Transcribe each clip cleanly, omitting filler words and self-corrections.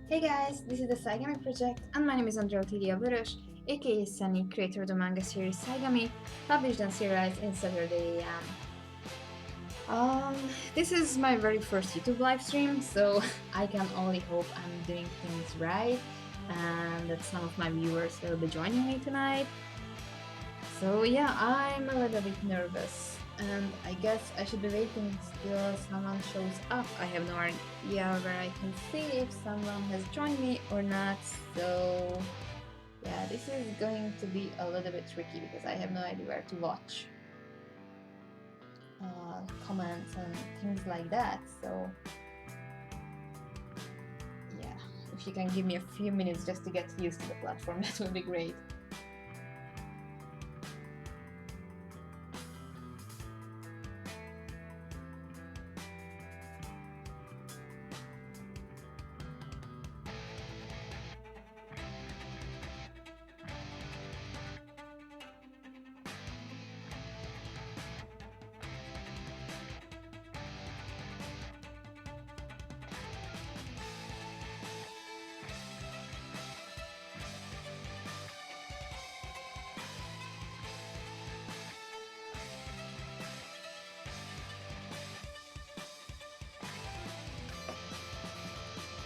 Hey guys, this is the Saigami Project, and my name is Andrea Vörös, aka Sunny, creator of the manga series Saigami, published and serialized in Saturday AM. This is my very first YouTube live stream, so I can only hope I'm doing things right, and that some of my viewers will be joining me tonight. So yeah, I'm a little bit nervous, and I guess I should be waiting till someone shows up. I have no idea where I can see if someone has joined me or not, so yeah, this is going to be a little bit tricky because I have no idea where to watch comments and things like that, so yeah, if you can give me a few minutes just to get used to the platform, that would be great.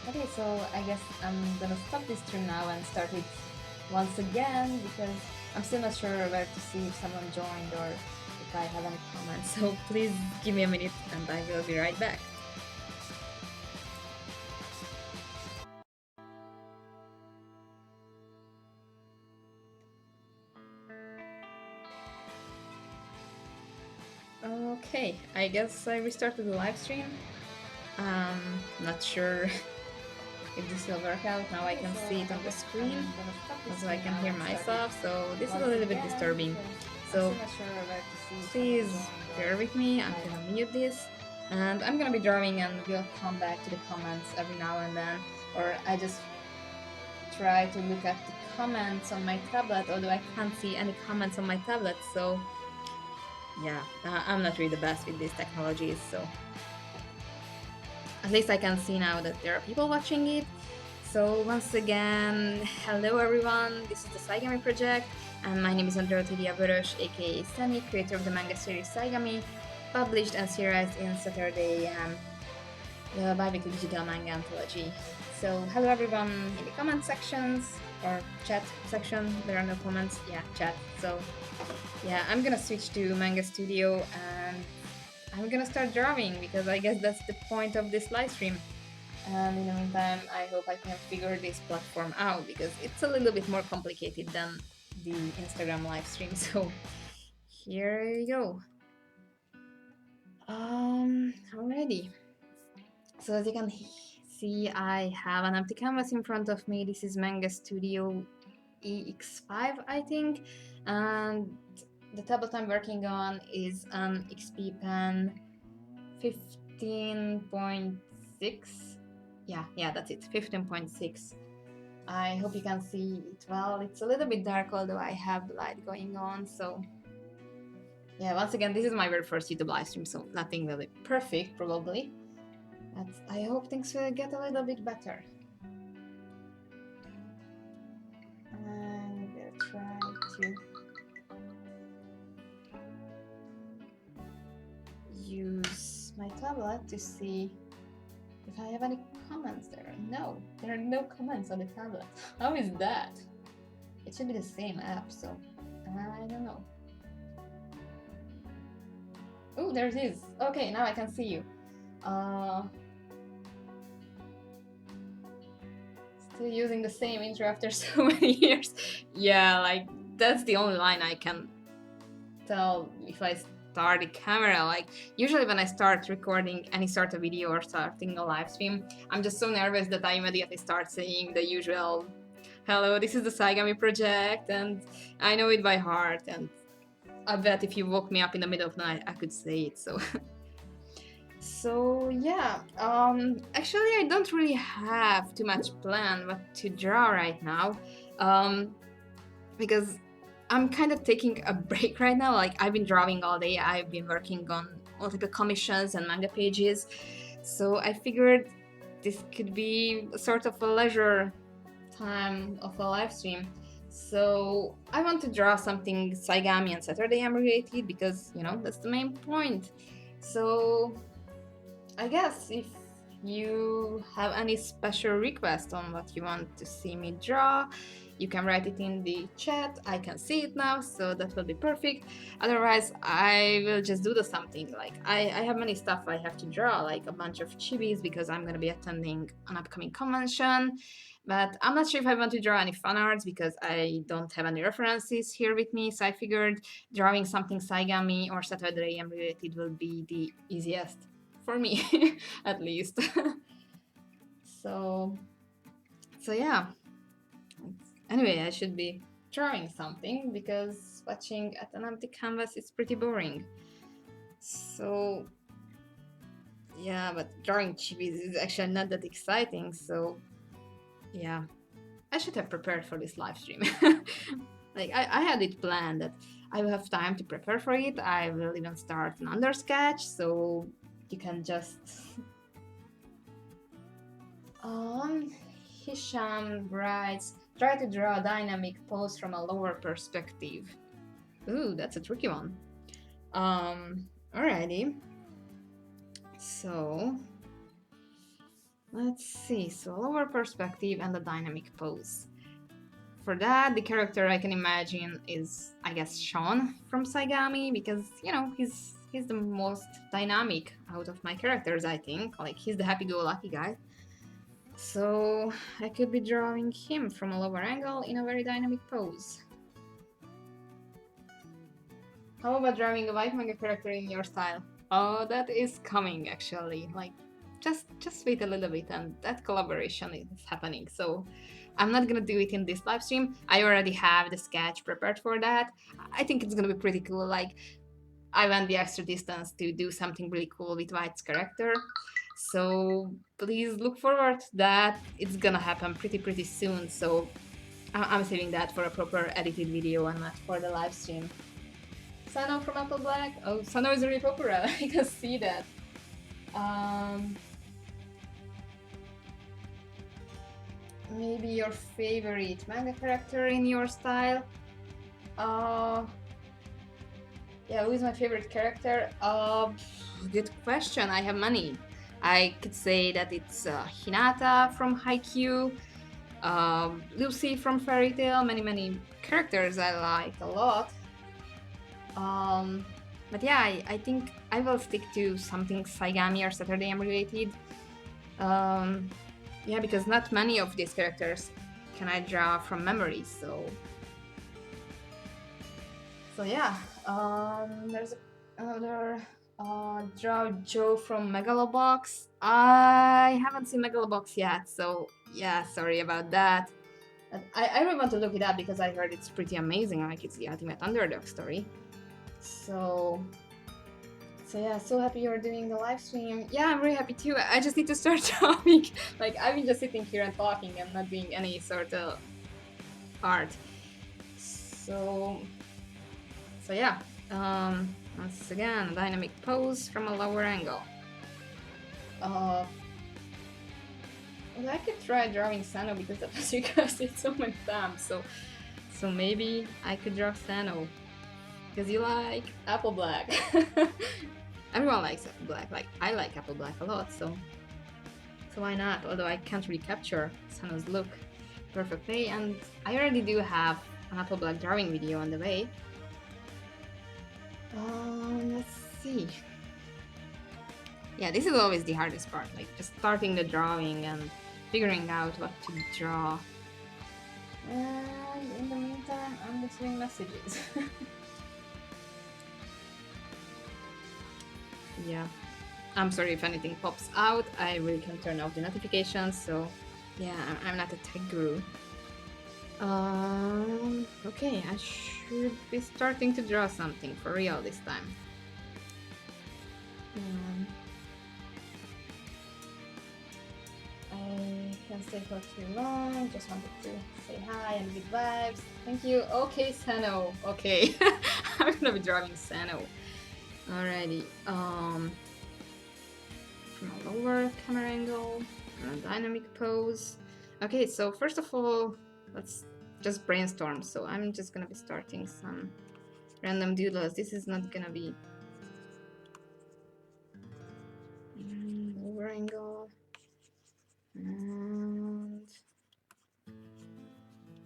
Okay, so I guess I'm gonna stop this stream now and start it once again because I'm still not sure where to see if someone joined or if I have any comments. So please give me a minute and I will be right back. Okay, I guess I restarted the live stream. Not sure if this will work out. Now I can see it on the screen, so I can hear myself, so this is a little bit disturbing. So please bear with me, I'm gonna mute this, and I'm gonna be drawing and we'll come back to the comments every now and then, or I just try to look at the comments on my tablet, although I can't see any comments on my tablet, so yeah, I'm not really the best with these technologies, so at least I can see now that there are people watching it. So once again, hello everyone, this is the Saigami Project, and my name is Andrea Vörös, aka Sano, creator of the manga series Saigami, published and serialized in Saturday, the bi-weekly digital manga anthology. So hello everyone in the comment sections, or chat section, there are no comments, yeah, chat. So yeah, I'm gonna switch to Manga Studio and I'm gonna start drawing because I guess that's the point of this live stream. And in the meantime, I hope I can figure this platform out because it's a little bit more complicated than the Instagram live stream. So here you go. I'm ready. So as you can see, I have an empty canvas in front of me. This is Manga Studio EX5, I think, and the tablet I'm working on is an XP Pen 15.6. Yeah, that's it, 15.6. I hope you can see it well. It's a little bit dark, although I have the light going on, so yeah, once again, this is my very first YouTube live stream, so nothing really perfect, probably, but I hope things will get a little bit better. I'm gonna try to use my tablet to see if I have any comments there. No, there are no comments on the tablet. How is that? It should be the same app, so I don't know. Oh, there it is. Okay, now I can see you. Still using the same intro after so many years. Yeah, like that's the only line I can tell if I start the camera. Like usually when I start recording any sort of video or starting a live stream, I'm just so nervous that I immediately start saying the usual hello, this is the Saigami Project and I know it by heart, and I bet if you woke me up in the middle of the night I could say it. So so yeah, actually I don't really have too much plan what to draw right now, because I'm kind of taking a break right now. Like I've been drawing all day, I've been working on multiple commissions and manga pages, so I figured this could be sort of a leisure time of a live stream. So I want to draw something Saigami and Saturday related because, you know, that's the main point. So I guess if you have any special request on what you want to see me draw, you can write it in the chat. I can see it now, so that will be perfect. Otherwise, I will just do the something. Like I have many stuff I have to draw, like a bunch of chibis because I'm gonna be attending an upcoming convention. But I'm not sure if I want to draw any fan arts because I don't have any references here with me. So I figured drawing something Saigami or Saturday AM related will be the easiest for me, at least. so yeah. Anyway, I should be drawing something because watching at an empty canvas is pretty boring. So yeah, but drawing chibis is actually not that exciting, so yeah. I should have prepared for this live stream. Like I had it planned that I will have time to prepare for it. I will even start an undersketch, so you can just Hisham writes, try to draw a dynamic pose from a lower perspective. Ooh, that's a tricky one. Alrighty. So let's see. So a lower perspective and a dynamic pose. For that, the character I can imagine is, I guess, Sean from Saigami, because, you know, he's the most dynamic out of my characters, I think. Like, he's the happy-go-lucky guy. So I could be drawing him from a lower angle in a very dynamic pose. How about drawing a white manga character in your style? Oh, that is coming, actually. Like, just wait a little bit and that collaboration is happening. So I'm not gonna do it in this live stream. I already have the sketch prepared for that. I think it's gonna be pretty cool. Like, I went the extra distance to do something really cool with White's character. So please look forward to that. It's gonna happen pretty soon. So I'm saving that for a proper edited video and not for the live stream. Sano from Apple Black. Oh, Sano is really popular. I can see that. Maybe your favorite manga character in your style? Yeah, who is my favorite character? Good question. I have many. I could say that it's Hinata from Haikyuu, Lucy from Fairy Tail, many characters I like a lot. But yeah, I think I will stick to something Saigami or Saturday AM related. Yeah, because not many of these characters can I draw from memory, so yeah. There's another draw Joe from Megalobox. I haven't seen Megalobox yet, so yeah, sorry about that. I really want to look it up because I heard it's pretty amazing, like it's the ultimate underdog story. So yeah, so happy you're doing the live stream. Yeah, I'm really happy too. I just need to start talking. Like, I've been just sitting here and talking and not doing any sort of art. So yeah, once again, dynamic pose from a lower angle. Well, I could try drawing Sano because that was requested so many times. So maybe I could draw Sano because you like Apple Black. Everyone likes Apple Black. Like, I like Apple Black a lot, so why not? Although I can't really capture Sano's look perfectly, and I already do have an Apple Black drawing video on the way. Let's see. Yeah, this is always the hardest part, like just starting the drawing and figuring out what to draw. And in the meantime, I'm listening messages. Yeah, I'm sorry if anything pops out. I really can turn off the notifications, so yeah, I'm not a tech guru. Okay, I should be starting to draw something for real this time. I can't stay for too long, just wanted to say hi and good vibes. Thank you. Okay, Sano. Okay, I'm gonna be drawing Sano. Alrighty, from a lower camera angle. dynamic pose. Okay, so first of all, let's just brainstorm. So I'm just gonna be starting some random doodles. This is not gonna be over angle. And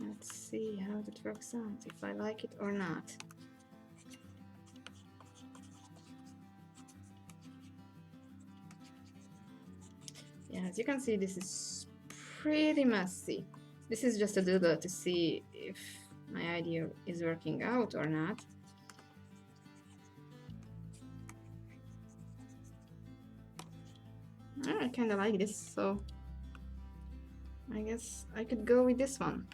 let's see how that works out, if I like it or not. Yeah, as you can see, this is pretty messy. This is just a doodle to see if my idea is working out or not. I kind of like this, so I guess I could go with this one.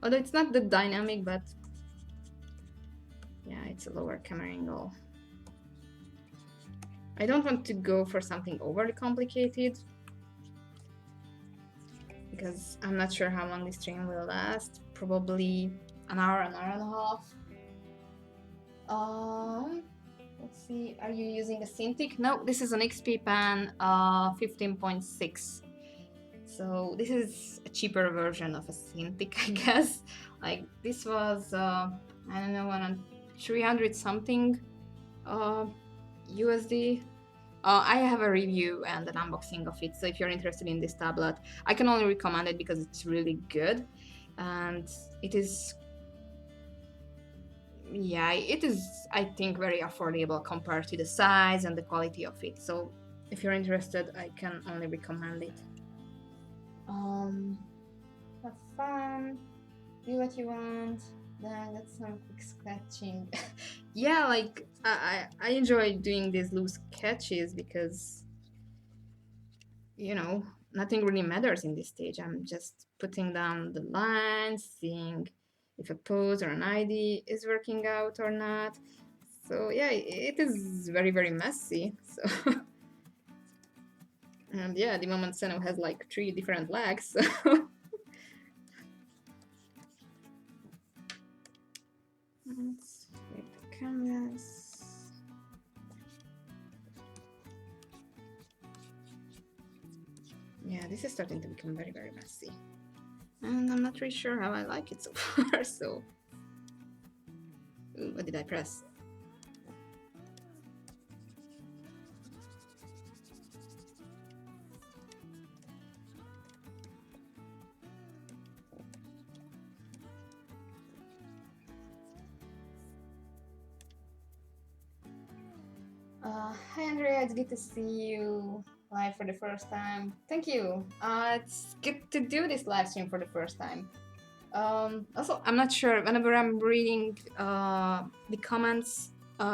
Although it's not the dynamic, but yeah, it's a lower camera angle. I don't want to go for something overly complicated because I'm not sure how long this stream will last. Probably an hour and a half. Let's see, are you using a Cintiq? No, this is an XP Pan 15.6. So this is a cheaper version of a Cintiq, I guess. Like this was, I don't know, around 300 something USD. I have a review and an unboxing of it, so if you're interested in this tablet, I can only recommend it because it's really good. And it is, yeah, it is, I think, very affordable compared to the size and the quality of it. So if you're interested, I can only recommend it. Have fun, do what you want, then let's some quick sketching. Yeah, like I enjoy doing these loose sketches because, you know, nothing really matters in this stage. I'm just putting down the lines, seeing if a pose or an idea is working out or not. So yeah, it is very, very messy. So and yeah, at the moment Sano has like 3 different legs. So let's flip the canvas. Yeah, this is starting to become very, very messy. And I'm not really sure how I like it so far, so... Ooh, what did I press? Hi Andrea, it's good to see you live for the first time. Thank you. It's good to do this live stream for the first time. Also, I'm not sure, whenever I'm reading the comments,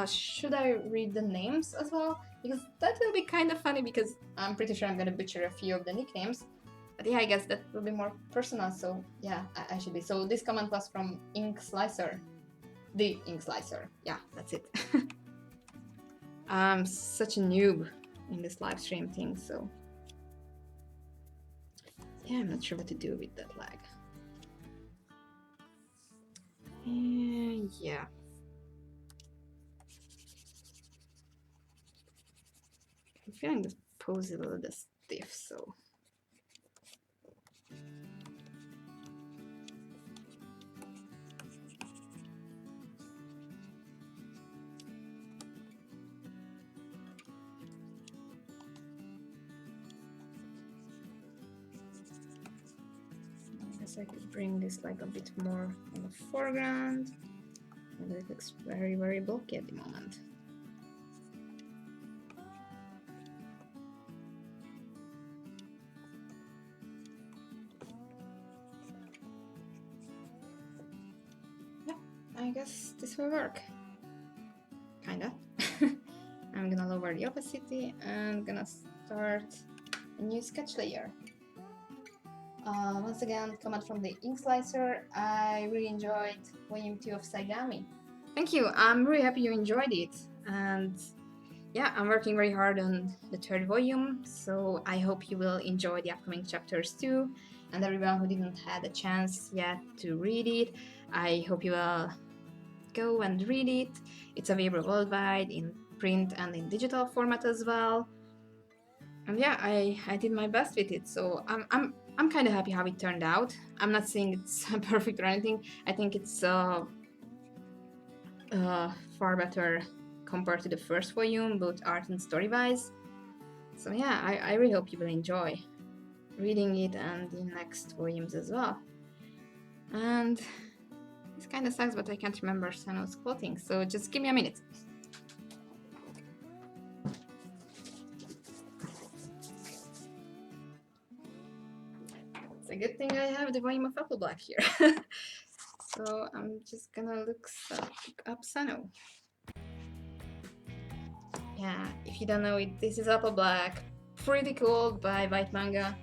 should I read the names as well? Because that will be kind of funny, because I'm pretty sure I'm gonna butcher a few of the nicknames. But yeah, I guess that will be more personal, so yeah, I should be. So this comment was from Ink Slicer. The Ink Slicer. Yeah, that's it. I'm such a noob in this live stream thing, so yeah, I'm not sure what to do with that lag. And yeah. I'm feeling this pose a little bit stiff, so. I guess I could bring this like a bit more in the foreground. And it looks very, very bulky at the moment. Yeah, I guess this will work. Kinda. I'm gonna lower the opacity and gonna start a new sketch layer. Once again, comment from the Ink Slicer. I really enjoyed Volume 2 of Saigami. Thank you. I'm really happy you enjoyed it. And yeah, I'm working very hard on the 3rd volume, so I hope you will enjoy the upcoming chapters too. And everyone who didn't have a chance yet to read it, I hope you will go and read it. It's available worldwide in print and in digital format as well. And yeah, I did my best with it, so I'm kind of happy how it turned out. I'm not saying it's perfect or anything. I think it's far better compared to the first volume, both art and story wise. So yeah, I really hope you will enjoy reading it and the next volumes as well. And this kind of sucks, but I can't remember Sano's clothing, so just give me a minute. It's a good thing I have the volume of Apple Black here. So I'm just gonna look up Sano. Yeah, if you don't know it, this is Apple Black, pretty cool, by White Manga.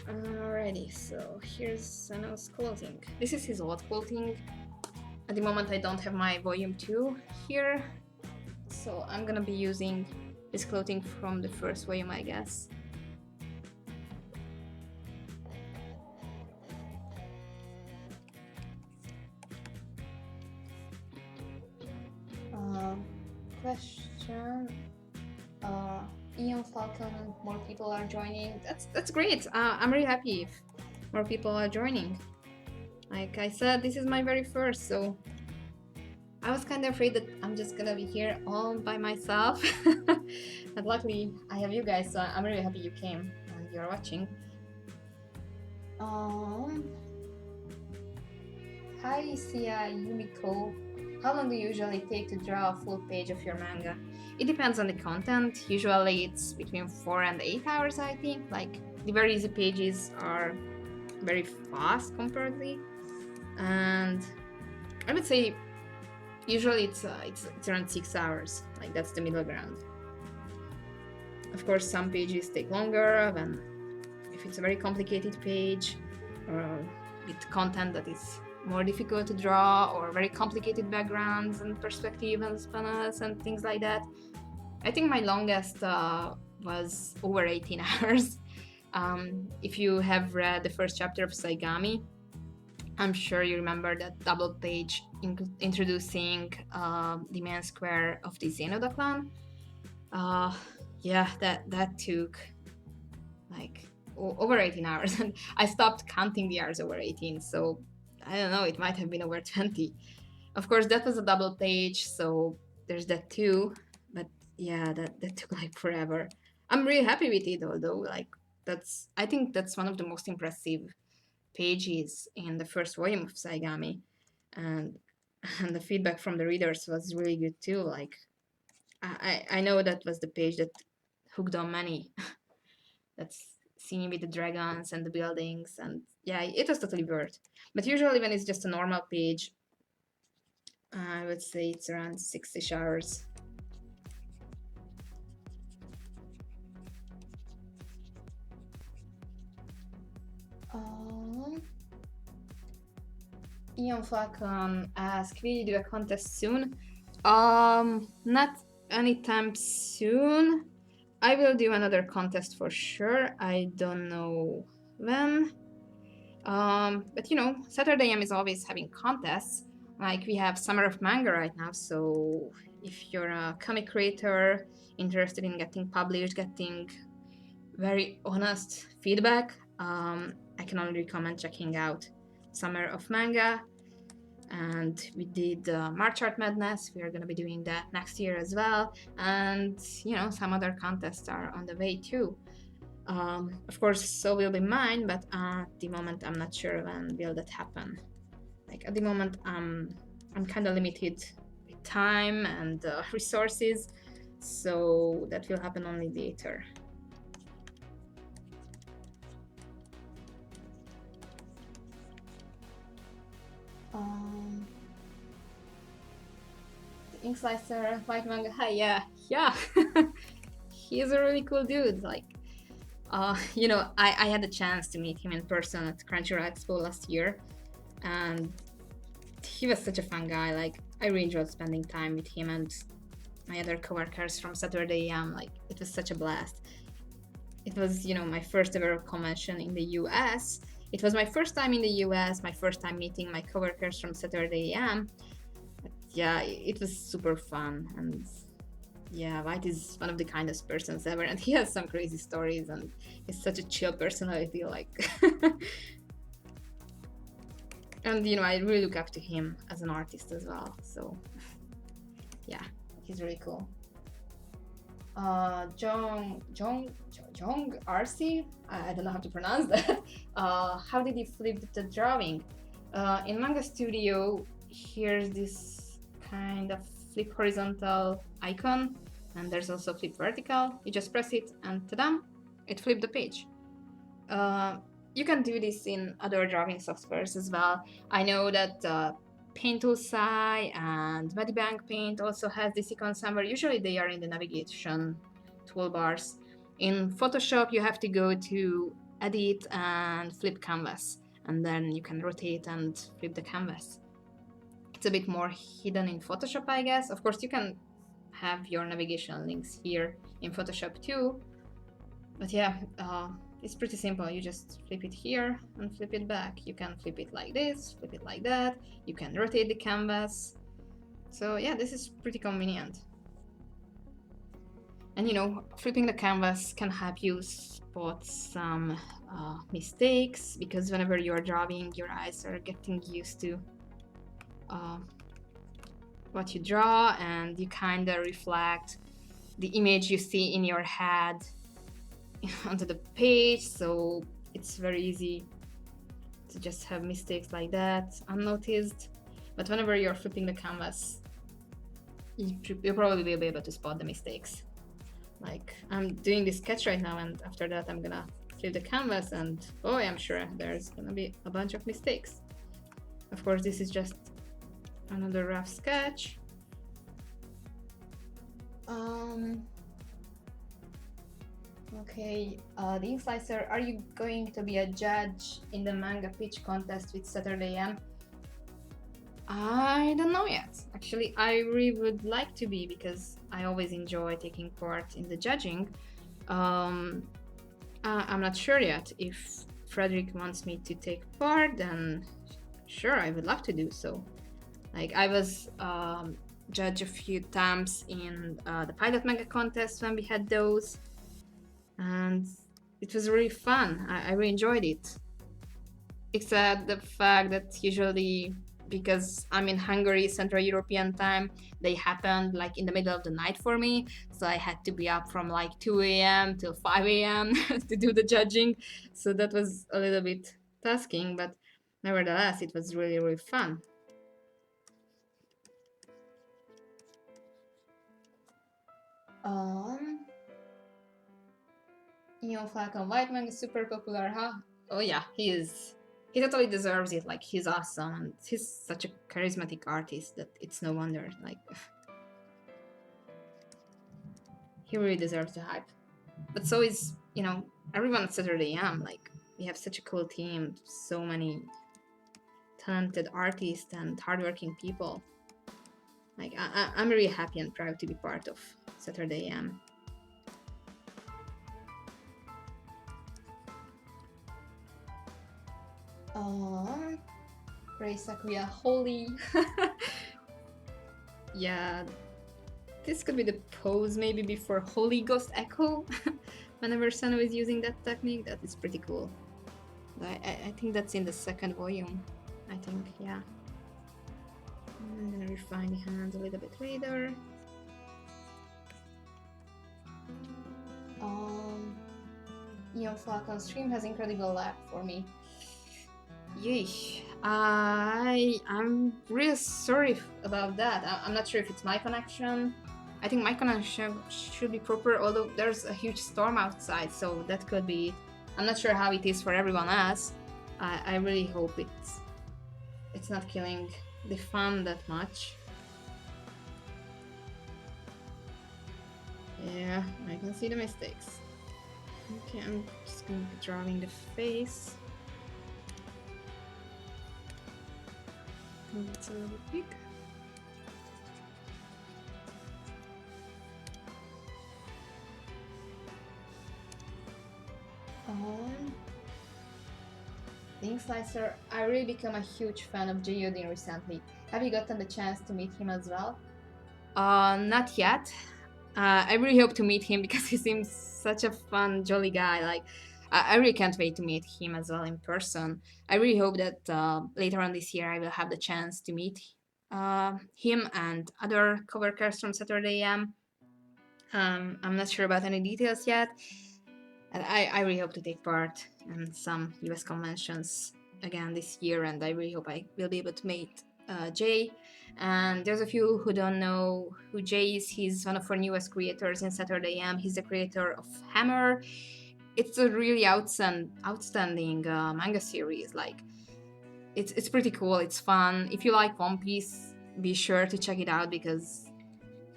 Alrighty, so here's Sano's clothing. This is his old clothing. At the moment I don't have my volume 2 here, so I'm gonna be using this clothing from the first volume, I guess. Question. Ian Falcon, more people are joining. That's great. I'm really happy if more people are joining. Like I said, this is my very first, so I was kind of afraid that I'm just gonna be here all by myself. But luckily I have you guys, so I'm really happy you came and you're watching. Hi Sia Yumiko. How long do you usually take to draw a full page of your manga? It depends on the content. Usually it's between 4 and 8 hours, I think. Like the very easy pages are very fast comparatively, and I would say usually it's around 6 hours. Like that's the middle ground. Of course, some pages take longer when if it's a very complicated page or with content that is more difficult to draw, or very complicated backgrounds and perspective and panels and things like that. I think my longest was over 18 hours. If you have read the first chapter of Saigami, I'm sure you remember that double page introducing the main square of the Zenoda clan. Yeah, that took like over 18 hours, and I stopped counting the hours over 18, so I don't know, it might have been over 20. Of course, that was a double page, so there's that too, but yeah, that took like forever. I'm really happy with it, although like I think that's one of the most impressive pages in the first volume of Saigami, and the feedback from the readers was really good too. Like I know that was the page that hooked on many. That's scene with the dragons and the buildings, and yeah, it was totally worth. But usually when it's just a normal page, I would say it's around 6-ish hours. Ian Falcon asked, will you do a contest soon? Not anytime soon. I will do another contest for sure. I don't know when. But you know, Saturday AM is always having contests. Like we have Summer of Manga right now, so if you're a comic creator interested in getting published, getting very honest feedback, I can only recommend checking out Summer of Manga. And we did March Art Madness. We are going to be doing that next year as well. And you know, some other contests are on the way too. Of course, so will be mine, but at the moment I'm not sure when will that happen. Like at the moment I'm kind of limited with time and resources, so that will happen only later. The Ink Slicer, White Manga, hi, yeah. He's a really cool dude. Like, you know, I had the chance to meet him in person at Crunchyroll Expo last year, and he was such a fun guy. Like, I really enjoyed spending time with him and my other coworkers from Saturday AM. Like, it was such a blast. It was, you know, my first ever convention in the US. It was my first time in the US, my first time meeting my coworkers from Saturday AM. But yeah, it was super fun, and Yeah, White is one of the kindest persons ever, and he has some crazy stories, and he's such a chill personality, like. And you know, I really look up to him as an artist as well. So, yeah, he's really cool. Jong RC, I don't know how to pronounce that. How did he flip the drawing? In Manga Studio, here's this kind of flip horizontal icon, and there's also flip vertical. You just press it, and ta-da! It flipped the page. You can do this in other drawing softwares as well. I know that Paint Tool Sai and Medibank Paint also has this icon somewhere. Usually they are in the navigation toolbars. In Photoshop, you have to go to Edit and Flip Canvas, and then you can rotate and flip the canvas. It's a bit more hidden in Photoshop, I guess. Of course, you can have your navigation links here in Photoshop too. But yeah, it's pretty simple. You just flip it here and flip it back. You can flip it like this, flip it like that. You can rotate the canvas. So yeah, this is pretty convenient. And you know, flipping the canvas can help you spot some mistakes, because whenever you're drawing, your eyes are getting used to what you draw, and you kind of reflect the image you see in your head onto the page, so it's very easy to just have mistakes like that unnoticed. But whenever you're flipping the canvas, you'll probably be able to spot the mistakes. Like, I'm doing this sketch right now, and after that I'm gonna flip the canvas, and boy, I'm sure there's gonna be a bunch of mistakes. Of course, this is just another rough sketch. Okay, the ink slicer, are you going to be a judge in the manga pitch contest with Saturday AM? I don't know yet. Actually, I really would like to be, because I always enjoy taking part in the judging. I'm not sure yet. If Frederick wants me to take part, then sure, I would love to do so. Like, I was judged a few times in the pilot manga contest when we had those, and it was really fun. I really enjoyed it. Except the fact that usually, because I'm in Hungary, Central European time, they happened like in the middle of the night for me. So I had to be up from like 2 a.m. till 5 a.m. to do the judging. So that was a little bit tasking, but nevertheless, it was really, really fun. Neon Falcon White Manga is super popular, huh? Oh yeah, he is. He totally deserves it. Like, he's awesome, and he's such a charismatic artist that it's no wonder. Like, he really deserves the hype. But so is, you know, everyone at Saturday AM. Like, we have such a cool team, so many talented artists and hardworking people. Like, I'm really happy and proud to be part of Saturday AM. Ray Sakuya, holy. Yeah, this could be the pose maybe before Holy Ghost Echo. Whenever Sano is using that technique, that is pretty cool. I think that's in the second volume. I think, yeah. I'm gonna refine the hands a little bit later. Neon Falcon stream has incredible lag for me. Yeesh. I'm really sorry about that. I'm not sure if it's my connection. I think my connection should be proper, although there's a huge storm outside, so that could be. I'm not sure how it is for everyone else. I really hope it's not killing the fun that much. Yeah, I can see the mistakes. Okay, I'm just gonna be drawing the face. It's a little bit big. The ink slicer, I really become a huge fan of Jyodin recently. Have you gotten the chance to meet him as well? Not yet. I really hope to meet him because he seems such a fun, jolly guy. Like, I really can't wait to meet him as well in person. I really hope that later on this year I will have the chance to meet him and other coworkers from Saturday AM. I'm not sure about any details yet, and I really hope to take part in some US conventions again this year, and I really hope I will be able to meet Jay. And there's a few who don't know who Jay is. He's one of our newest creators in Saturday AM. He's the creator of Hammer. It's a really outstanding manga series. Like, it's pretty cool. It's fun. If you like One Piece, be sure to check it out because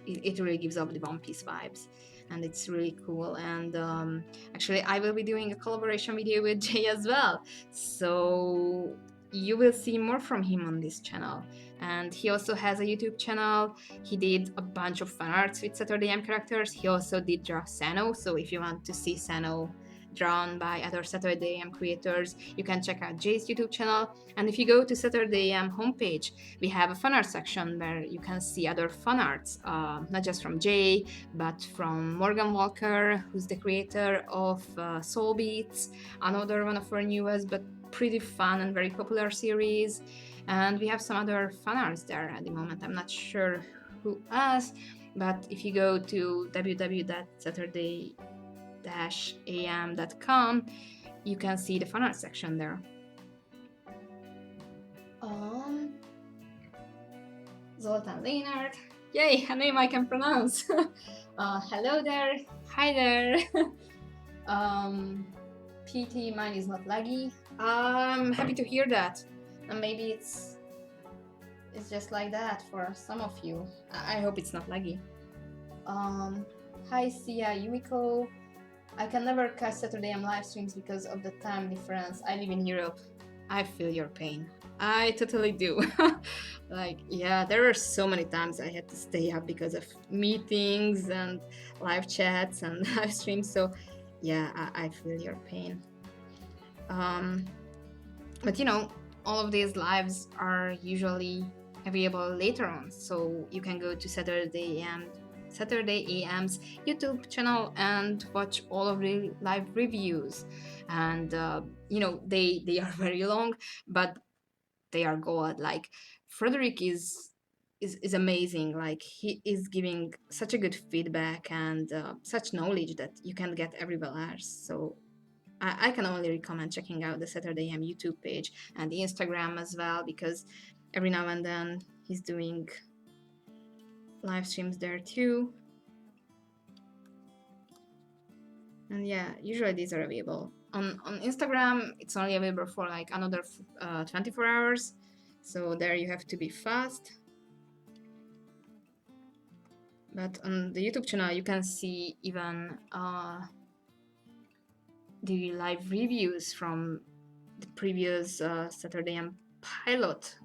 it really gives off the One Piece vibes, and it's really cool. And actually, I will be doing a collaboration video with Jay as well, so you will see more from him on this channel. And he also has a YouTube channel. He did a bunch of fan arts with Saturday M characters. He also did draw Sano, so if you want to see Sano drawn by other Saturday AM creators, you can check out Jay's YouTube channel. And if you go to Saturday AM homepage, we have a fan art section where you can see other fan arts, not just from Jay, but from Morgan Walker, who's the creator of Soul Beats, another one of our newest but pretty fun and very popular series. And we have some other fan arts there at the moment. I'm not sure who else, but if you go to www.saturday-am.com, you can see the fan art section there. Zoltan Leonard. Yay, a name I can pronounce. Hello there. Hi there. PT, mine is not laggy. I'm happy to hear that. And maybe it's just like that for some of you. I hope it's not laggy. Hi Sia Yumiko. I can never catch Saturday AM live streams because of the time difference. I live in Europe. I feel your pain. I totally do. Like, yeah, there are so many times I had to stay up because of meetings and live chats and live streams. So, yeah, I feel your pain. But you know, all of these lives are usually available later on, so you can go to Saturday AM's YouTube channel and watch all of the live reviews. And you know, they are very long, but they are gold. Like, Frederick is amazing. Like, he is giving such a good feedback and such knowledge that you can get everywhere else. So I can only recommend checking out the Saturday AM YouTube page and the Instagram as well, because every now and then he's doing live streams there too. And yeah, usually these are available. On Instagram, it's only available for like another 24 hours. So there you have to be fast. But on the YouTube channel, you can see even the live reviews from the previous Saturday AM pilot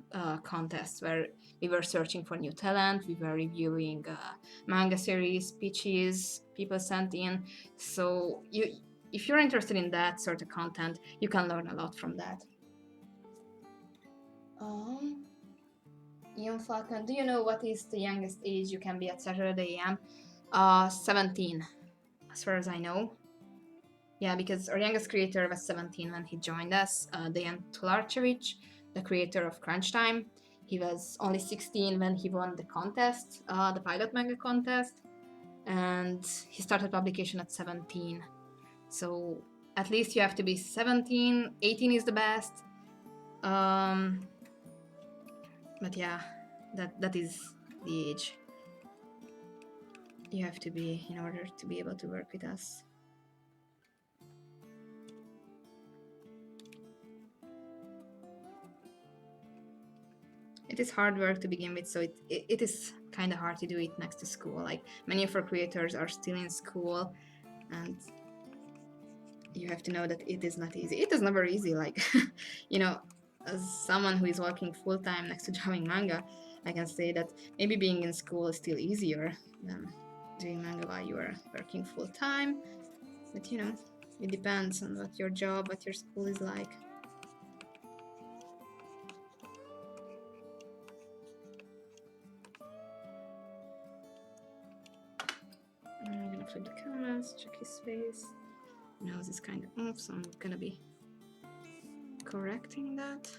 contest, where we were searching for new talent, we were reviewing manga series, pitches people sent in. So if you're interested in that sort of content, you can learn a lot from that. Ian Falcon, do you know what is the youngest age you can be at Saturday AM? 17, as far as I know. Yeah, because our youngest creator was 17 when he joined us, Dejan Tularcevic, the creator of Crunch Time. He was only 16 when he won the contest, the pilot manga contest, and he started publication at 17. So at least you have to be 17, 18 is the best. But yeah, that is the age you have to be in order to be able to work with us. It is hard work to begin with, so it is kind of hard to do it next to school. Like, many of our creators are still in school, and you have to know that it is not easy. It is never easy. Like, you know, as someone who is working full-time next to drawing manga, I can say that maybe being in school is still easier than doing manga while you are working full-time. But you know, it depends on what your job, what your school is like. Flip the canvas, check his face. Nose is kind of off, so I'm gonna be correcting that.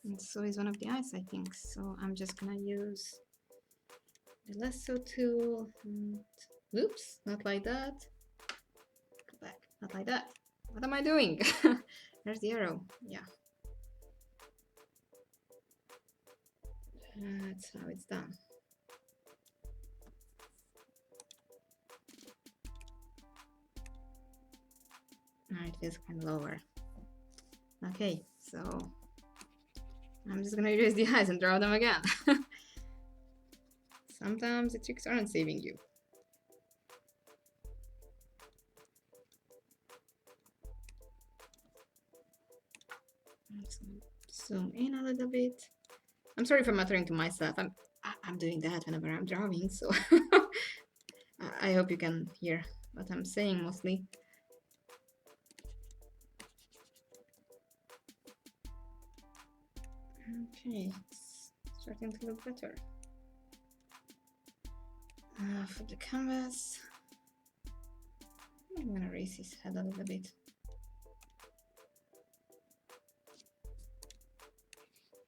And so is one of the eyes, I think. So I'm just gonna use the lasso tool. And, oops, not like that. Go back, not like that. What am I doing? There's the arrow. Yeah. That's how it's done. Now it feels kind of lower. Okay, so I'm just gonna erase the eyes and draw them again. Sometimes the tricks aren't saving you. Let's zoom in a little bit. I'm sorry for muttering to myself. I'm doing that whenever I'm drawing, so I hope you can hear what I'm saying mostly. Okay, it's starting to look better. For the canvas, I'm gonna raise his head a little bit.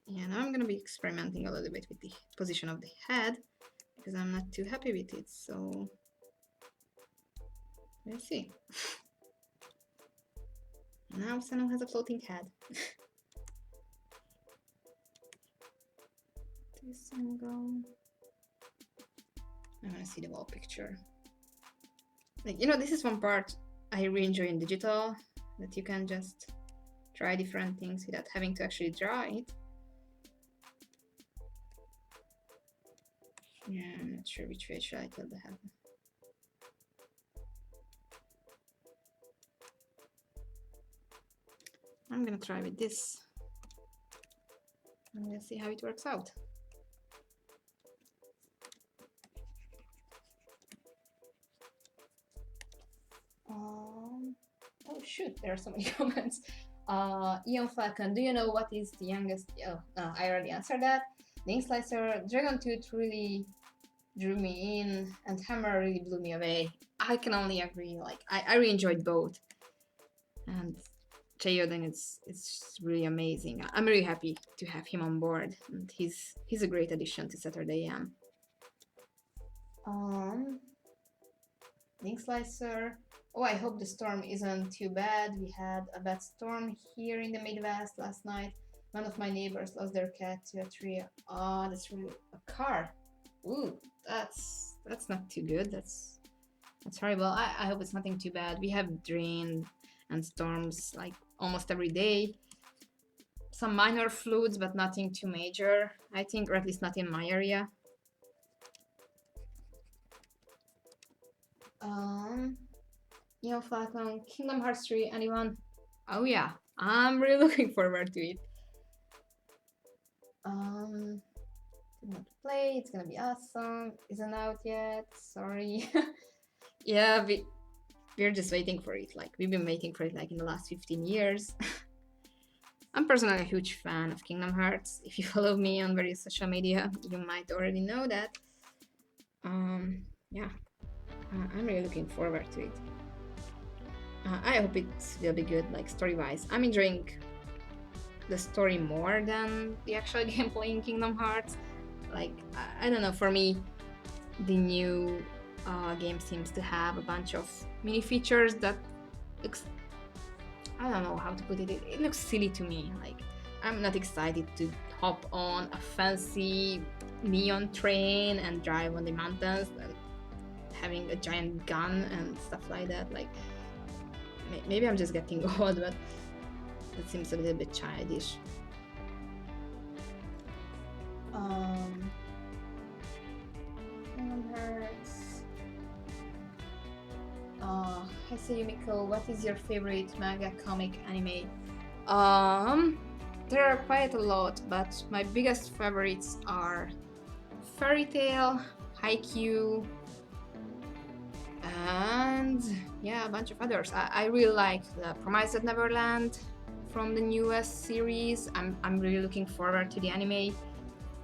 Yeah, now I'm gonna be experimenting a little bit with the position of the head because I'm not too happy with it, so we'll see. Now Sano has a floating head. This angle. I want to see the wall picture. Like, you know, this is one part I really enjoy in digital, that you can just try different things without having to actually draw it. Yeah, I'm not sure which way should I tilt the head. I'm gonna try with this. And let's see how it works out. Oh shoot, there are so many comments. Ian Falcon, do you know what is the youngest? Oh, no, I already answered that. Link Slicer, Dragon Tooth really drew me in, and Hammer really blew me away. I can only agree. Like, I really enjoyed both, and Chayoden it's really amazing. I'm really happy to have him on board, and he's a great addition to Saturday AM. Link Slicer. Oh, I hope the storm isn't too bad. We had a bad storm here in the Midwest last night. One of my neighbors lost their cat to a tree. Oh, that's really a car. Ooh, that's not too good. That's horrible. I hope it's nothing too bad. We have rain and storms like almost every day. Some minor floods, but nothing too major, I think, or at least not in my area. You know, Falcon, Kingdom Hearts 3, anyone? Oh yeah, I'm really looking forward to it. Did not play, it's gonna be awesome. Isn't out yet, sorry. Yeah, we're just waiting for it. Like, we've been waiting for it like in the last 15 years. I'm personally a huge fan of Kingdom Hearts. If you follow me on various social media, you might already know that. Yeah, I'm really looking forward to it. I hope it will be good, like story-wise. I'm enjoying the story more than the actual gameplay in Kingdom Hearts. Like, I don't know, for me, the new game seems to have a bunch of mini features that looks, I don't know how to put it, it looks silly to me. Like, I'm not excited to hop on a fancy neon train and drive on the mountains and having a giant gun and stuff like that. Like, maybe I'm just getting old, but it seems a little bit childish. Kingdom Hearts. Hi Yumiko, what is your favorite manga, comic, anime? There are quite a lot, but my biggest favorites are Fairy Tail, Haikyuu, and yeah, a bunch of others. I really like the Promised Neverland from the newest series. I'm really looking forward to the anime.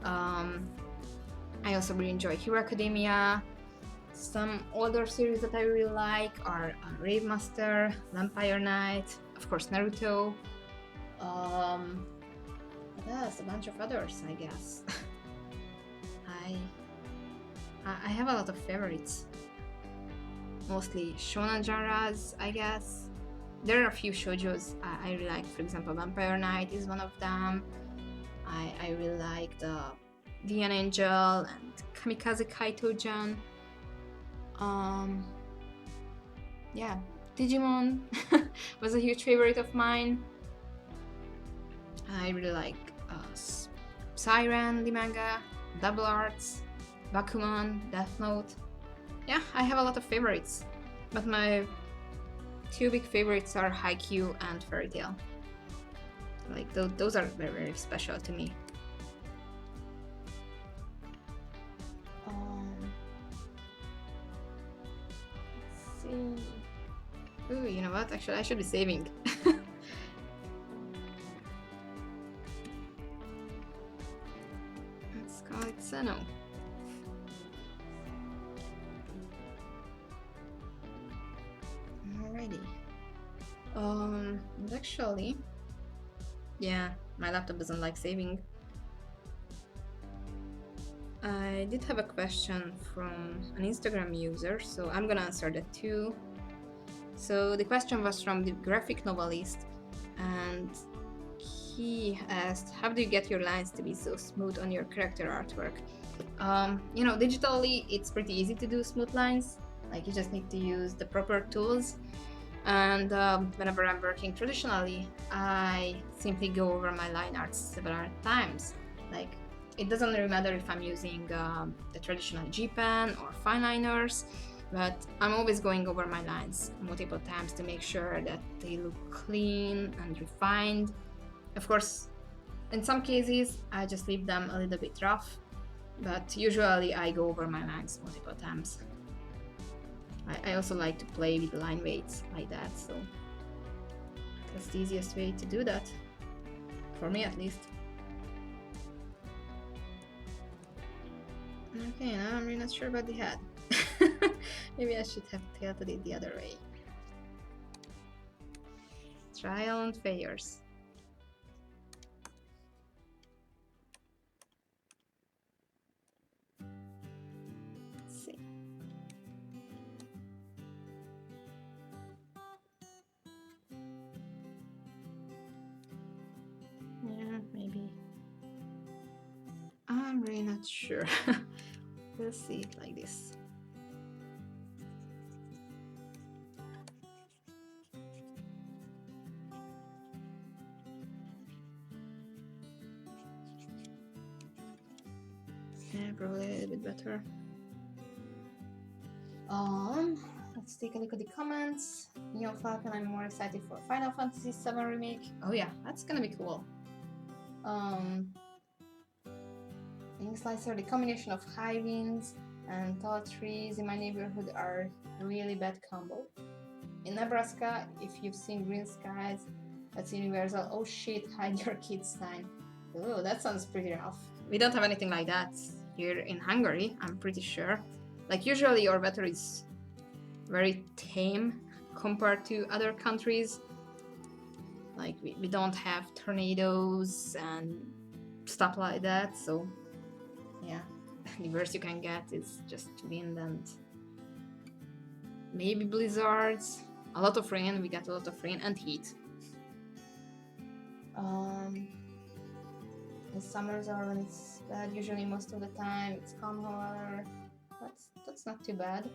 I also really enjoy Hero Academia. Some older series that I really like are Rave Master, Vampire Knight, of course Naruto. Yes, a bunch of others, I guess. I I have a lot of favorites, mostly shonen genres, I guess. There are a few shoujos I really like. For example, Vampire Knight is one of them. I really like the An Angel and Kamikaze Kaito-jan. Yeah, Digimon was a huge favorite of mine. I really like Siren, the manga, Double Arts, Bakuman, Death Note. Yeah, I have a lot of favorites, but my two big favorites are Haikyuu and Fairy Tail. Like those are very, very special to me. Let's see. Ooh, you know what? Actually, I should be saving. Let's call it Sano. Alrighty. Actually, yeah, my laptop doesn't like saving. I did have a question from an Instagram user, so I'm gonna answer that too. So the question was from the graphic novelist, and he asked, how do you get your lines to be so smooth on your character artwork? You know, digitally it's pretty easy to do smooth lines, like you just need to use the proper tools. And whenever I'm working traditionally, I simply go over my line arts several times. Like, it doesn't really matter if I'm using the traditional G-pen or fine liners, but I'm always going over my lines multiple times to make sure that they look clean and refined. Of course, in some cases, I just leave them a little bit rough, but usually I go over my lines multiple times. I also like to play with line weights like that, so that's the easiest way to do that, for me at least. Okay, now I'm really not sure about the head. Maybe I should have tilted it the other way. Trial and failures. Let's see. Yeah, maybe. I'm really not sure. We'll see it like this. Yeah, probably a little bit better. Let's take a look at the comments. Neon Falcon, I'm more excited for Final Fantasy VII Remake. Oh yeah, that's gonna be cool. Ink Slicer, the combination of high winds and tall trees in my neighborhood are a really bad combo. In Nebraska, if you've seen Green Skies, that's universal. Oh shit, hide your kids sign. Oh, that sounds pretty rough. We don't have anything like that here in Hungary, I'm pretty sure. Like, usually our weather is very tame compared to other countries. Like, we don't have tornadoes and stuff like that, so yeah, the worst you can get is just wind and maybe blizzards. A lot of rain, we get a lot of rain and heat. The summers are when it's bad, usually most of the time it's calm, however, that's not too bad.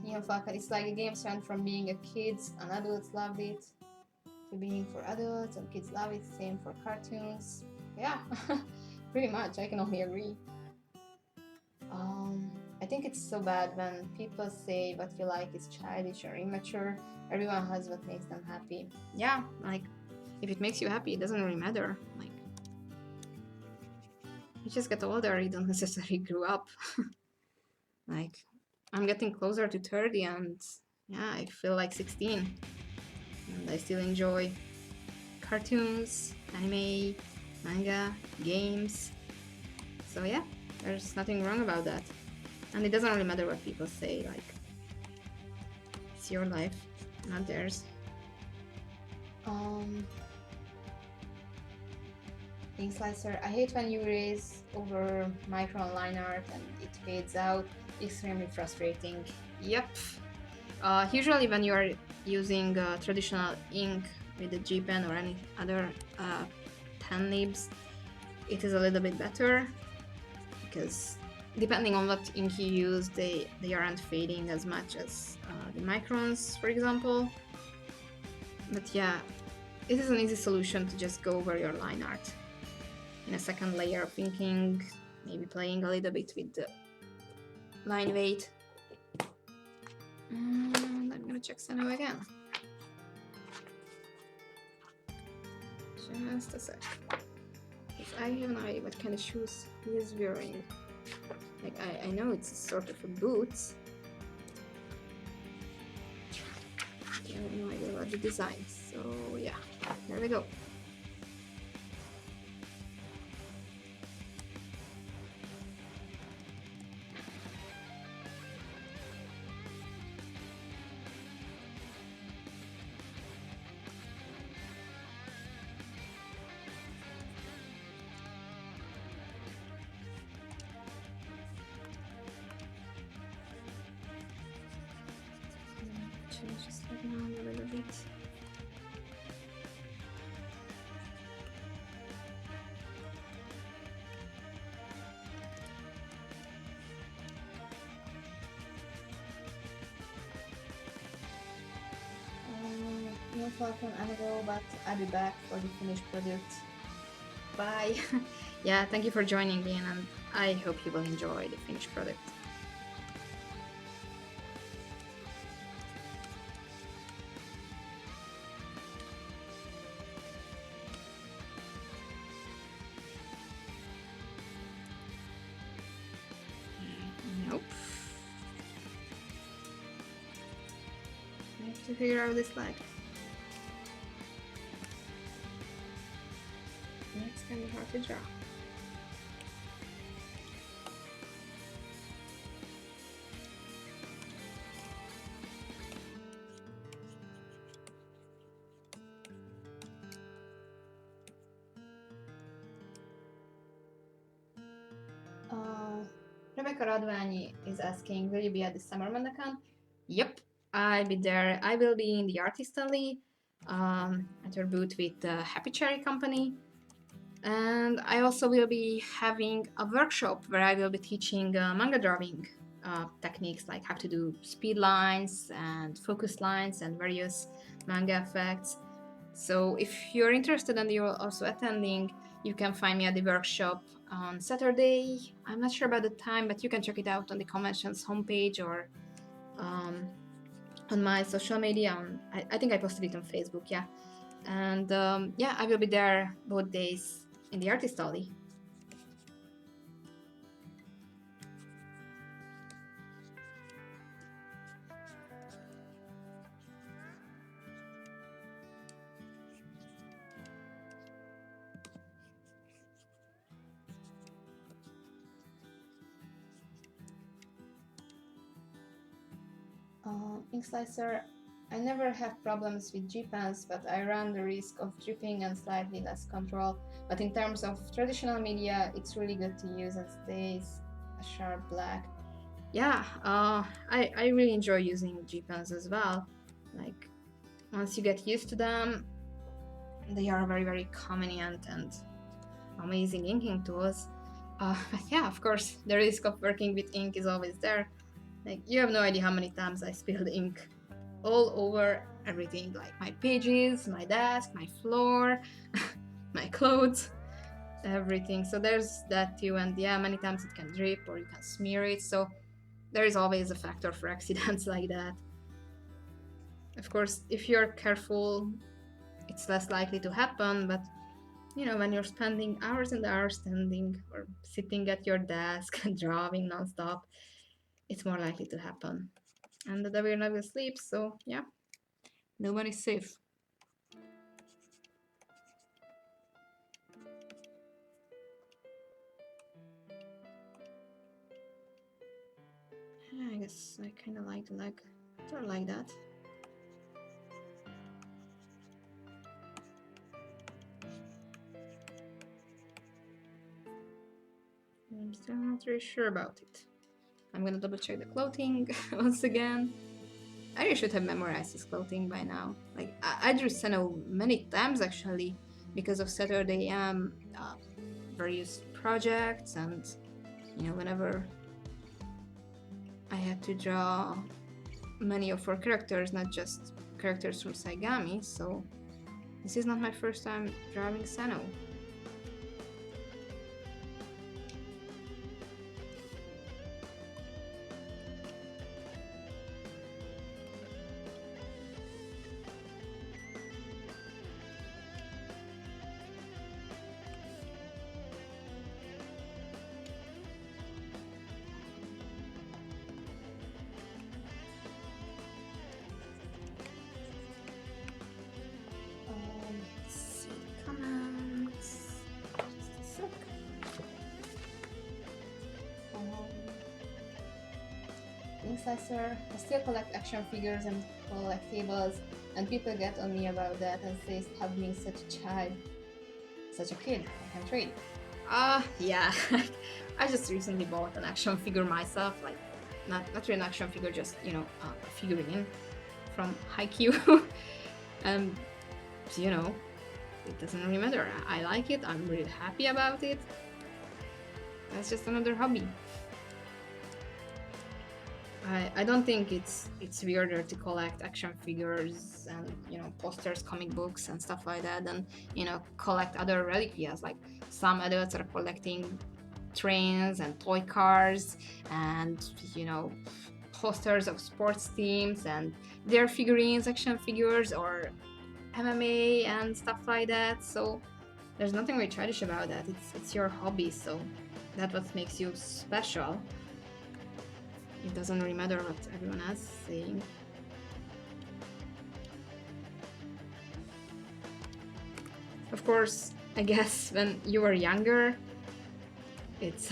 Neon Falcon, it's like a game went from being a kids and adults loved it to being for adults and kids love it, same for cartoons. Yeah, pretty much, I can only agree. I think it's so bad when people say what you like is childish or immature. Everyone has what makes them happy. Yeah, like, if it makes you happy, it doesn't really matter. Like, you just get older, you don't necessarily grow up. Like, I'm getting closer to 30 and yeah, I feel like 16. And I still enjoy cartoons, anime, manga, games. So yeah, there's nothing wrong about that. And it doesn't really matter what people say, like, it's your life, not theirs. Ink slicer. I hate when you erase over micron line art and it fades out. Extremely frustrating. Yep. Usually when you are using traditional ink with the G pen or any other pen nibs, it is a little bit better because depending on what ink you use, they aren't fading as much as the microns, for example. But yeah, it is an easy solution to just go over your line art in a second layer of inking, maybe playing a little bit with the line weight. And I'm gonna check Sano again. Just a sec. Because I have no idea what kind of shoes he is wearing. Like, I know it's sort of a boots. I have no idea about the design. So yeah, there we go. Change this around a little bit. Not welcome Annabelle, but I'll be back for the finished product. Bye. Yeah, thank you for joining me, and I hope you will enjoy the finished product. Nope. I have to figure out this lag. That's kind of hard to draw. Rebecca Radvani is asking, will you be at the Summer MangaCon? Yep, I'll be there. I will be in the Artist Alley at our booth with the Happy Cherry Company. And I also will be having a workshop where I will be teaching manga drawing techniques, like how to do speed lines and focus lines and various manga effects. So if you're interested and you're also attending, you can find me at the workshop on Saturday. I'm not sure about the time, but you can check it out on the convention's homepage or on my social media. I think I posted it on Facebook, yeah. And yeah, I will be there both days in the Artist Alley. Ink slicer. I never have problems with G-pens, but I run the risk of dripping and slightly less control. But in terms of traditional media, it's really good to use and stays a sharp black. Yeah, I really enjoy using G-pens as well. Like, once you get used to them, they are very, very convenient and amazing inking tools. But yeah, of course, the risk of working with ink is always there. Like, you have no idea how many times I spilled ink all over everything, like my pages, my desk, my floor, my clothes, everything. So there's that too, and yeah, many times it can drip or you can smear it. So there is always a factor for accidents like that. Of course, if you're careful, it's less likely to happen, but you know, when you're spending hours and hours standing or sitting at your desk and drawing nonstop, it's more likely to happen. And the devil never sleeps, so yeah, nobody's safe. Yeah, I guess I kind of like the leg. Sort of like that. I'm still not really sure about it. I'm gonna double check the clothing once again. I really should have memorized his clothing by now. Like, I drew Sano many times actually because of Saturday various projects, and you know, whenever I had to draw many of our characters, not just characters from Saigami, so this is not my first time drawing Sano. Let's see the comments. Just a sec. Slicer. I still collect action figures and collectibles, and people get on me about that and say stop being such a child, such a kid. I can trade. Yeah. I just recently bought an action figure myself, like not really an action figure, just you know, a figurine from Haikyuu. And you know, it doesn't really matter. I like it. I'm really happy about it. That's just another hobby. I don't think it's weirder to collect action figures and you know posters, comic books and stuff like that than you know collect other reliquias. Like some adults are collecting trains and toy cars and you know posters of sports teams and their figurines, action figures or MMA and stuff like that. So there's nothing really childish about that. It's your hobby, so that's what makes you special. It doesn't really matter what everyone else is saying. Of course, I guess when you were younger, it's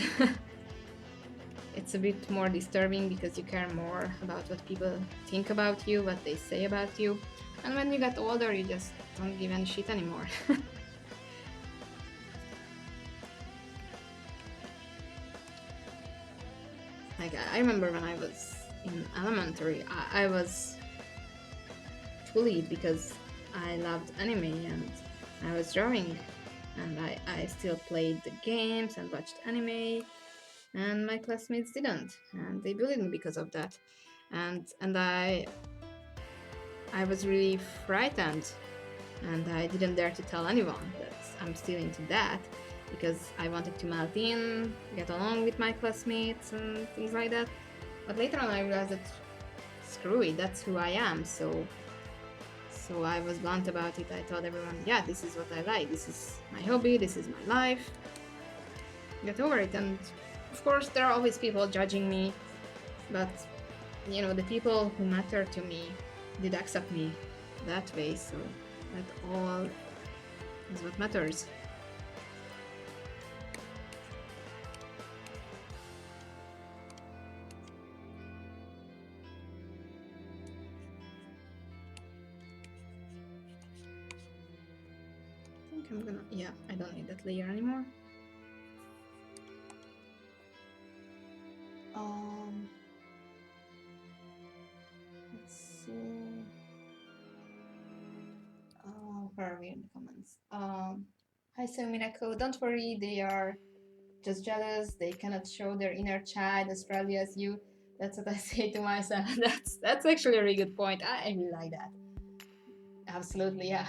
it's a bit more disturbing because you care more about what people think about you, what they say about you. And when you get older, you just don't give any shit anymore. Like, I remember when I was in elementary, I was bullied because I loved anime and I was drawing, and I still played the games and watched anime, and my classmates didn't, and they bullied me because of that. And I was really frightened, and I didn't dare to tell anyone that I'm still into that, because I wanted to melt in, get along with my classmates and things like that. But later on I realized that screw it, that's who I am. So I was blunt about it. I told everyone, yeah, this is what I like, this is my hobby, this is my life. Get over it. And of course there are always people judging me, but you know, the people who matter to me did accept me that way, so that all is what matters. I'm gonna, yeah, I don't need that layer anymore. Let's see. Where are we in the comments? Hi, Minako. Don't worry, they are just jealous. They cannot show their inner child as proudly as you. That's what I say to myself. That's actually a really good point. I really like that. Absolutely, yeah.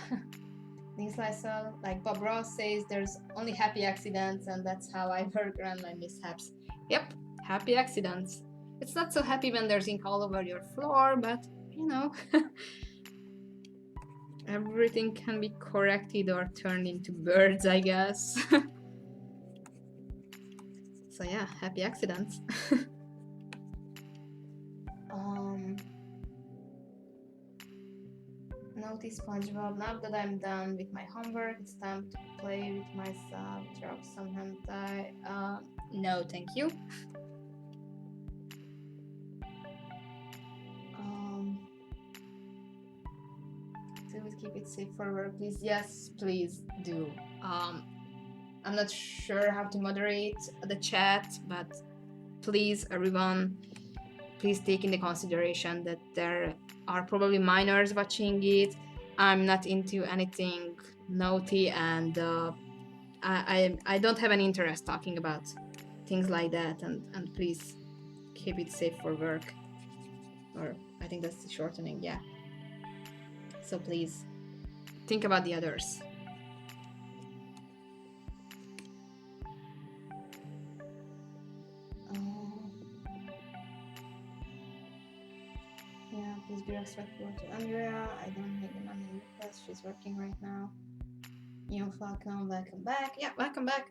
Things like so, like Bob Ross says, there's only happy accidents, and that's how I work around my mishaps. Yep, happy accidents. It's not so happy when there's ink all over your floor, but you know, everything can be corrected or turned into birds, I guess. So yeah, happy accidents. Naughty SpongeBob. Now that I'm done with my homework, it's time to play with myself. Drop some hentai. No, thank you. So we keep it safe for work, please. Yes, please do. I'm not sure how to moderate the chat, but please, everyone, please take into consideration that there are probably minors watching it. I'm not into anything naughty, and I don't have any interest talking about things like that, and please keep it safe for work. Or I think that's the shortening, yeah. So please think about the others. Yeah, please be respectful to Andrea. I don't need the money request. She's working right now. You're welcome back. Yeah, welcome back.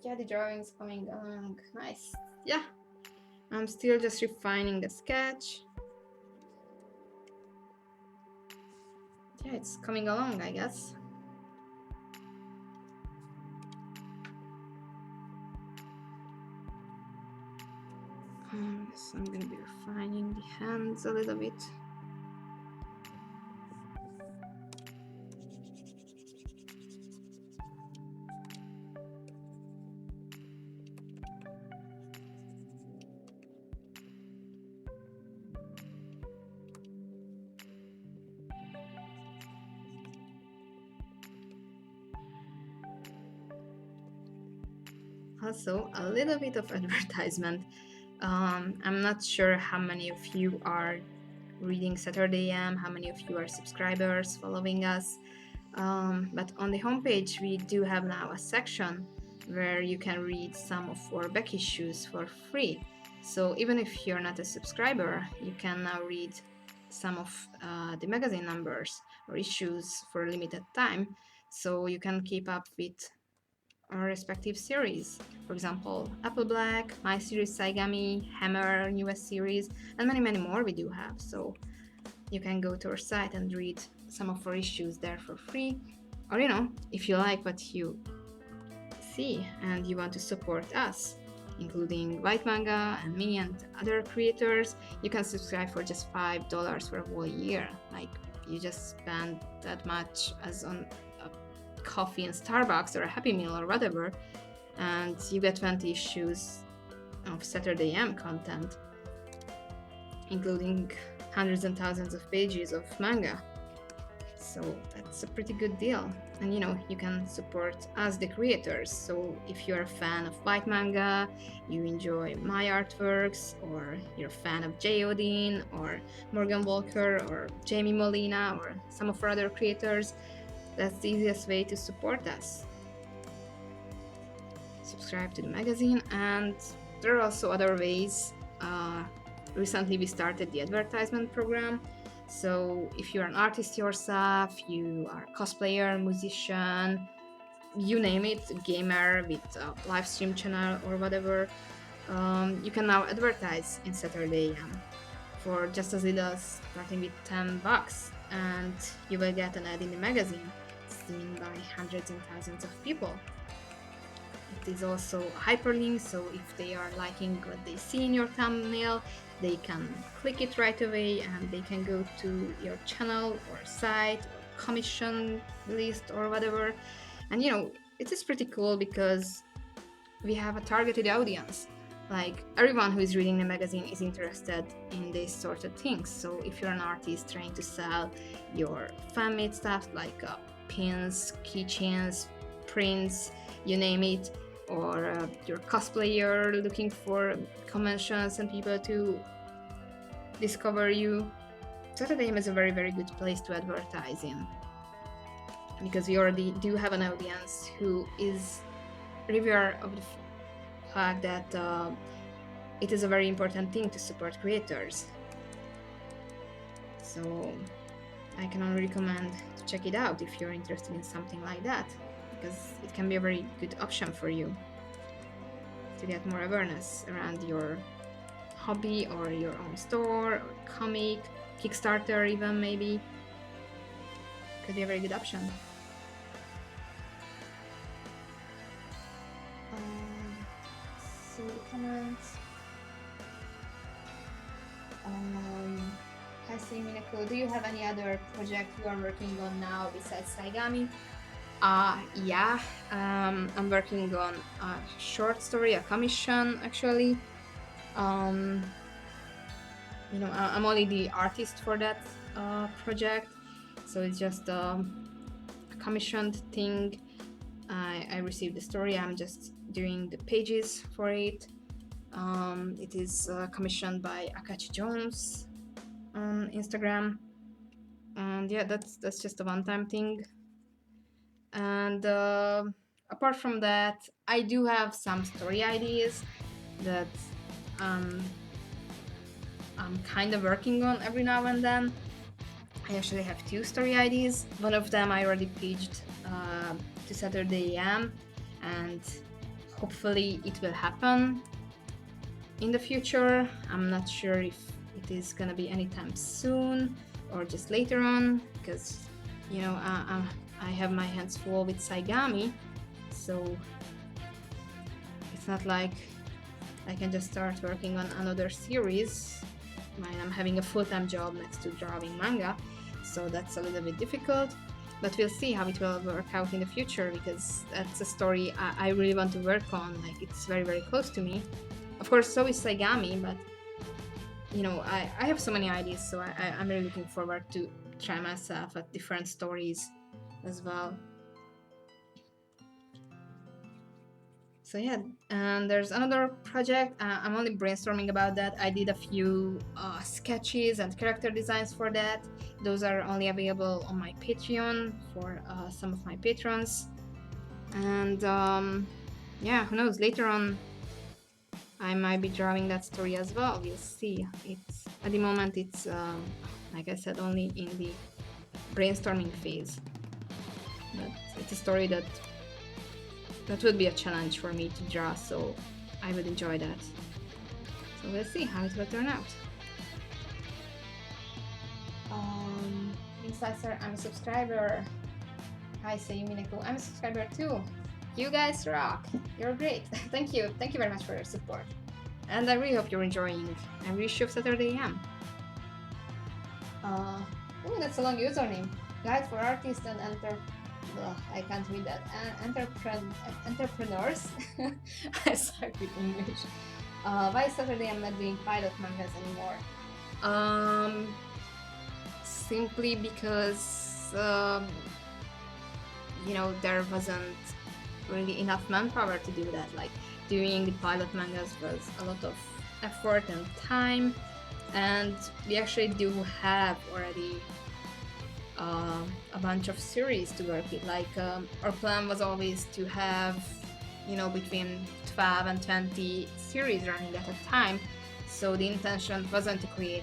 Yeah, the drawing's coming along. Nice. Yeah, I'm still just refining the sketch. Yeah, it's coming along, I guess. So I'm gonna be refining the hands a little bit. Also, a little bit of advertisement. I'm not sure how many of you are reading Saturday AM, how many of you are subscribers following us. But on the homepage, we do have now a section where you can read some of our back issues for free. So even if you're not a subscriber, you can now read some of the magazine numbers or issues for a limited time. So you can keep up with our respective series. For example, Apple Black, My Series Saigami, Hammer, newest series, and many more we do have. So you can go to our site and read some of our issues there for free. Or, if you like what you see and you want to support us, including White Manga and me and other creators, you can subscribe for just $5 for a whole year. Like, you just spend that much as on a coffee in Starbucks or a Happy Meal or whatever, and you get 20 issues of Saturday AM content, including hundreds and thousands of pages of manga. So that's a pretty good deal. And you can support us, the creators. So if you're a fan of White Manga, you enjoy my artworks, or you're a fan of Jay Odin or Morgan Walker or Jamie Molina or some of our other creators, that's the easiest way to support us. Subscribe to the magazine, and there are also other ways. Recently we started the advertisement program. So if you're an artist yourself, you are a cosplayer, musician, you name it, gamer with a live stream channel or whatever, you can now advertise in Saturday AM for just as little as starting with $10, and you will get an ad in the magazine seen by hundreds and thousands of people. It is also a hyperlink, so if they are liking what they see in your thumbnail, they can click it right away and they can go to your channel or site or commission list or whatever. And it is pretty cool because we have a targeted audience. Like, everyone who is reading the magazine is interested in these sort of things. So if you're an artist trying to sell your fan-made stuff like pins, keychains, prints, you name it, or you're a cosplayer looking for conventions and people to discover you, Saturday is a very good place to advertise in, because we already do have an audience who is aware of the fact that it is a very important thing to support creators. So I can only recommend to check it out if you're interested in something like that, because it can be a very good option for you to get more awareness around your hobby or your own store or comic Kickstarter even, maybe. Could be a very good option. See the comments. Hi Minako, do you have any other project you are working on now besides Saigami? Yeah, I'm working on a short story, a commission actually. You know, I'm only the artist for that project, so it's just a commissioned thing. I received the story, I'm just doing the pages for it. It is commissioned by Akachi Jones on Instagram, and yeah, that's just a one-time thing. And apart from that, I do have some story ideas that I'm kind of working on every now and then. I actually have 2 story ideas. One of them I already pitched to Saturday AM, and hopefully it will happen in the future. I'm not sure if it is gonna be anytime soon or just later on, because you know I have my hands full with Saigami, so it's not like I can just start working on another series when I'm having a full-time job next to drawing manga, so that's a little bit difficult, but we'll see how it will work out in the future, because that's a story I really want to work on. Like, it's very, very close to me. Of course, so is Saigami, but you know, I have so many ideas, so I'm really looking forward to try myself at different stories as well. So yeah, and there's another project. I'm only brainstorming about that. I did a few sketches and character designs for that. Those are only available on my Patreon for some of my patrons. And yeah, who knows, later on I might be drawing that story as well. We'll see. It's at the moment it's like I said, only in the brainstorming phase. But it's a story that would be a challenge for me to draw, so I would enjoy that. So we'll see how it will turn out. Slicer, I'm a subscriber. Hi, Sayumineko, I'm a subscriber too. You guys rock. You're great. Thank you. Thank you very much for your support. And I really hope you're enjoying every show of Saturday AM. Oh, that's a long username. Guide for artists and I can't read that. Entrepreneurs. I suck with English. Why Saturday I'm not doing pilot mangas anymore? Simply because you know, there wasn't really enough manpower to do that. Like, doing the pilot mangas was a lot of effort and time, and we actually do have already a bunch of series to work with. Like, our plan was always to have, you know, between 12 and 20 series running at a time, so the intention wasn't to create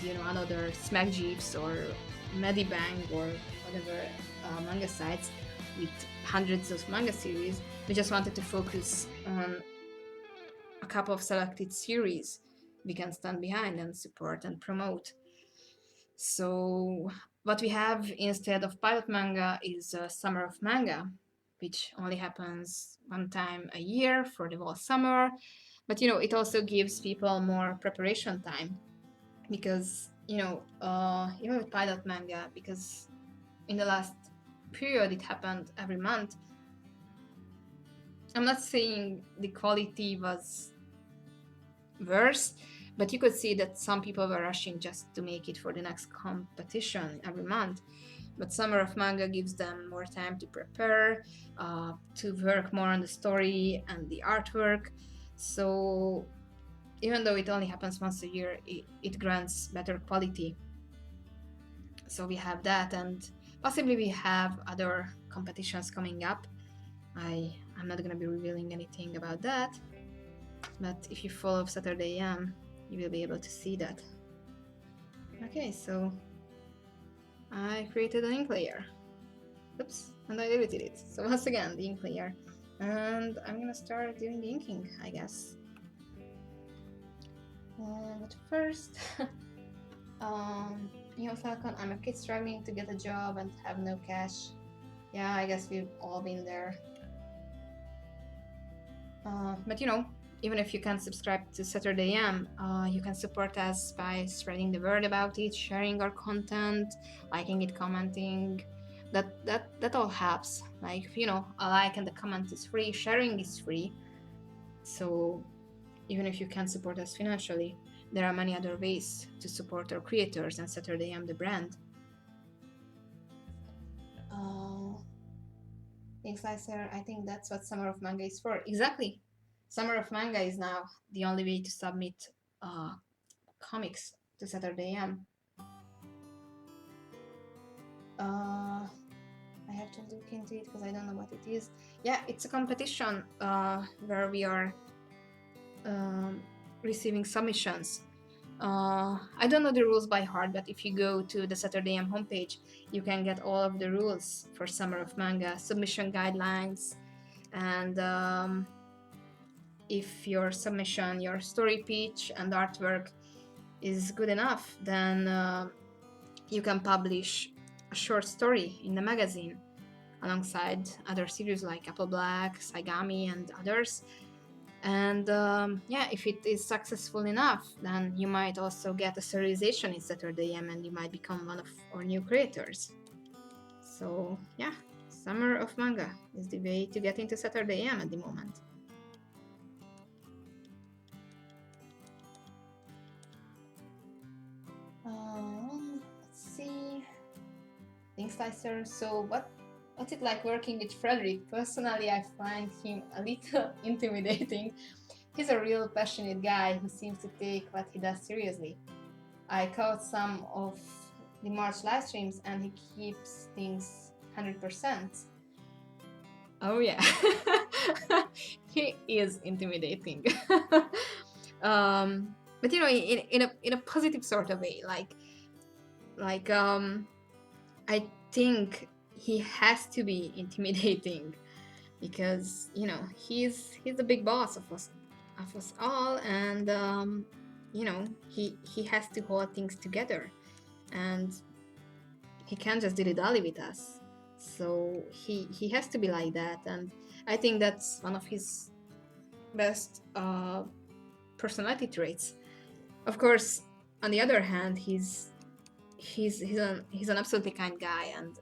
you know, another Smack Jeeves or Medibang or whatever manga sites with hundreds of manga series. We just wanted to focus on a couple of selected series we can stand behind and support and promote. So what we have instead of pilot manga is Summer of Manga, which only happens one time a year for the whole summer. But you know, it also gives people more preparation time, because you know, even with pilot manga, because in the last period it happened every month. I'm not saying the quality was worse, but you could see that some people were rushing just to make it for the next competition every month. But Summer of Manga gives them more time to prepare, to work more on the story and the artwork. So even though it only happens once a year, it grants better quality. So we have that, and possibly we have other competitions coming up. I'm not gonna be revealing anything about that, but if you follow Saturday AM, you will be able to see that. Okay, so I created an ink layer. Oops, and I deleted it. So once again, the ink layer. And I'm gonna start doing the inking, I guess. But first, You know, Falcon, I'm a kid struggling to get a job and have no cash. Yeah, I guess we've all been there. But you know, even if you can't subscribe to Saturday AM, you can support us by spreading the word about it, sharing our content, liking it, commenting. That all helps. Like, you know, a like and a comment is free, sharing is free. So even if you can't support us financially, there are many other ways to support our creators and Saturday AM the brand. Thanks, Slicer. I think that's what Summer of Manga is for. Exactly. Summer of Manga is now the only way to submit comics to Saturday AM. I have to look into it because I don't know what it is. Yeah, it's a competition where we are receiving submissions. I don't know the rules by heart, but if you go to the Saturday AM homepage, you can get all of the rules for Summer of Manga, submission guidelines, and if your submission, your story pitch and artwork is good enough, then you can publish a short story in the magazine alongside other series like Apple Black, Saigami, and others. And yeah, if it is successful enough, then you might also get a serialization in Saturday AM and you might become one of our new creators. So yeah, Summer of Manga is the way to get into Saturday AM at the moment. Let's see. Thanks, Slicer. So what's it like working with Frederick? Personally, I find him a little intimidating. He's a real passionate guy who seems to take what he does seriously. I caught some of the March live streams and he keeps things 100%. Oh yeah, he is intimidating. But you know, in a positive sort of way, like I think he has to be intimidating because you know he's the big boss of us all, and you know he has to hold things together, and he can't just dilly-dally with us. So he has to be like that, and I think that's one of his best personality traits. Of course, on the other hand, he's an absolutely kind guy, and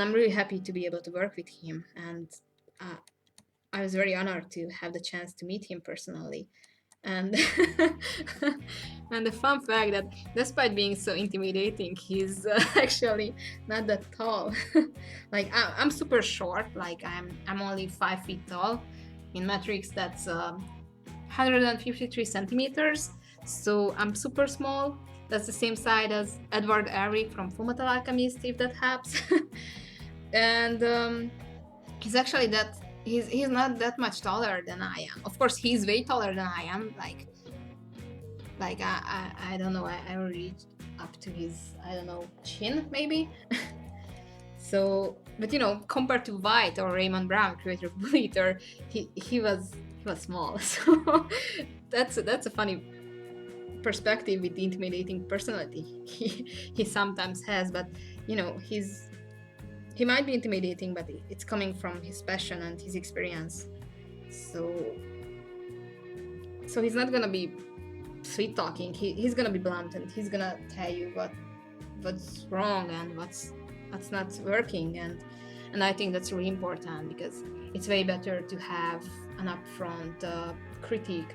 I'm really happy to be able to work with him, and I was very honored to have the chance to meet him personally. And and the fun fact that despite being so intimidating, he's actually not that tall. Like I'm super short. Like I'm only 5 feet tall. In metrics, that's 153 centimeters. So I'm super small. That's the same size as Edward Eric from Fullmetal Alchemist, if that helps. And he's actually he's not that much taller than I am. Of course, he's way taller than I am. Like I don't know. I reached up to his, I don't know, chin maybe. So, but you know, compared to White or Raymond Brown, creator of Bully Eater, he was small. So that's a funny perspective with the intimidating personality he sometimes has. But you know, he might be intimidating, but it's coming from his passion and his experience. So he's not gonna be sweet talking. He's gonna be blunt, and he's gonna tell you what's wrong and what's not working, and I think that's really important, because it's way better to have an upfront critique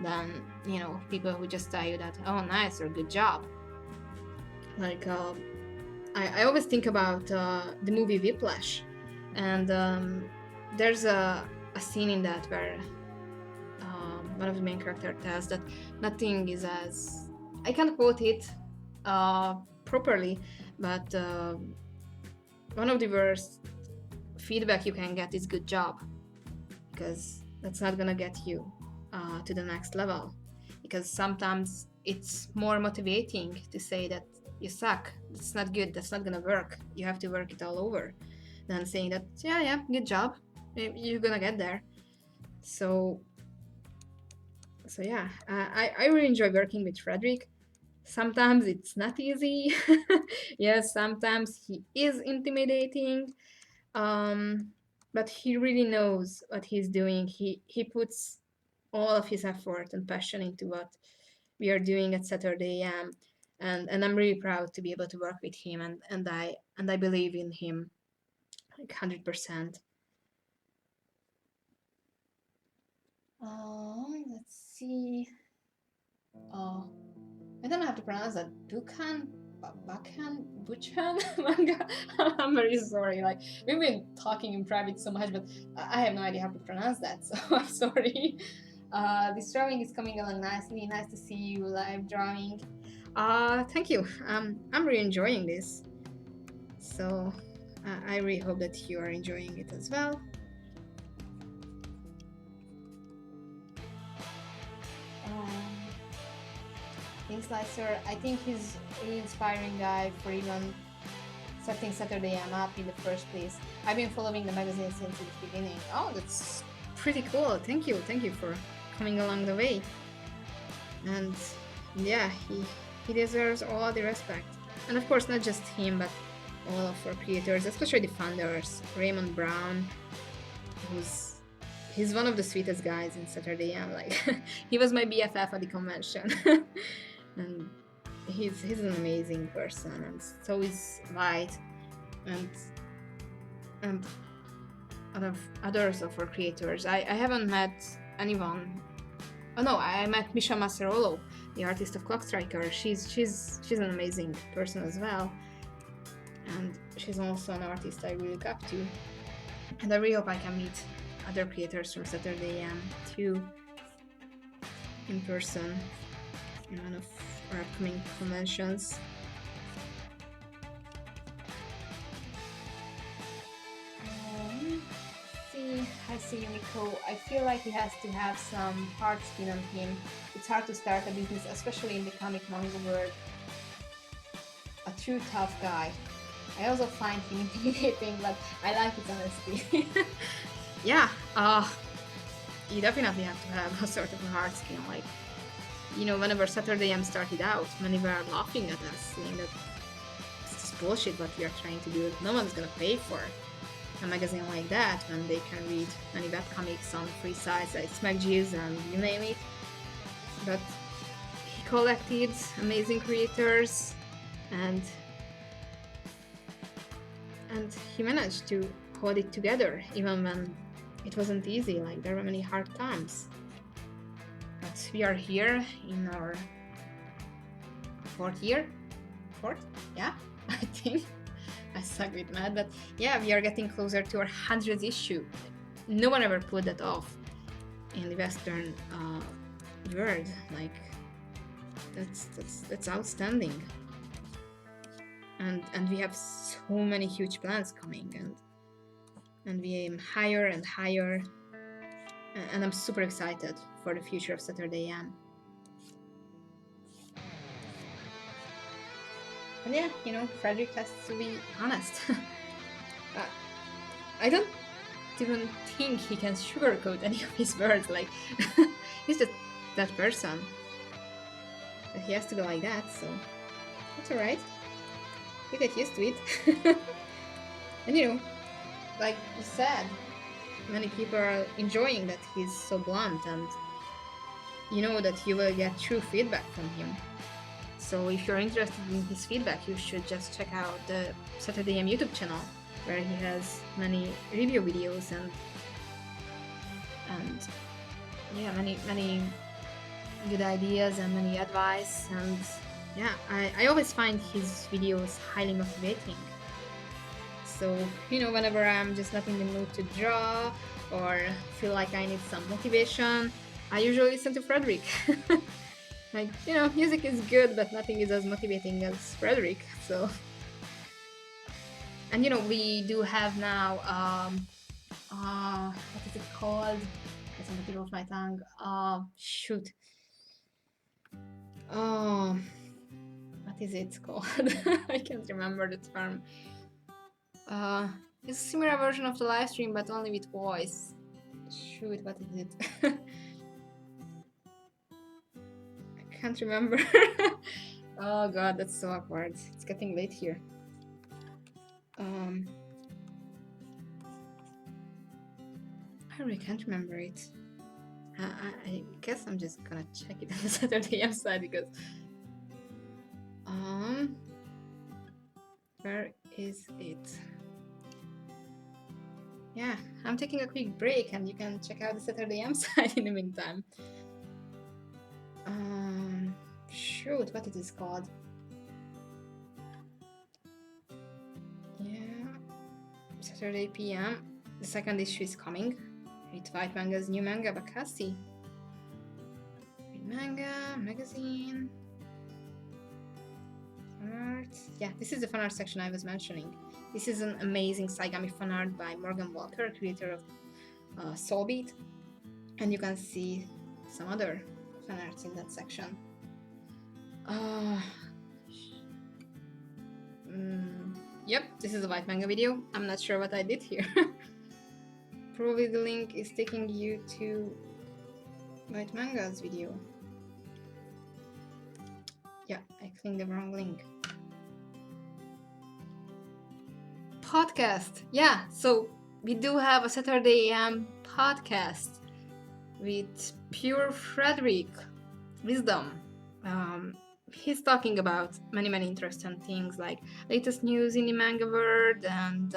than, you know, people who just tell you that, oh, nice, or good job. Like I always think about the movie Whiplash, and there's a scene in that where one of the main characters tells that nothing is as, I can't quote it properly, but one of the worst feedback you can get is good job, because that's not gonna get you to the next level. Because sometimes it's more motivating to say that you suck, that's not good, that's not gonna work, you have to work it all over, than saying that yeah, good job, you're gonna get there. So yeah, I really enjoy working with Frederick. Sometimes it's not easy. Yes, sometimes he is intimidating. Um, but he really knows what he's doing. He puts all of his effort and passion into what we are doing at Saturday AM. And I'm really proud to be able to work with him, and I believe in him like 100%. Let's see. Oh, I don't know how to pronounce that. Buchan manga. I'm very sorry. Like we've been talking in private so much, but I have no idea how to pronounce that. So I'm sorry. This drawing is coming along nicely. Nice to see you live drawing. Thank you. I'm really enjoying this. So I really hope that you are enjoying it as well. King Slicer, I think he's a really inspiring guy for even starting Saturday I'm up in the first place. I've been following the magazine since its beginning. Oh, that's pretty cool. Thank you for coming along the way. And yeah, he deserves all the respect. And of course, not just him, but all of our creators, especially the founders, Raymond Brown, he's one of the sweetest guys in Saturday. I'm like, he was my BFF at the convention. And he's an amazing person, and so is Light, and others of our creators. I haven't met anyone. Oh no, I met Misha Macerolo, the artist of Clock Striker. She's an amazing person as well, and she's also an artist I really look up to. And I really hope I can meet other creators from Saturday too in person in one of our upcoming conventions. I see Yumiko. I feel like he has to have some hard skin on him. It's hard to start a business, especially in the comic manga world. A true tough guy. I also find him intimidating, but I like his honesty. Yeah, you definitely have to have a sort of a hard skin. Like, you know, whenever Saturday M started out, many were laughing at us, saying that it's just bullshit what we are trying to do. No one's gonna pay for a magazine like that when they can read many webcomics on free sites like SmackJiz and you name it. But he collected amazing creators, and he managed to hold it together even when it wasn't easy. Like, there were many hard times. But we are here in our fourth? Yeah, I think. I suck with math, but yeah, we are getting closer to our 100th issue. No one ever pulled that off in the Western world. Like, that's outstanding. And we have so many huge plans coming, and we aim higher and higher. And I'm super excited for the future of Saturday AM. And yeah, you know, Frederick has to be honest. I don't even think he can sugarcoat any of his words. Like, he's just that person. But he has to go like that, so that's alright. You get used to it. And you know, like you said, many people are enjoying that he's so blunt, and you know that you will get true feedback from him. So if you're interested in his feedback, you should just check out the Saturday AM YouTube channel, where he has many review videos and yeah, many good ideas and many advice. And yeah, I always find his videos highly motivating. So, you know, whenever I'm just not in the mood to draw or feel like I need some motivation, I usually listen to Frederick. Like, you know, music is good, but nothing is as motivating as Frederick, so. And you know, we do have now, what is it called? It's on the tip of my tongue. Shoot. What is it called? I can't remember the term. It's a similar version of the live stream, but only with voice. Shoot, what is it? I can't remember. Oh god, that's so awkward. It's getting late here. I really can't remember it. I guess I'm just gonna check it on the Saturday website because where is it? Yeah, I'm taking a quick break and you can check out the Saturday website in the meantime. Shoot, what it is called? Yeah, Saturday PM. The second issue is coming. With White Manga's new manga, Bakassi. Manga, magazine, fan art. Yeah, this is the fan art section I was mentioning. This is an amazing Saigami fan art by Morgan Walker, creator of Soulbeat. And you can see some other fan arts in that section. Yep, this is a White Manga video. I'm not sure what I did here. Probably the link is taking you to White Manga's video. Yeah, I clicked the wrong link. Podcast. Yeah, so we do have a Saturday AM podcast with pure Frederick Wisdom. He's talking about many interesting things like latest news in the manga world and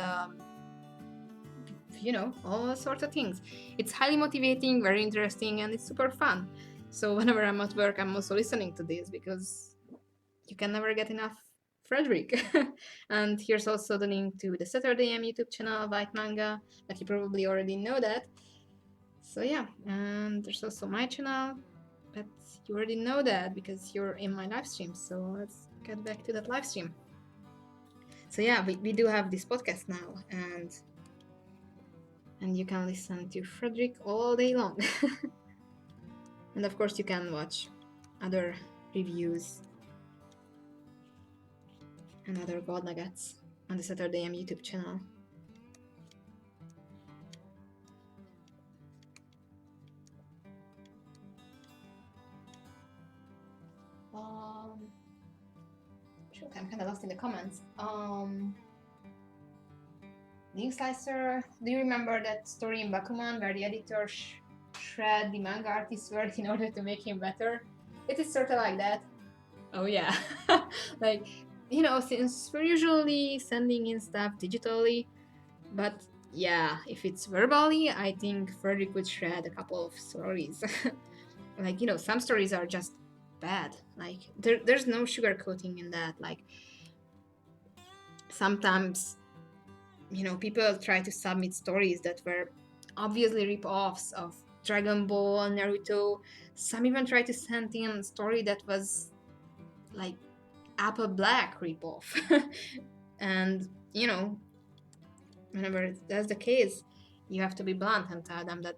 all sorts of things. It's highly motivating, very interesting, and it's super fun. So whenever I'm at work, I'm also listening to this because you can never get enough Frederick. And here's also the link to the Saturday AM YouTube channel, White Manga, but you probably already know that. So yeah, and there's also my channel, but you already know that because you're in my live stream. So let's get back to that live stream. So yeah, we do have this podcast now, and you can listen to Frederick all day long. And of course you can watch other reviews and other gold nuggets on the Saturday AM YouTube channel. Shoot, I'm kind of lost in the comments. Link Slicer, do you remember that story in Bakuman where the editor shred the manga artist's work in order to make him better? It is sort of like that. Oh yeah. Like, since we're usually sending in stuff digitally, but yeah, if it's verbally, I think Frederick would shred a couple of stories. Like, some stories are just bad. Like, there's no sugarcoating in that. Like, sometimes, people try to submit stories that were obviously rip-offs of Dragon Ball, Naruto. Some even try to send in a story that was like Apple Black rip-off. And, whenever that's the case, you have to be blunt and tell them that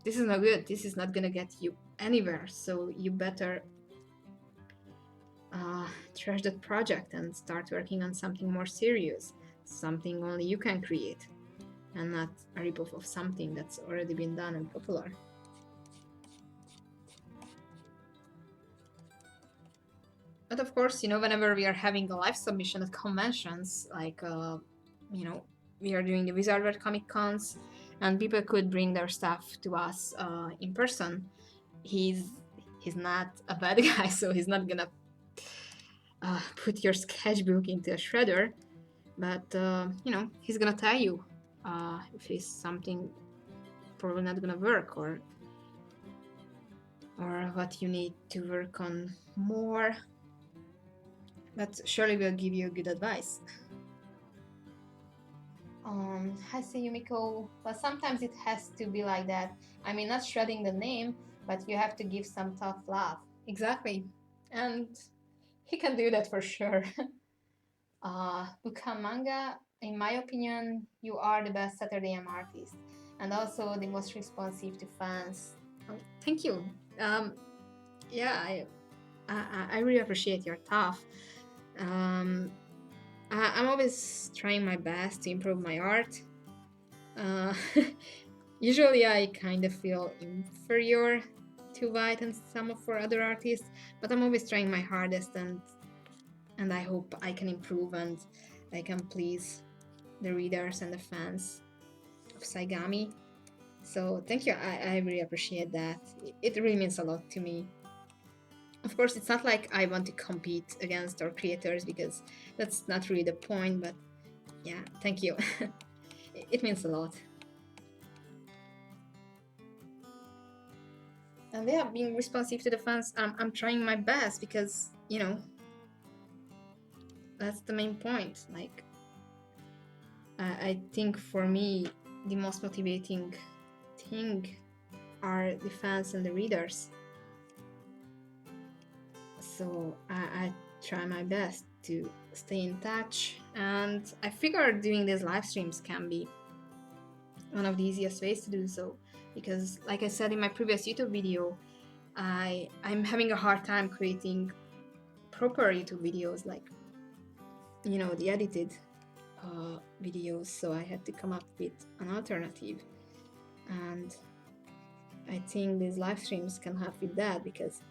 this is not good, this is not gonna get you anywhere, so you better trash that project and start working on something more serious, something only you can create, and not a rip-off of something that's already been done and popular. But of course, whenever we are having a live submission at conventions, like, we are doing the Wizard World Comic Cons, and people could bring their stuff to us in person. He's not a bad guy, so he's not gonna put your sketchbook into a shredder, but he's gonna tell you if it's something probably not gonna work, or what you need to work on more. But surely will give you good advice. Hi, Yumiko. Well, sometimes it has to be like that. I mean, not shredding the name, but you have to give some tough love. Exactly. And he can do that for sure. Buka Manga, in my opinion, you are the best Saturday AM artist, and also the most responsive to fans. Thank you. Yeah, I really appreciate your tough. I'm always trying my best to improve my art. Usually I kind of feel inferior to White and some of our other artists, but I'm always trying my hardest and and I hope I can improve and I can please the readers and the fans of Saigami. So thank you, I really appreciate that. It really means a lot to me. Of course, it's not like I want to compete against our creators, because that's not really the point, but yeah, thank you. It means a lot. And yeah, being responsive to the fans, I'm trying my best, because, you know, that's the main point. Like, I think for me, the most motivating thing are the fans and the readers. So I try my best to stay in touch, and I figure doing these live streams can be one of the easiest ways to do so, because like I said in my previous YouTube video, I'm having a hard time creating proper YouTube videos, like, you know, the edited videos, so I had to come up with an alternative, and I think these live streams can help with that, because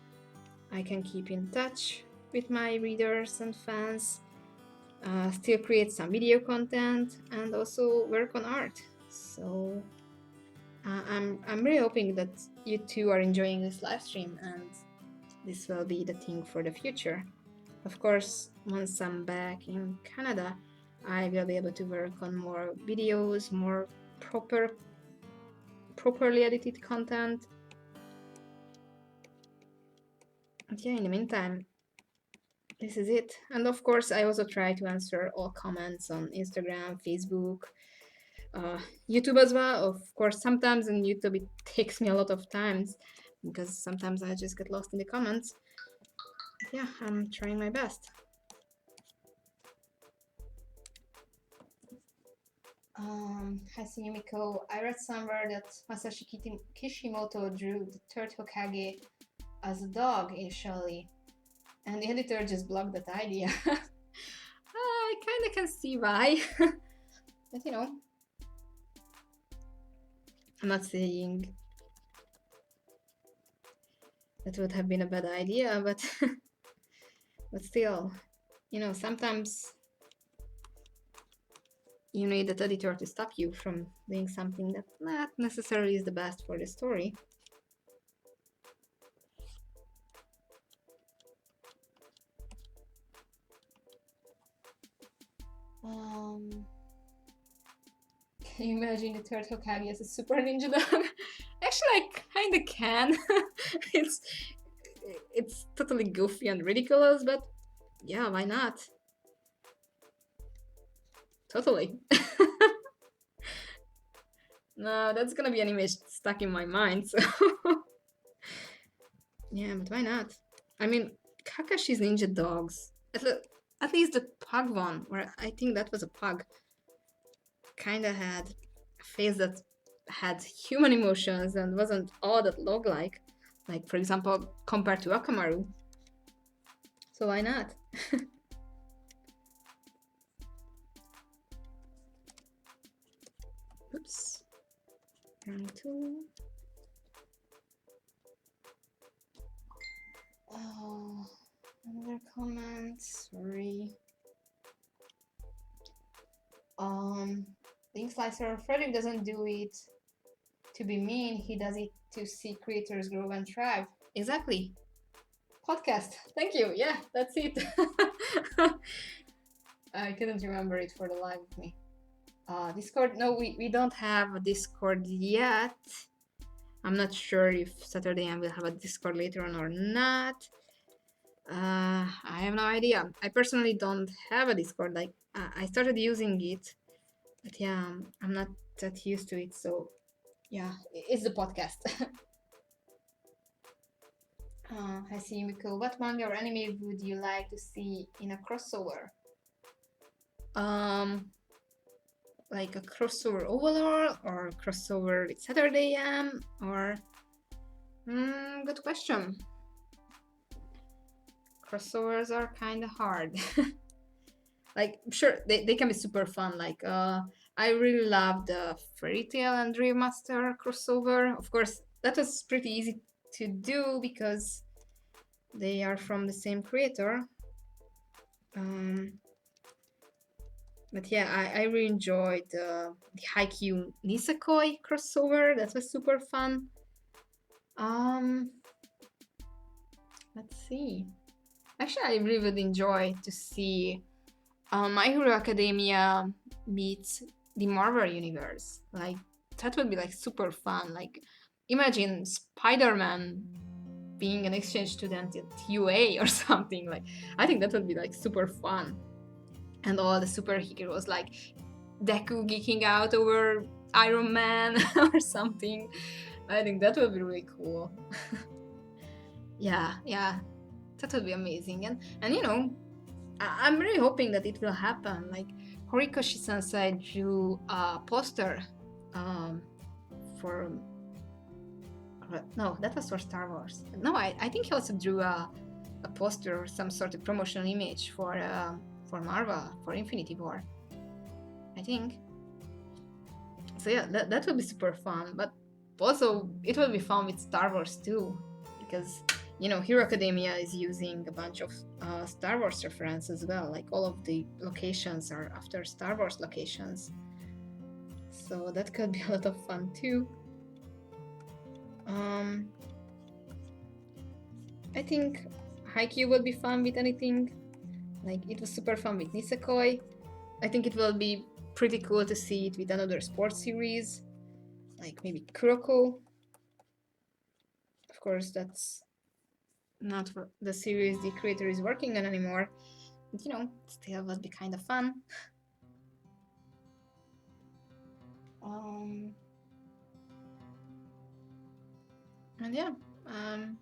I can keep in touch with my readers and fans, still create some video content, and also work on art. So I'm really hoping that you two are enjoying this live stream, and this will be the thing for the future. Of course, once I'm back in Canada, I will be able to work on more videos, more properly edited content. But yeah, in the meantime, this is it. And of course, I also try to answer all comments on Instagram, Facebook, YouTube as well. Of course, sometimes on YouTube it takes me a lot of times, because sometimes I just get lost in the comments. But yeah, I'm trying my best. Hi Yumiko. I read somewhere that Masashi Kishimoto drew the third Hokage as a dog initially, and the editor just blocked that idea. I kinda can see why. But you know, I'm not saying that would have been a bad idea, but but still, you know, sometimes you need that editor to stop you from doing something that not necessarily is the best for the story. Can you imagine the third Hokage as a super ninja dog? Actually, I kinda can. it's totally goofy and ridiculous, but yeah, why not? Totally. No, that's gonna be an image stuck in my mind, so yeah, but why not? I mean, Kakashi's ninja dogs, at least the pug one, where I think that was a pug, kinda had a face that had human emotions and wasn't all that log-like, like for example, compared to Akamaru. So why not? Oops. Round two. Oh, another comment. Sorry. Link Slicer. Frederick doesn't do it to be mean. He does it to see creators grow and thrive. Exactly. Podcast. Thank you. Yeah, that's it. I couldn't remember it for the life of me. Discord. No, we don't have a Discord yet. I'm not sure if Saturday I will have a Discord later on or not. I have no idea. I personally don't have a Discord. Like, I started using it, but yeah, I'm not that used to it. So yeah, it's the podcast. I see, Miko. What manga or anime would you like to see in a crossover? Like a crossover overall, or crossover with Saturday AM, or good question. Crossovers are kind of hard. Like, sure, they can be super fun. Like, I really love the Fairy Tail and Dream Master crossover. Of course, that was pretty easy to do because they are from the same creator. But yeah, I really enjoyed the Haikyuu Nisekoi crossover. That was super fun. Um, let's see. Actually, I really would enjoy to see My Hero Academia meets the Marvel Universe. Like, that would be like super fun. Like, imagine Spider-Man being an exchange student at UA or something. Like, I think that would be like super fun. And all the superheroes like Deku geeking out over Iron Man or something. I think that would be really cool. Yeah, that would be amazing. And you know, I'm really hoping that it will happen. Like Horikoshi Sensei drew a poster for no, that was for Star Wars. No, I think he also drew a poster or some sort of promotional image for Marvel for Infinity War. I think. So yeah, that would be super fun. But also it will be fun with Star Wars too, because you know Hero Academia is using a bunch of Star Wars references as well. Like all of the locations are after Star Wars locations, so that could be a lot of fun too. I think Haikyuu would be fun with anything. Like it was super fun with Nisekoi. I think it will be pretty cool to see it with another sports series, like maybe Kuroko. Of course, that's not the series the creator is working on anymore, but you know, still would be kind of fun. And yeah, I'm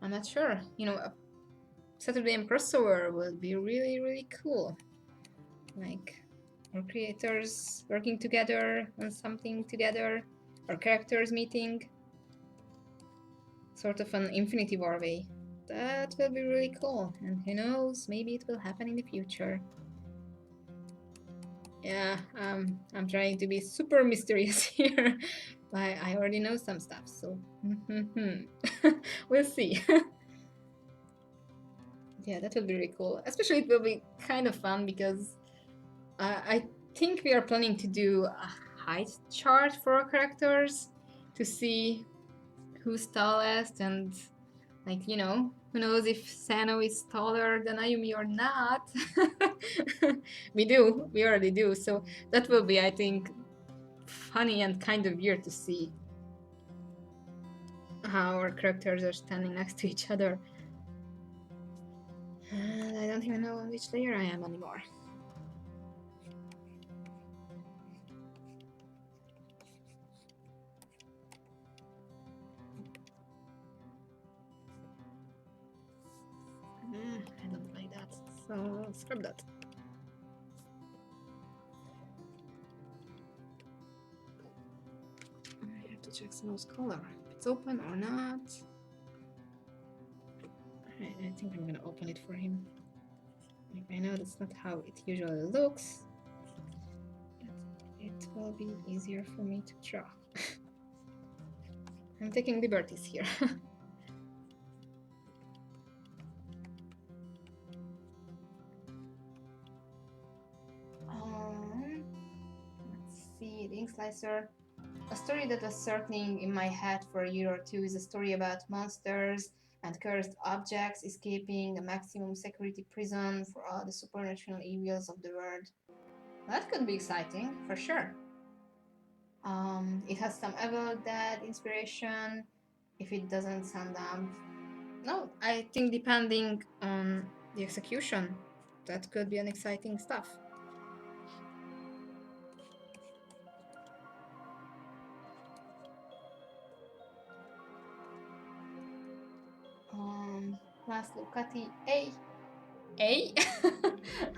not sure. You know, a Saturday M crossover would be really, really cool. Like, our creators working together on something together, our characters meeting, sort of an Infinity War way. That will be really cool, and who knows, maybe it will happen in the future. Yeah, I'm trying to be super mysterious here. I already know some stuff, so we'll see. Yeah, that will be really cool. Especially it will be kind of fun because I think we are planning to do a height chart for our characters to see who's tallest and like, you know, who knows if Sano is taller than Ayumi or not. We already do. So that will be, I think, funny and kind of weird to see how our characters are standing next to each other. And I don't even know on which layer I am anymore. I don't like that, so scrap that. I have to check Sano's color, if it's open or not. I think I'm gonna open it for him. Like, I know that's not how it usually looks, but it will be easier for me to draw. I'm taking liberties here. Let's see, the ink slicer. A story that was circling in my head for a year or two is a story about monsters and cursed objects escaping a maximum security prison for all the supernatural evils of the world. That could be exciting, for sure. It has some Evil Dead inspiration, if it doesn't sound dumb. No, I think depending on the execution, that could be an exciting stuff. Laszlo Kati, A.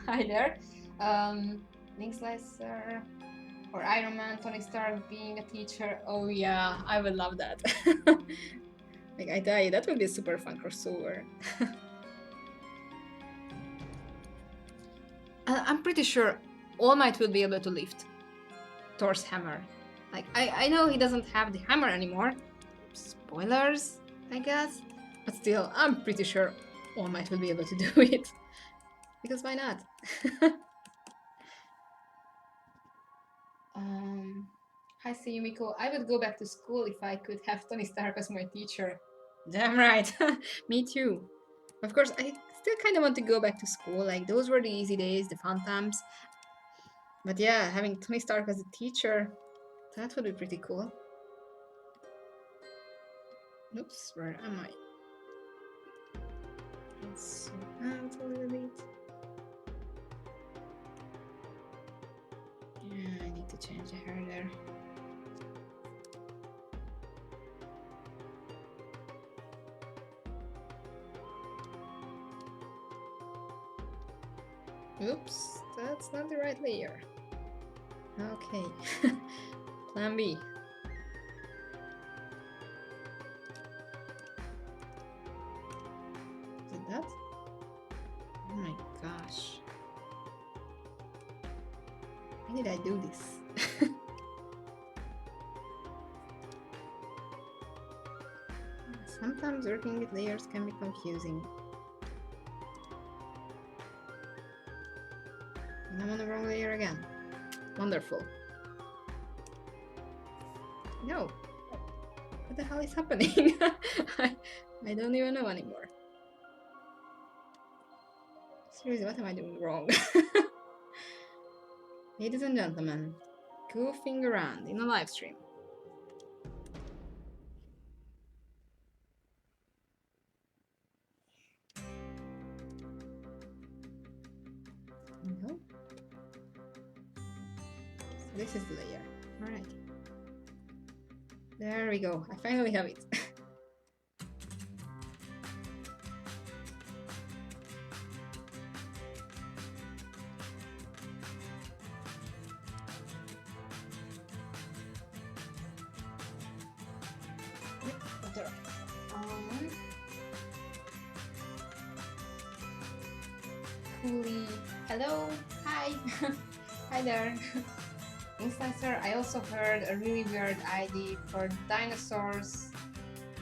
Hi there. Link Slicer or Iron Man, Tony Stark being a teacher. Oh yeah, I would love that. Like I tell you, that would be a super fun crossover. I'm pretty sure All Might will be able to lift Thor's hammer. Like I know he doesn't have the hammer anymore. Spoilers, I guess. But still, I'm pretty sure All Might will be able to do it. because why not? Hi, Yumiko. I would go back to school if I could have Tony Stark as my teacher. Damn right. Me too. Of course, I still kind of want to go back to school. Like, those were the easy days, the fun times. But yeah, having Tony Stark as a teacher, that would be pretty cool. Oops, where am I? Let's zoom out a little bit. Yeah, I need to change the hair there. Oops, that's not the right layer. Okay, plan B. Is it that? Oh my gosh. Why did I do this? Sometimes working with layers can be confusing. And I'm on the wrong layer again. Wonderful. No. What the hell is happening? I don't even know anymore. Seriously, what am I doing wrong? Ladies and gentlemen, goofing around in a live stream. No. So this is the layer. Alright. There we go. I finally have it. Coolly. Hello. Hi. Hi there. Instancer, I also heard a really weird idea for dinosaurs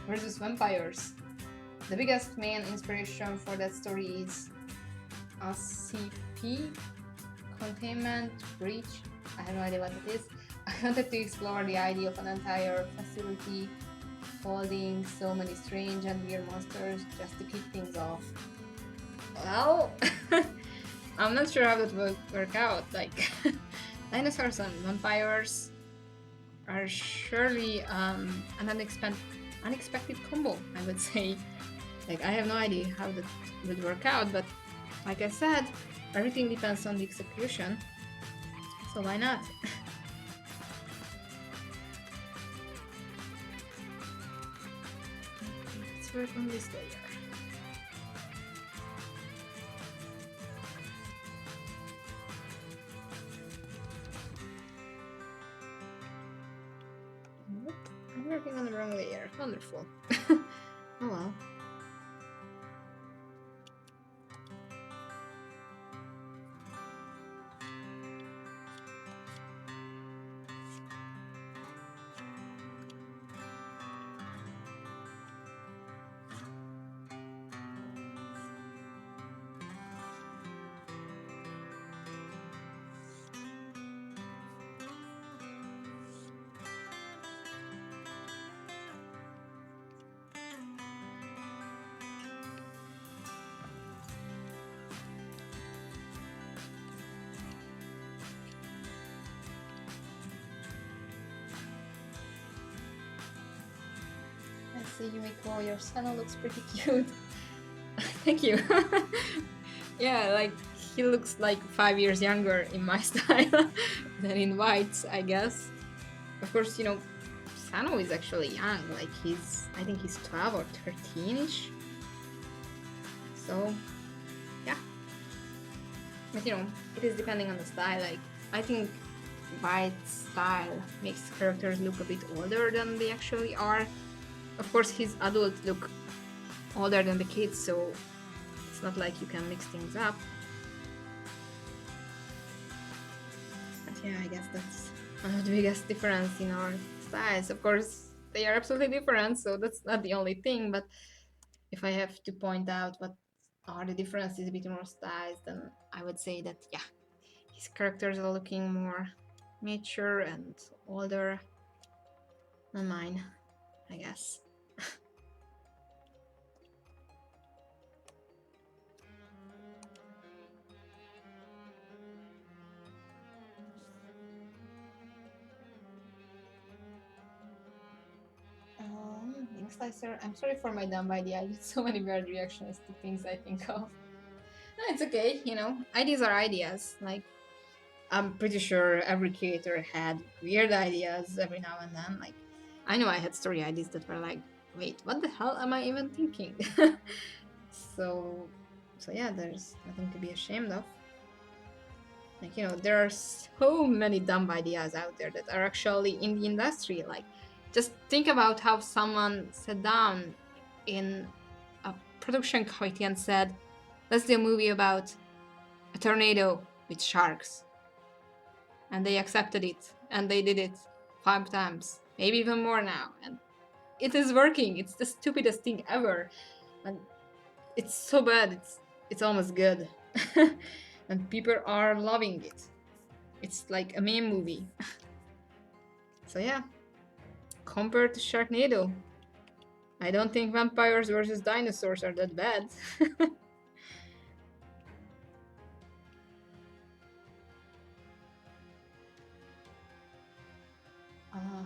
versus vampires. The biggest main inspiration for that story is ACP, Containment Breach. I have no idea what it is. I wanted to explore the idea of an entire facility holding so many strange and weird monsters just to kick things off. Well, I'm not sure how that would work out. Like, dinosaurs and vampires are surely an unexpected combo, I would say. Like, I have no idea how that would work out, but like I said, everything depends on the execution, so why not? Let's work on this layer. I'm working on the wrong layer. Wonderful. Oh well. See, Yumiko, your Sano looks pretty cute. Thank you. Yeah, like he looks like 5 years younger in my style than in White's, I guess. Of course, you know, Sano is actually young. Like I think he's 12 or 13ish. So, yeah. But you know, it is depending on the style. Like I think White's style makes characters look a bit older than they actually are. Of course, his adults look older than the kids, so it's not like you can mix things up. But yeah, I guess that's one of the biggest difference in our styles. Of course, they are absolutely different, so that's not the only thing, but if I have to point out what are the differences a bit more stylized, then I would say that, yeah, his characters are looking more mature and older than mine, I guess. Ink Slicer, I'm sorry for my dumb idea. I get so many weird reactions to things I think of. No, it's okay, you know, ideas are ideas. Like, I'm pretty sure every creator had weird ideas every now and then. Like, I know I had story ideas that were like, wait, what the hell am I even thinking? so, so yeah, there's nothing to be ashamed of. Like, you know, there are so many dumb ideas out there that are actually in the industry. Like, just think about how someone sat down in a production committee and said, let's do a movie about a tornado with sharks. And they accepted it, and they did it 5 times, maybe even more now. And it is working. It's the stupidest thing ever. And it's so bad, it's almost good. And people are loving it. It's like a meme movie. So yeah, compared to Sharknado, I don't think vampires versus dinosaurs are that bad.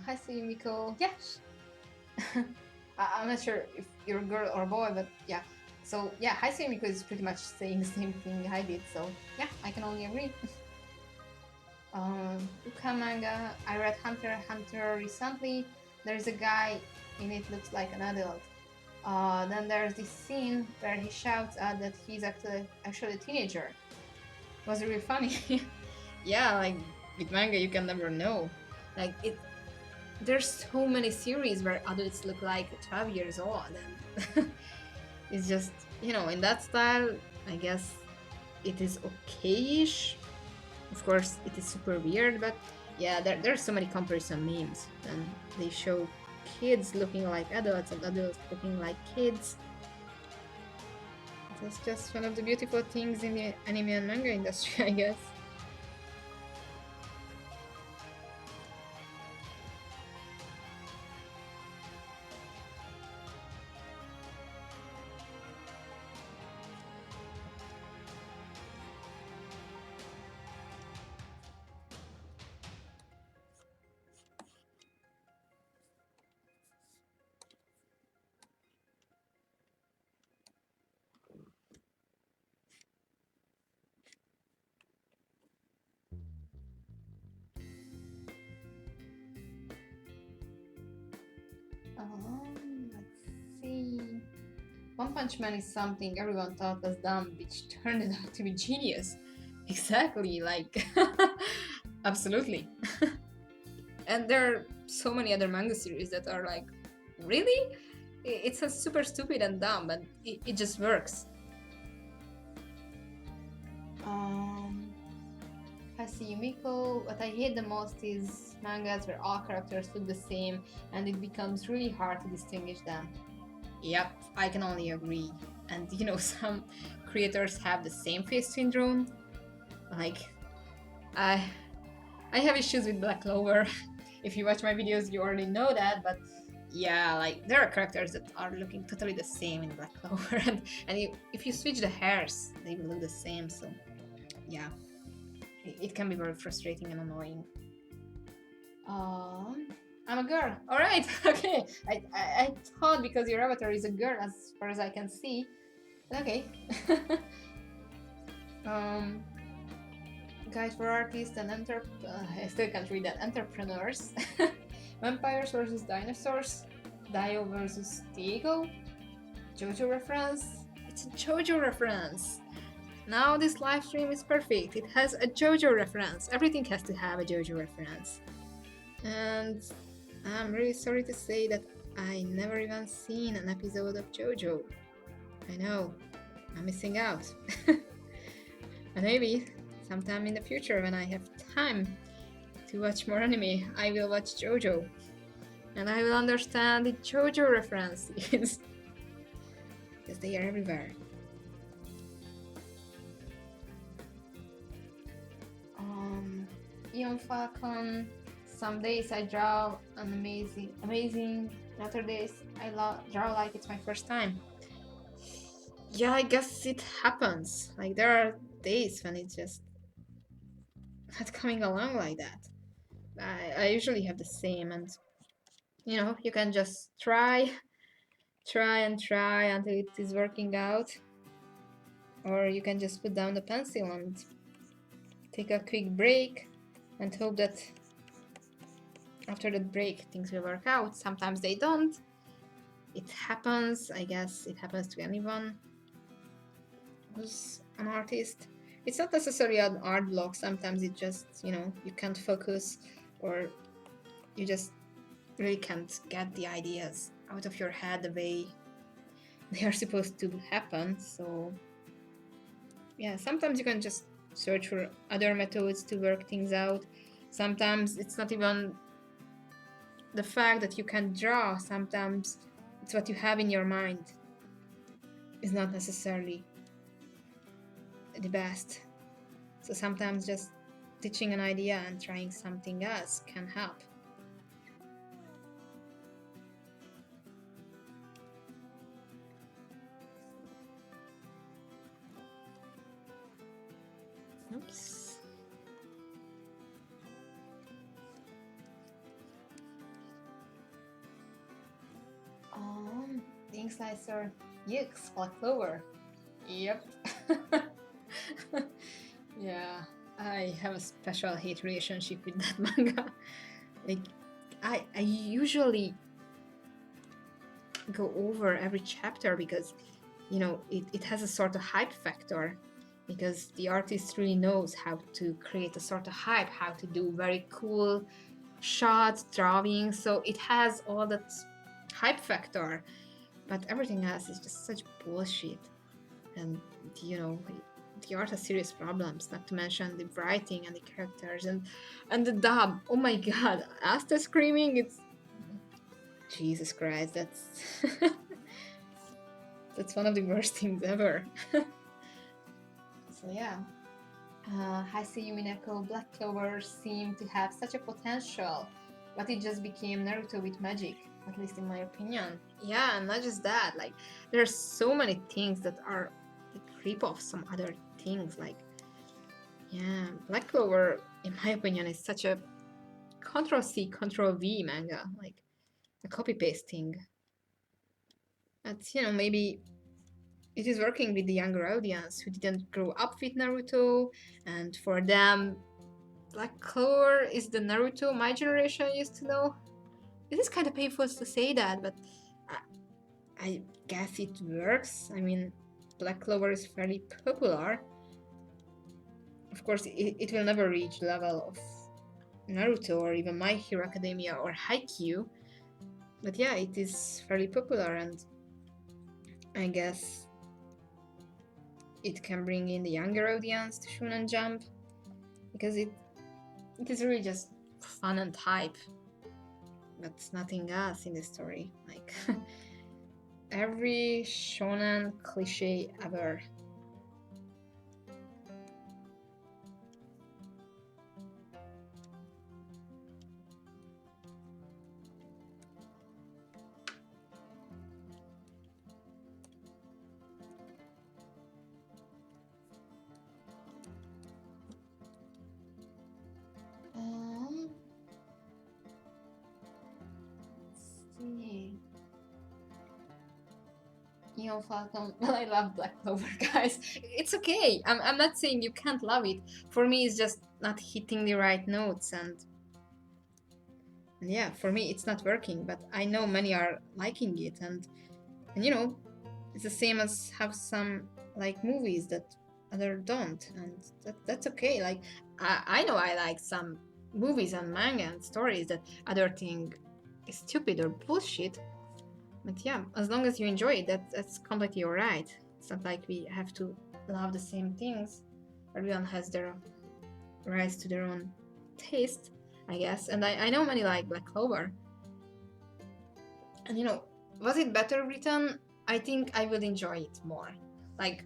Hi, Miko. Yes. I'm not sure if you're a girl or a boy, but yeah. So yeah, Hi, Miko is pretty much saying the same thing I did. So yeah, I can only agree. Manga. I read Hunter x Hunter recently. There's a guy in it looks like an adult. Then there's this scene where he shouts out that he's actually a teenager. It was really funny. Yeah, like with manga you can never know. Like it, there's so many series where adults look like 12 years old, and it's just, you know, in that style, I guess it is okay-ish. Of course, it is super weird, but yeah, there's so many comparison memes, and they show kids looking like adults and adults looking like kids. That's just one of the beautiful things in the anime and manga industry, I guess. Let's see. One Punch Man is something everyone thought was dumb, which turned out to be genius. Exactly, like, absolutely. And there are so many other manga series that are like, really? It's a super stupid and dumb, but it just works. I see Yumiko. What I hate the most is mangas where all characters look the same and it becomes really hard to distinguish them. Yep, I can only agree. And you know, some creators have the same face syndrome. Like, I I have issues with Black Clover. If you watch my videos, you already know that, but yeah, like there are characters that are looking totally the same in Black Clover, and if you switch the hairs, they will look the same. So yeah, it can be very frustrating and annoying. I'm a girl. All right, okay. I thought because your avatar is a girl, as far as I can see. Okay. um, Guide for artists and I still can't read that. Entrepreneurs. Vampires versus dinosaurs. Dio versus Diego. JoJo reference. It's a JoJo reference. Now this live stream is perfect. It has a JoJo reference. Everything has to have a JoJo reference. And I'm really sorry to say that I never even seen an episode of JoJo. I know, I'm missing out. And maybe sometime in the future when I have time to watch more anime, I will watch JoJo. And I will understand the JoJo references. Because they are everywhere. Ian Falcon. Some days I draw an amazing. Other days I draw like it's my first time. Yeah, I guess it happens. Like there are days when it's just not coming along like that. I usually have the same, and you can just try and try until it is working out, or you can just put down the pencil and take a quick break and hope that after that break things will work out. Sometimes they don't. It happens. I guess it happens to anyone who's an artist. It's not necessarily an art block. Sometimes it just, you can't focus, or you just really can't get the ideas out of your head the way they are supposed to happen. So yeah, sometimes you can just search for other methods to work things out. Sometimes it's not even the fact that you can draw. Sometimes it's what you have in your mind is not necessarily the best. So sometimes just ditching an idea and trying something else can help. Oops. Ink slicer. Yikes, black clover. Yep. Yeah, I have a special hate relationship with that manga. Like, I usually go over every chapter because, it has a sort of hype factor, because the artist really knows how to create a sort of hype, how to do very cool shots, drawings, so it has all that hype factor, but everything else is just such bullshit. And the art has serious problems, not to mention the writing and the characters and the dub. Oh my god, Asta screaming, it's Jesus Christ, that's that's one of the worst things ever. So yeah, Hasei Yumineko, Black Clover seemed to have such a potential, but it just became Naruto with magic, at least in my opinion. Yeah, and not just that, like there are so many things that are like rip off some other things. Like, yeah, Black Clover, in my opinion, is such a Ctrl-C, Ctrl-V manga, like a copy pasting. That's, maybe it is working with the younger audience who didn't grow up with Naruto, and for them, Black Clover is the Naruto my generation used to know. It is kind of painful to say that, but I guess it works. I mean, Black Clover is fairly popular. Of course, it will never reach the level of Naruto or even My Hero Academia or Haikyuu, but yeah, it is fairly popular, and I guess it can bring in the younger audience to Shonen Jump, because it is really just fun and hype, but nothing else in the story. Like every shonen cliche ever. Falcon. Well, I love Black Clover, guys. It's okay. I'm not saying you can't love it. For me, it's just not hitting the right notes, and yeah, for me, it's not working. But I know many are liking it, and it's the same as have some like movies that other don't, and that's okay. Like I know I like some movies and manga and stories that other think is stupid or bullshit. But yeah, as long as you enjoy it, that's completely alright. It's not like we have to love the same things. Everyone has their rights to their own taste, I guess. And I know many like Black Clover. And was it better written? I think I would enjoy it more. Like,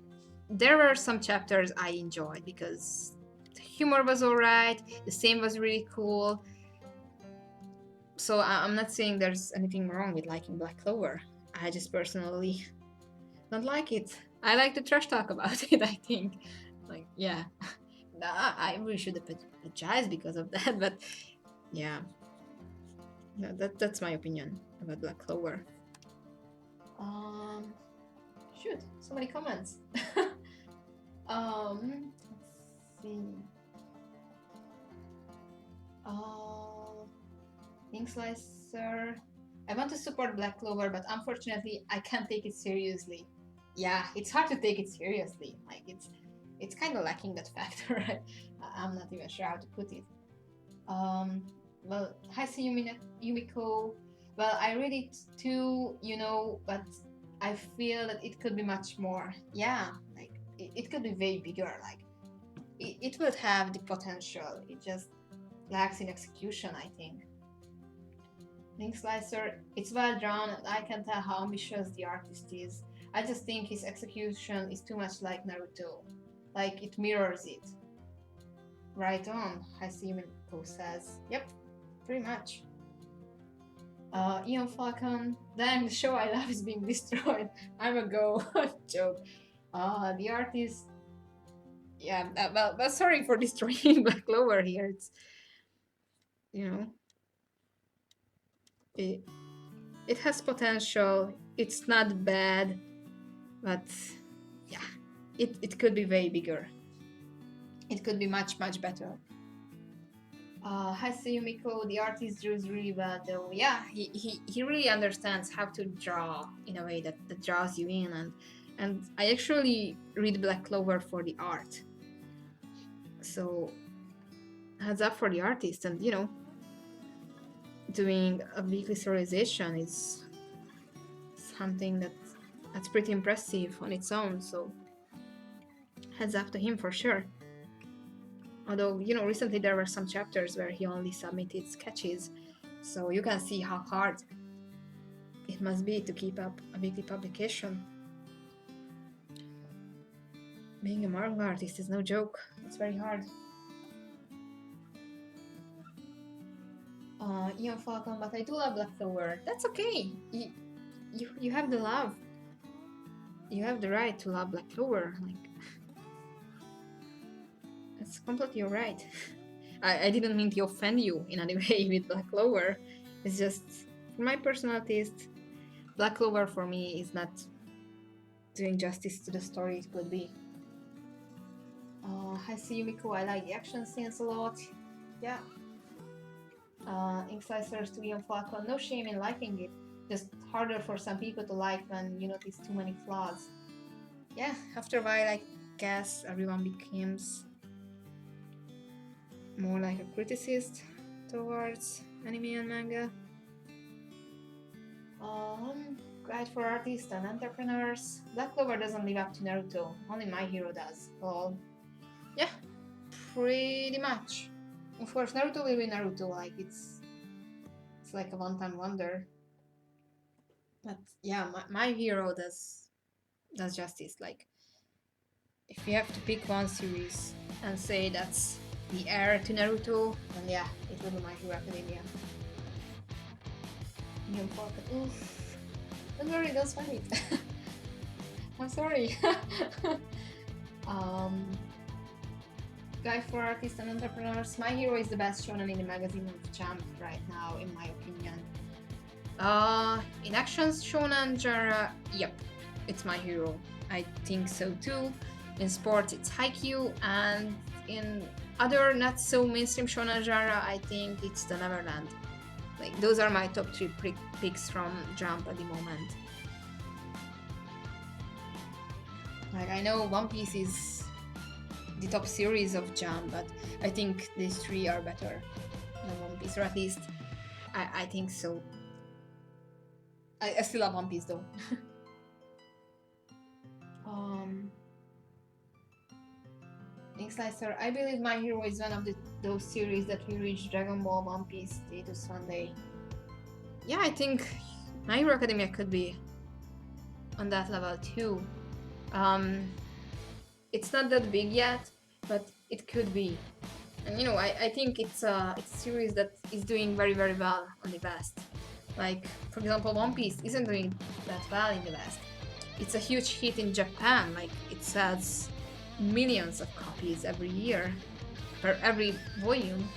there were some chapters I enjoyed because the humor was alright, the same was really cool. So I'm not saying there's anything wrong with liking Black Clover. I just personally don't like it. I like to trash talk about it, I think. Like, yeah. I really should apologize because of that, but yeah. No, that's my opinion about Black Clover. Shoot, so many comments. Let's see. Ink Slicer. I want to support Black Clover, but unfortunately, I can't take it seriously. Yeah, it's hard to take it seriously. Like it's kind of lacking that factor. Right? I'm not even sure how to put it. Well, Haisi Yumiko. Well, I read it too, you know, but I feel that it could be much more. Yeah, like it could be way bigger. Like it would have the potential. It just lacks in execution, I think. Link Slicer, it's well drawn and I can tell how ambitious the artist is. I just think his execution is too much like Naruto. Like it mirrors it. Right on, Hasimiko says. Yep, pretty much. Ian Falcon, dang, the show I love is being destroyed. I'm a go. Joke. The artist. Yeah, well, sorry for destroying Black Clover here. It's, you know, it has potential. It's not bad, but yeah, it could be way bigger. It could be much better. Haise Yumiko, the artist, draws really well though. Yeah, he really understands how to draw in a way that draws you in, and I actually read Black Clover for the art. So heads up for the artist, and you know, doing a weekly serialization is something that's pretty impressive on its own. So heads up to him for sure. Although, you know, recently there were some chapters where he only submitted sketches, so you can see how hard it must be to keep up a weekly publication. Being a manga artist is no joke. It's very hard. Ian Falcon, but I do love Black Clover. That's okay. You have the love. You have the right to love Black Clover. Like, that's completely alright. I didn't mean to offend you in any way with Black Clover. It's just, for my personal taste, Black Clover for me is not doing justice to the story it could be. Haise Yumiko, I like the action scenes a lot. Yeah. Ink Slicers to Ian Falcon, no shame in liking it. Just harder for some people to like when you notice too many flaws. Yeah, after a while, I guess everyone becomes more like a criticist towards anime and manga. Guide for artists and entrepreneurs. Black Clover doesn't live up to Naruto, only My Hero does. Well, yeah, pretty much. Of course, Naruto will be Naruto, like it's like a one-time wonder. But yeah, my Hero does justice. Like, if you have to pick one series and say that's the heir to Naruto, then yeah, it will be My Hero Academia. Oof. Don't worry, don't spam it. I'm sorry. Guide for artists and entrepreneurs. My Hero is the best shonen in the magazine of Jump right now, in my opinion. In actions shonen genre, yep, it's My Hero. I think so too. In sports, it's Haikyuu, and in other not so mainstream shonen genre, I think it's the Neverland. Like, those are my top 3 picks from Jump at the moment. Like, I know One Piece is the top series of Jump, but I think these 3 are better than One Piece, or at least I think so. I still love One Piece though. Ink Slicer, I believe My Hero is one of those series that will reach Dragon Ball One Piece status one day. Yeah, I think My Hero Academia could be on that level too. It's not that big yet, but it could be. And you know, I think it's a series that is doing very very well on the West. Like for example, One Piece isn't doing that well in the West. It's a huge hit in Japan. Like it sells millions of copies every year per every volume.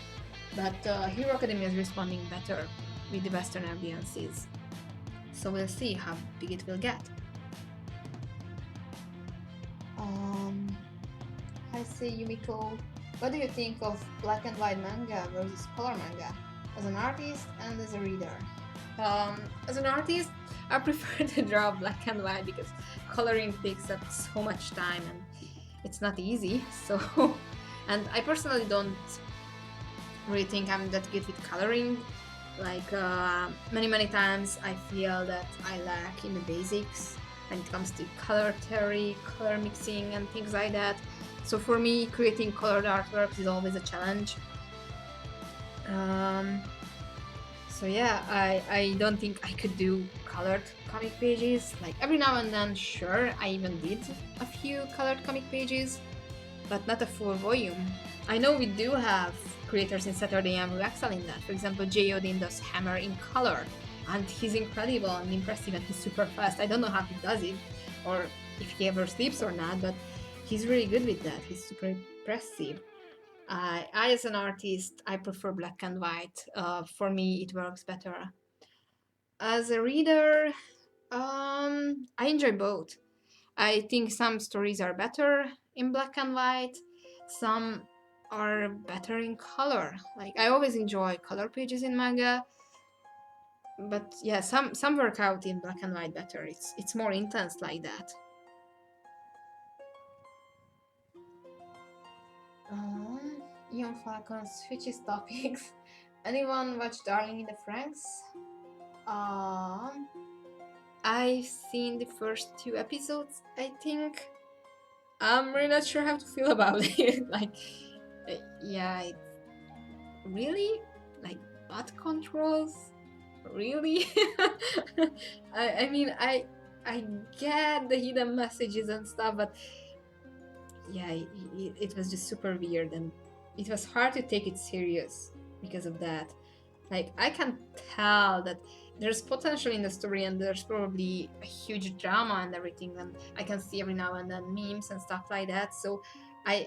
But Hero Academia is responding better with the Western audiences. So we'll see how big it will get. I say Yumiko, what do you think of black and white manga versus color manga? As an artist and as a reader. As an artist, I prefer to draw black and white because coloring takes up so much time and it's not easy. So, and I personally don't really think I'm that good with coloring. Like many times I feel that I lack in the basics when it comes to color theory, color mixing and things like that. So for me, creating colored artworks is always a challenge. So yeah, I don't think I could do colored comic pages. Like every now and then, sure, I even did a few colored comic pages, but not a full volume. I know we do have creators in Saturday who excel in that. For example, J. Odin does Hammer in color, and he's incredible and impressive and he's super fast. I don't know how he does it, or if he ever sleeps or not, but he's really good with that. He's super impressive. I as an artist, I prefer black and white. For me, it works better. As a reader, I enjoy both. I think some stories are better in black and white, some are better in color. Like I always enjoy color pages in manga, but yeah, some work out in black and white better. It's more intense like that. Ian Falcon switches topics. Anyone watch Darling in the Franxx? Um, I've seen the first 2 episodes, I think. I'm really not sure how to feel about it. Like, yeah, it's really like bad controls. Really? I mean, I get the hidden messages and stuff, but yeah, it was just super weird and it was hard to take it serious because of that. Like I can tell that there's potential in the story and there's probably a huge drama and everything, and I can see every now and then memes and stuff like that. So I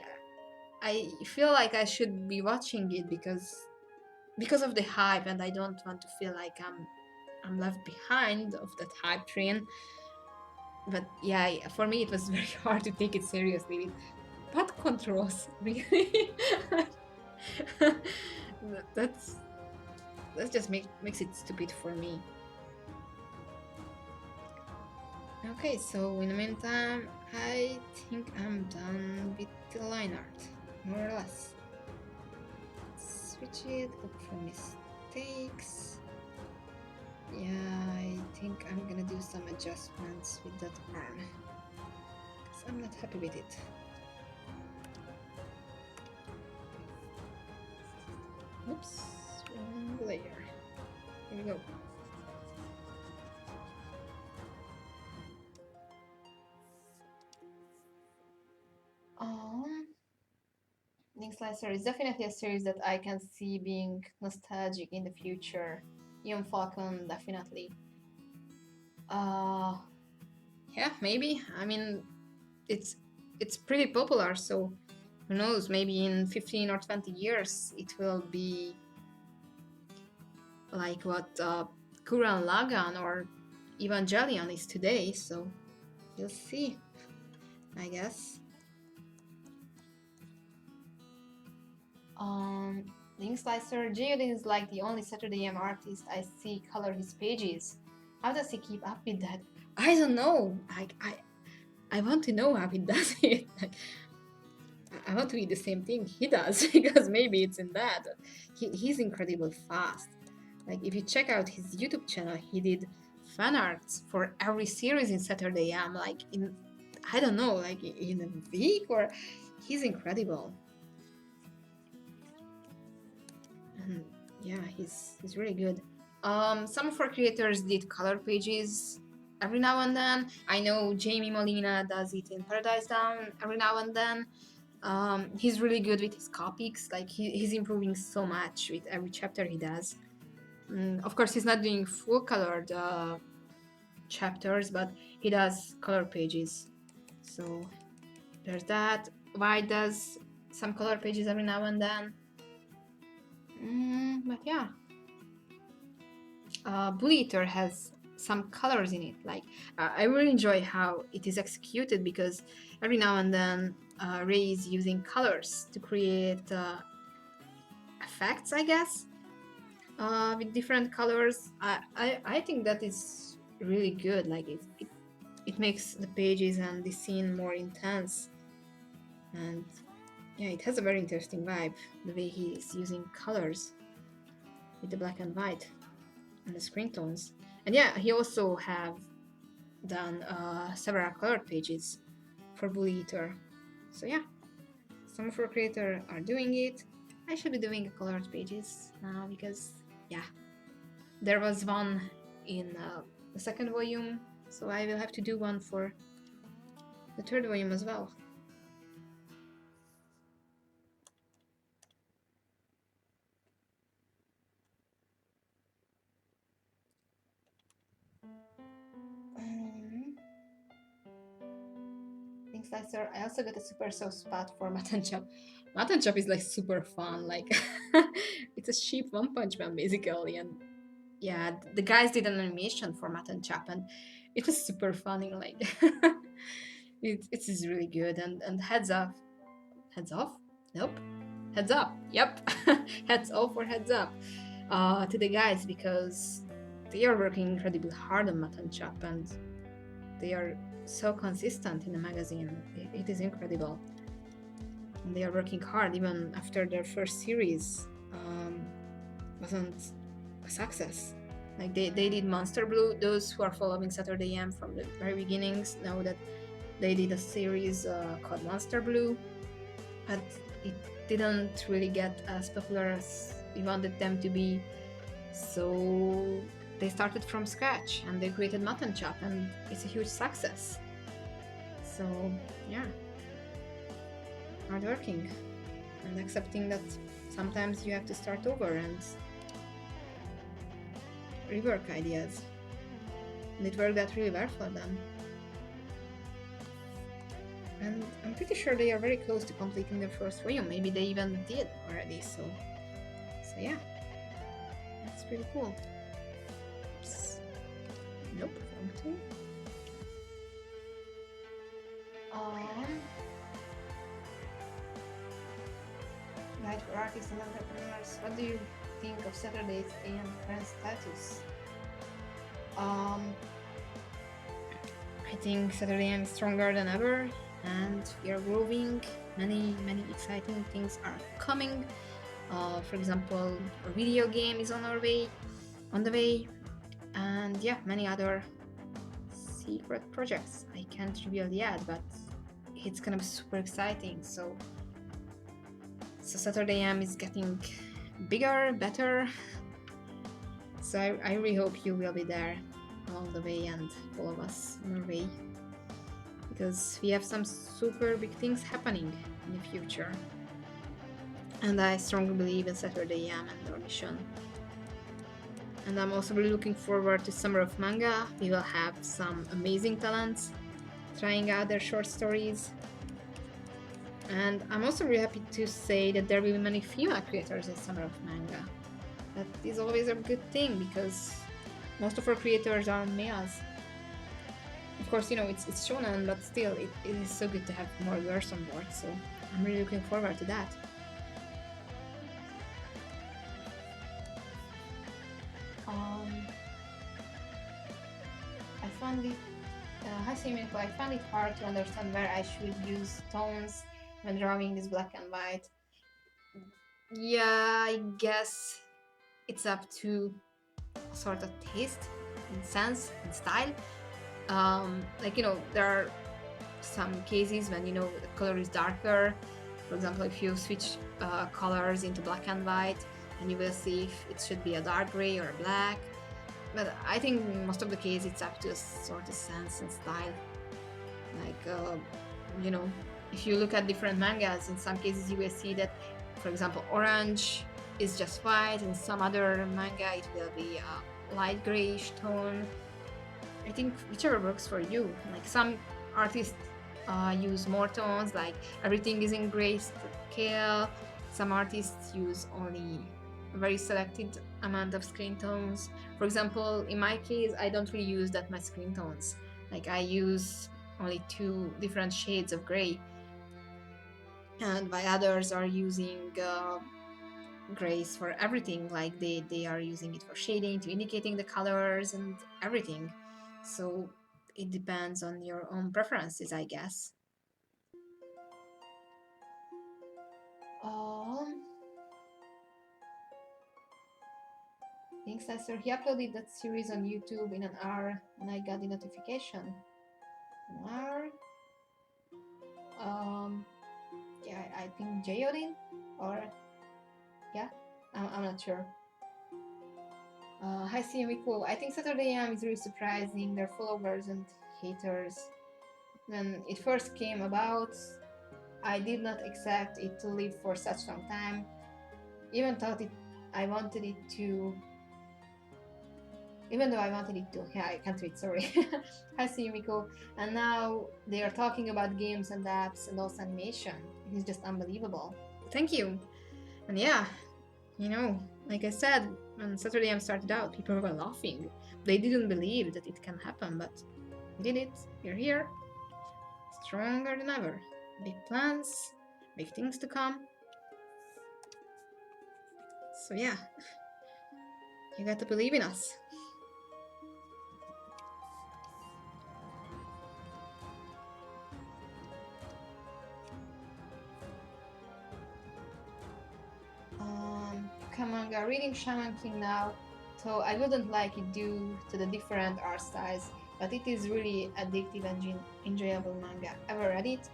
I feel like I should be watching it because of the hype, and I don't want to feel like I'm left behind of that hype train. But yeah, for me it was very hard to take it seriously with bad controls. Really, that's that just makes it stupid for me. Okay, so in the meantime, I think I'm done with the line art, more or less. Switch it, look for mistakes. Yeah, I think I'm gonna do some adjustments with that arm, because I'm not happy with it. Oops, wrong layer. Here we go. Link Slicer is definitely a series that I can see being nostalgic in the future. Ian Falcon, definitely. Yeah, maybe. I mean, it's pretty popular, so who knows? Maybe in 15 or 20 years, it will be like what Gurren Lagann or Evangelion is today. So we'll see, I guess. Link Slicer, Geodin is like the only Saturday M artist I see color his pages. How does he keep up with that? I don't know. I want to know how he does it. Like, I want to be the same thing he does because maybe it's in that. He's incredibly fast. Like if you check out his YouTube channel, he did fan arts for every series in Saturday M. Like in, I don't know, like in a week, or he's incredible. And yeah, he's really good. Some of our creators did color pages every now and then. I know Jamie Molina does it in Paradise Down every now and then. He's really good with his copics. Like he's improving so much with every chapter he does. Of course, he's not doing full colored chapters, but he does color pages. So there's that. White does some color pages every now and then. But yeah, Blue Eater has some colors in it. Like I really enjoy how it is executed, because every now and then Ray is using colors to create effects, I guess, with different colors. I think that is really good. Like it makes the pages and the scene more intense, and yeah, it has a very interesting vibe, the way he is using colors with the black and white and the screen tones. And yeah, he also have done several colored pages for Blue Eater. So yeah, some of our creators are doing it. I should be doing colored pages now, because yeah, there was one in the second volume, so I will have to do one for the third volume as well. Thanks, Lester. I also got a super soft spot for Mutton Chop. Mutton Chop is like super fun. Like it's a cheap One Punch Man basically, and yeah, the guys did an animation for Mutton Chop, and it was super funny. Like it is really good. And heads off. Nope, heads up. Yep, heads off or heads up to the guys, because they are working incredibly hard on Mutton Chop, and they are so consistent in the magazine. It is incredible. And they are working hard even after their first series wasn't a success. Like they did Monster Blue. Those who are following Saturday AM from the very beginnings know that they did a series called Monster Blue, but it didn't really get as popular as we wanted them to be. So they started from scratch and they created Mutton Chop, and it's a huge success. So yeah, hard working and accepting that sometimes you have to start over and rework ideas. And it worked out really well for them. And I'm pretty sure they are very close to completing their first volume. Maybe they even did already. So yeah, that's pretty cool. Oops. Nope, wrong thing. Guide for artists and entrepreneurs. What do you think of Saturday's AM current status? I think Saturday AM is stronger than ever, and we are growing. Many exciting things are coming. For example, a video game is on the way, and yeah, many other secret projects I can't reveal yet, but it's gonna be super exciting. So Saturday AM is getting bigger, better. So I really hope you will be there along the way and follow us on our way, because we have some super big things happening in the future. And I strongly believe in Saturday AM and our mission. And I'm also really looking forward to Summer of Manga. We will have some amazing talents trying out their short stories. And I'm also really happy to say that there will be many female creators in Summer of Manga. That is always a good thing, because most of our creators are males. Of course, you know, it's shonen, but still, it is so good to have more girls on board. So I'm really looking forward to that. I found it, hi Simiko, I found it hard to understand where I should use tones when drawing this black and white. Yeah, I guess it's up to sort of taste and sense and style. Like, you know, there are some cases when, you know, the color is darker. For example, if you switch colors into black and white, and you will see if it should be a dark gray or a black. But I think most of the case it's up to a sort of sense and style. Like, you know, if you look at different mangas, in some cases you will see that, for example, orange is just white, in some other manga it will be a light grayish tone. I think whichever works for you. Like some artists use more tones, like everything is in gray scale. Some artists use only a very selected amount of screen tones. For example, in my case, I don't really use that much screen tones. Like I use only 2 different shades of gray, and by others are using grays for everything. Like they are using it for shading, to indicating the colors and everything. So it depends on your own preferences, I guess. Thanks, Esther. He uploaded that series on YouTube in an hour, and I got the notification. An hour? Yeah, I think Jayodin, or yeah, I'm not sure. Hi, Miku. I think Saturday AM is really surprising their followers and haters. When it first came about, I did not expect it to live for such long time. Even though I wanted it to. Yeah, I can't read, sorry. Hi, Miku. And now they are talking about games and apps and also animation. It is just unbelievable. Thank you. And yeah, you know, like I said, when Saturday AM started out, people were laughing. They didn't believe that it can happen, but we did it. We're here, stronger than ever. Big plans, big things to come. So yeah, you got to believe in us. Manga, reading Shaman King now, so I wouldn't like it due to the different art styles, but it is really addictive and enjoyable manga. Ever read it?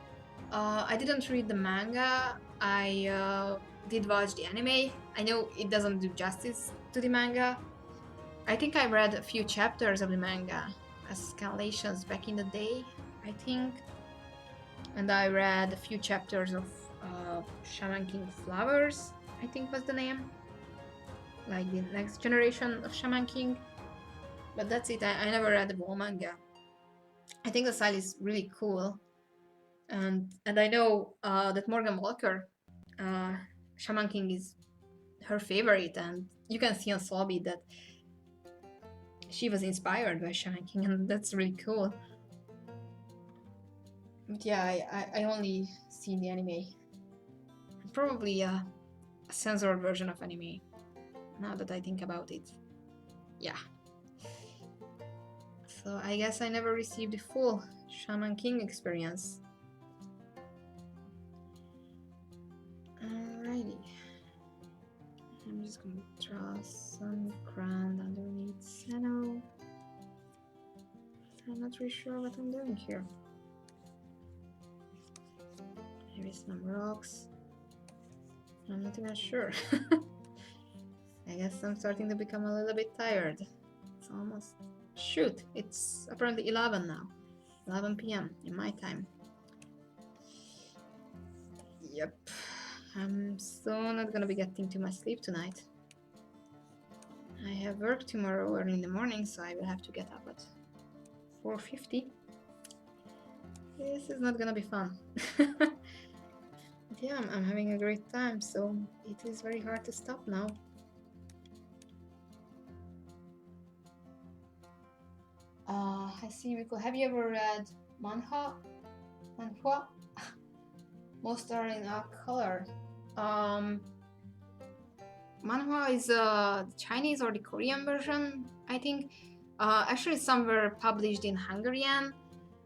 I didn't read the manga. I did watch the anime. I know it doesn't do justice to the manga. I think I read a few chapters of the manga as scanlations back in the day, I think. And I read a few chapters of Shaman King Flowers, I think was the name. Like the next generation of Shaman King. But that's it. I never read the whole manga. I think the style is really cool. And I know that Morgan Walker, Shaman King, is her favorite, and you can see on Sobi that she was inspired by Shaman King, and that's really cool. But yeah, I only seen the anime. Probably a censored version of anime, now that I think about it. Yeah. So I guess I never received the full Shaman King experience. Alrighty. I'm just gonna draw some ground underneath Sano. I'm not really sure what I'm doing here. Maybe some rocks. I'm not even sure. I guess I'm starting to become a little bit tired. It's almost... Shoot, it's apparently 11 now. 11 p.m. in my time. Yep. I'm so not gonna be getting too much sleep tonight. I have work tomorrow early in the morning, so I will have to get up at 4:50. This is not gonna be fun. But yeah, I'm having a great time, so it is very hard to stop now. I see, Miko. Have you ever read Manhwa? Most are in a color. Manhwa is the Chinese or the Korean version, I think. Actually, some were published in Hungarian,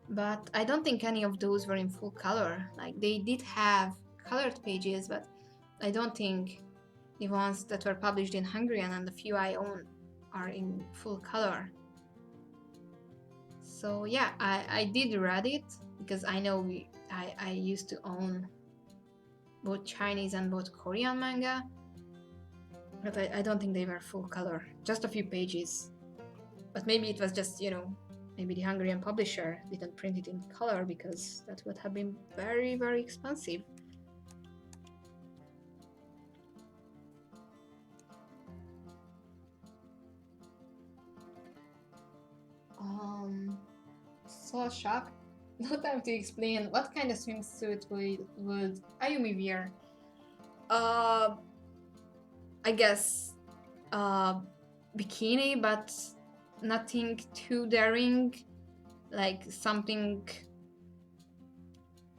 but I don't think any of those were in full color. Like, they did have colored pages, but I don't think the ones that were published in Hungarian and the few I own are in full color. So yeah, I did read it because I know I used to own both Chinese and both Korean manga, but I don't think they were full color, just a few pages. But maybe it was just, you know, maybe the Hungarian publisher didn't print it in color because that would have been very, very expensive. So shocked. No time to explain what kind of swimsuit would Ayumi wear. I guess bikini, but nothing too daring, like something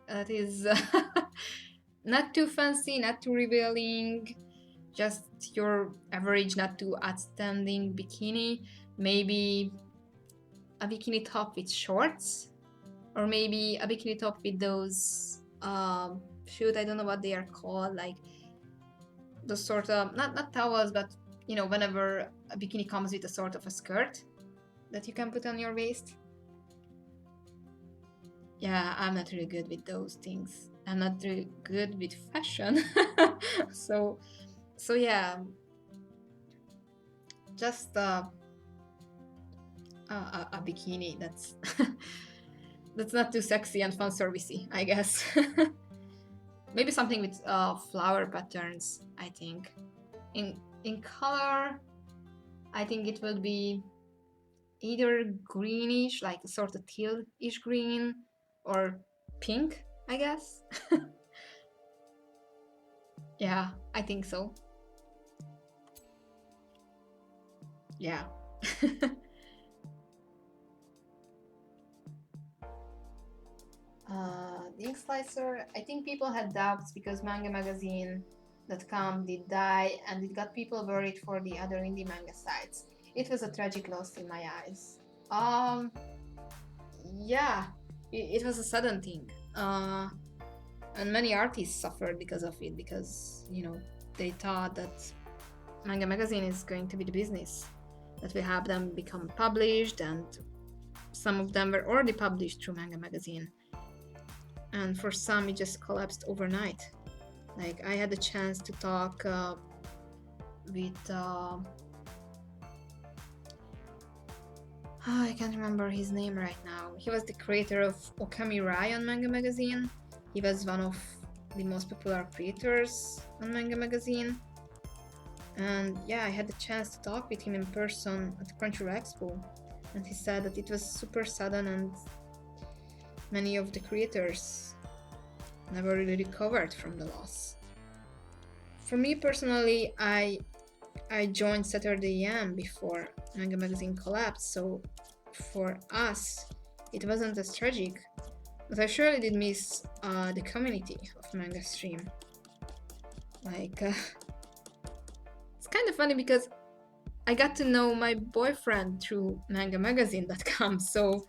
that is not too fancy, not too revealing, just your average, not too outstanding bikini. Maybe a bikini top with shorts, or maybe a bikini top with those shoot, I don't know what they are called, like those sort of not towels, but you know, whenever a bikini comes with a sort of a skirt that you can put on your waist. Yeah, I'm not really good with those things. I'm not really good with fashion. so yeah, just a bikini that's that's not too sexy and fun servicey, I guess. Maybe something with flower patterns, I think. In color, I think it will be either greenish, like a sort of teal-ish green, or pink, I guess. Yeah, I think so. Yeah. The ink slicer, I think people had doubts because Manga Magazine.com did die, and it got people worried for the other indie manga sites. It was a tragic loss in my eyes. Yeah, it was a sudden thing. And many artists suffered because of it, because, you know, they thought that Manga Magazine is going to be the business that will help them become published, and some of them were already published through Manga Magazine. And for some, it just collapsed overnight. Like, I had the chance to talk with I can't remember his name right now. He was the creator of Okami Rai on Manga Magazine. He was one of the most popular creators on Manga Magazine. And yeah, I had the chance to talk with him in person at the Crunchyroll Expo. And he said that it was super sudden, and many of the creators never really recovered from the loss. For me personally, I joined Saturday AM before Manga Magazine collapsed, so for us, it wasn't as tragic. But I surely did miss the community of Manga Stream. Like, it's kind of funny because I got to know my boyfriend through mangamagazine.com, so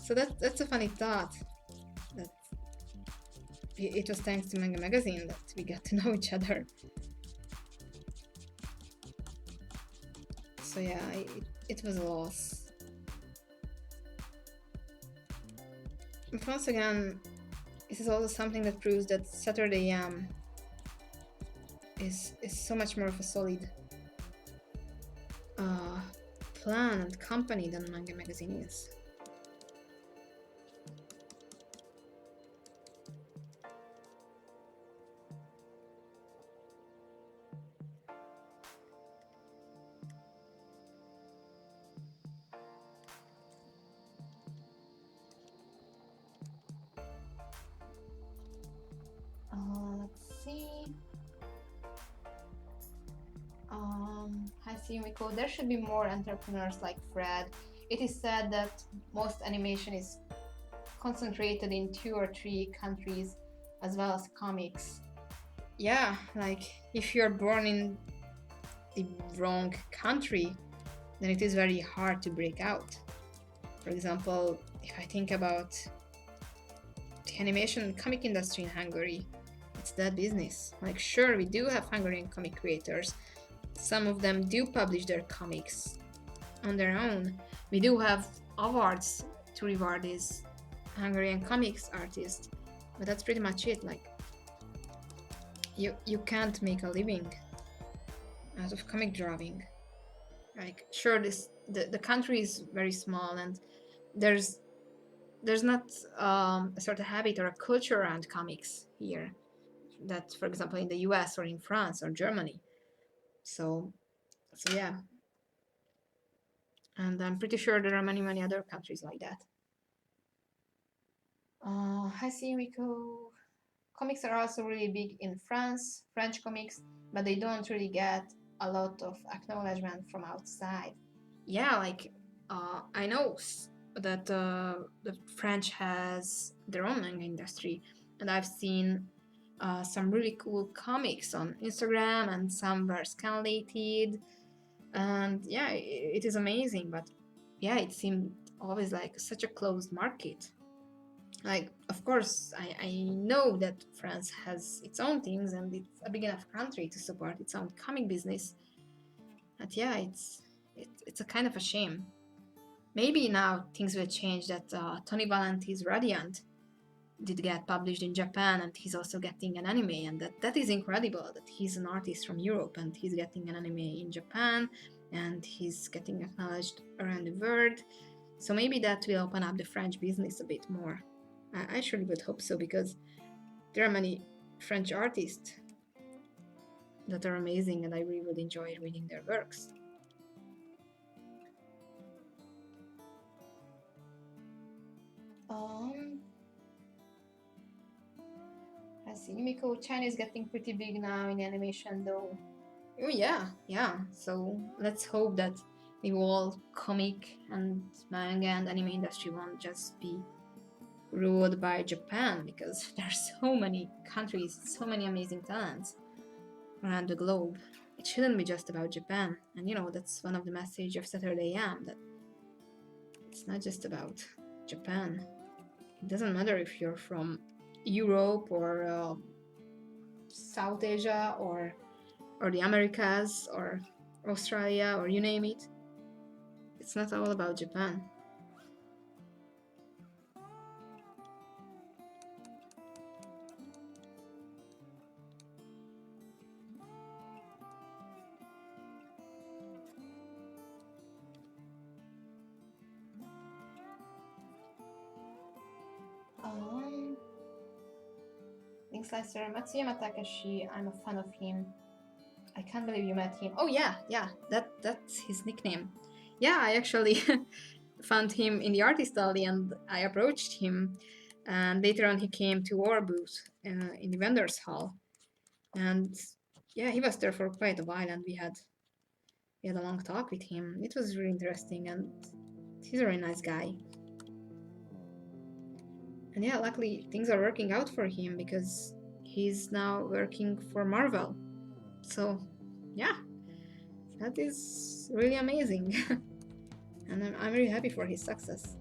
so that's a funny thought, that it was thanks to Manga Magazine that we got to know each other. So yeah, it was a loss. But once again, this is also something that proves that Saturday AM is so much more of a solid plan and company than Manga Magazine is. Let's see. Hi Yumiko, there should be more entrepreneurs like Fred. It is said that most animation is concentrated in 2 or 3 countries, as well as comics. Yeah, like if you're born in the wrong country, then it is very hard to break out. For example, if I think about the animation and comic industry in Hungary, it's that business. Like, sure, we do have Hungarian comic creators. Some of them do publish their comics on their own. We do have awards to reward these Hungarian comics artists, but that's pretty much it. Like, you can't make a living out of comic drawing. Like, sure, the country is very small, and there's not a sort of habit or a culture around comics here that, for example, in the US or in France or Germany. So yeah, and I'm pretty sure there are many other countries like that. Hi, Miko. Comics are also really big in France, French comics, but they don't really get a lot of acknowledgement from outside. Yeah, like I know that the French has their own manga industry, and I've seen some really cool comics on Instagram, and some were scanlated, and yeah, it is amazing. But yeah, it seemed always like such a closed market. Like, of course, I know that France has its own things, and it's a big enough country to support its own comic business. But yeah, it's a kind of a shame. Maybe now things will change, that Tony Valenti's Radiant did get published in Japan, and he's also getting an anime, and that is incredible that he's an artist from Europe and he's getting an anime in Japan, and he's getting acknowledged around the world. So maybe that will open up the French business a bit more. I surely would hope so, because there are many French artists that are amazing, and I really would enjoy reading their works. I see. Yumiko, China is getting pretty big now in animation, though. Oh yeah, yeah. So let's hope that the whole comic and manga and anime industry won't just be ruled by Japan, because there are so many countries, so many amazing talents around the globe. It shouldn't be just about Japan. And that's one of the message of Saturday AM, that it's not just about Japan. It doesn't matter if you're from Europe or South Asia or the Americas or Australia, or you name it. It's not all about Japan. Thanks, Lester. Matsuyama Takashi, I'm a fan of him. I can't believe you met him. Oh yeah, that's his nickname. Yeah, I actually found him in the artist alley, and I approached him, and later on he came to our booth in the vendors hall, and yeah, he was there for quite a while, and we had a long talk with him. It was really interesting, and he's a very nice guy. And yeah, luckily things are working out for him, because he's now working for Marvel. So yeah, that is really amazing. And I'm really happy for his success.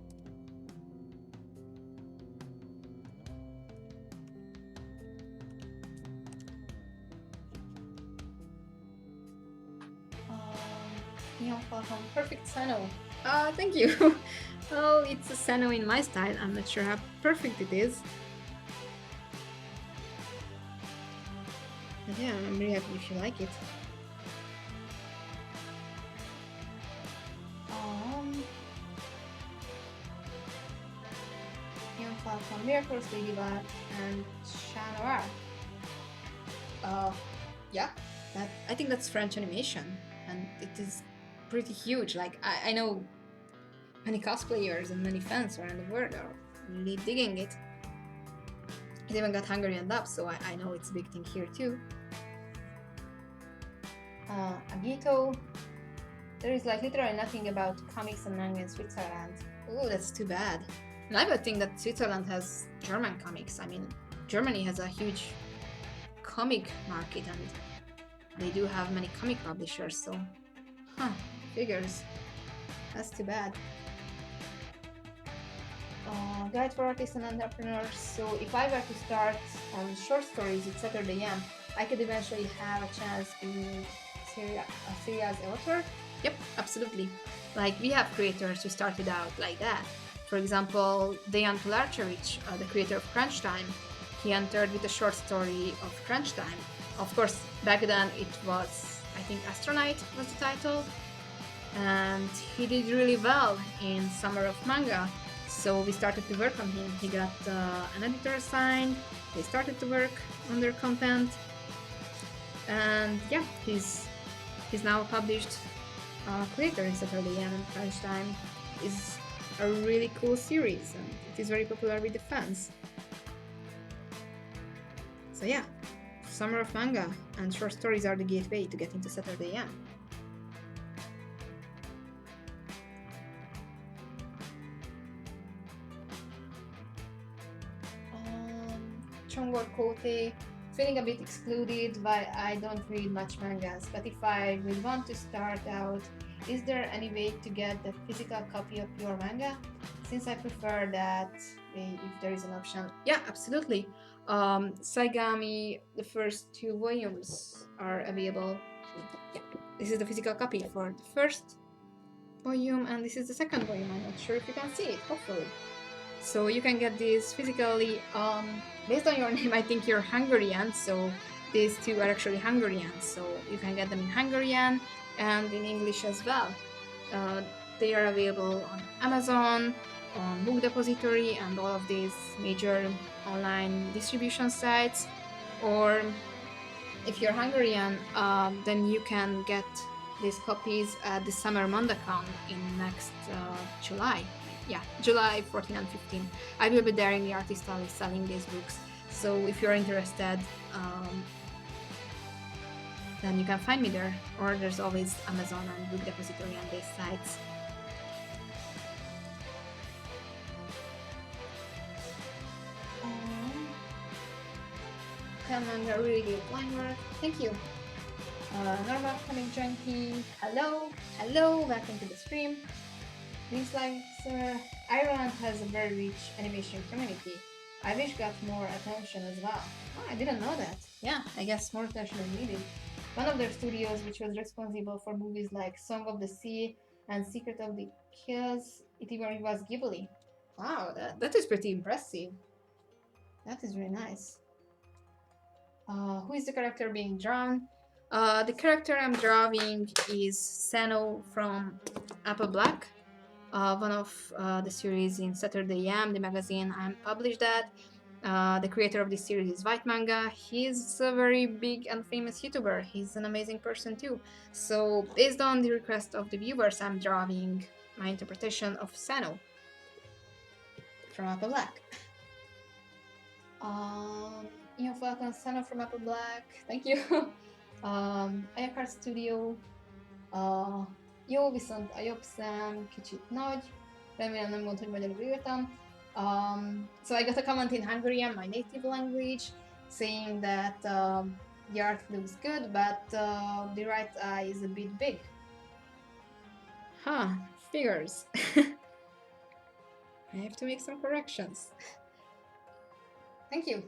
Perfect Sano. Thank you. Well, it's a Sano in my style. I'm not sure how perfect it is. But yeah, I'm really happy if you like it. From Miracles, Ladybug, and Chat Noir. Yeah, I think that's French animation, and it is pretty huge. Like, I know many cosplayers and many fans around the world are really digging it. It even got Hungarian dub, so I know it's a big thing here too. Agito. There is like literally nothing about comics and manga in Switzerland. Oh, that's too bad. And I would think that Switzerland has German comics. I mean, Germany has a huge comic market, and they do have many comic publishers, so figures. That's too bad. Guide for artists and entrepreneurs. So if I were to start on short stories with Saturday AM, I could eventually have a chance to be a serious author. Yep, absolutely. Like, we have creators who started out like that. For example, Dejan Kolarčević, the creator of Crunch Time, he entered with a short story of Crunch Time. Of course, back then it was, I think, Astronaut was the title. and he did really well in Summer of Manga. So we started to work on him. He got an editor assigned. They started to work on their content, and yeah, he's now a published creator in Saturday and Crunch Time is a really cool series, and it is very popular with the fans. So yeah, Summer of Manga and short stories are the gateway to get into Saturday AM. Chongor Kote, feeling a bit excluded, but I don't read much mangas. But if I will want to start out, is there any way to get the physical copy of your manga? Since I prefer that way, if there is an option. Yeah, absolutely. Saigami, the first 2 volumes are available. Yeah, this is the physical copy for the first volume, and this is the second volume. I'm not sure if you can see it, hopefully. So you can get these physically. Based on your name, I think you're Hungarian, so these 2 are actually Hungarian, so you can get them in Hungarian and in English as well. They are available on Amazon, on Book Depository, and all of these major online distribution sites. Or if you're Hungarian, then you can get these copies at the Summer MangaCon in next July. Yeah, July 14 and 15. I will be there in the artist alley selling these books. So if you're interested, then you can find me there. Or there's always Amazon and Book Depository on these sites. Manga really good line work. Thank you. Normal Comic Junkie. Hello, welcome to the stream. Things like Ireland has a very rich animation community. I wish got more attention as well. Oh, I didn't know that. Yeah, I guess more attention is needed. One of their studios, which was responsible for movies like Song of the Sea and Secret of the Kills, it even was Ghibli. Wow, that is pretty impressive. That is really nice. Who is the character being drawn? The character I'm drawing is Sano from Apple Black. One of the series in Saturday AM, the magazine I published that. The creator of this series is White Manga. He's a very big and famous YouTuber. He's an amazing person too. So based on the request of the viewers, I'm drawing my interpretation of Sano from Apple Black. Ian Falcon, Sano from Apple Black. Thank you. Ayakar Studio. Jó, viszont a jobb szám kicsit nagy. Remélem nem mond, hogy magyarul írtam. So I got a comment in Hungarian, my native language, saying that the art looks good, but the right eye is a bit big. Huh, figures. I have to make some corrections. Thank you.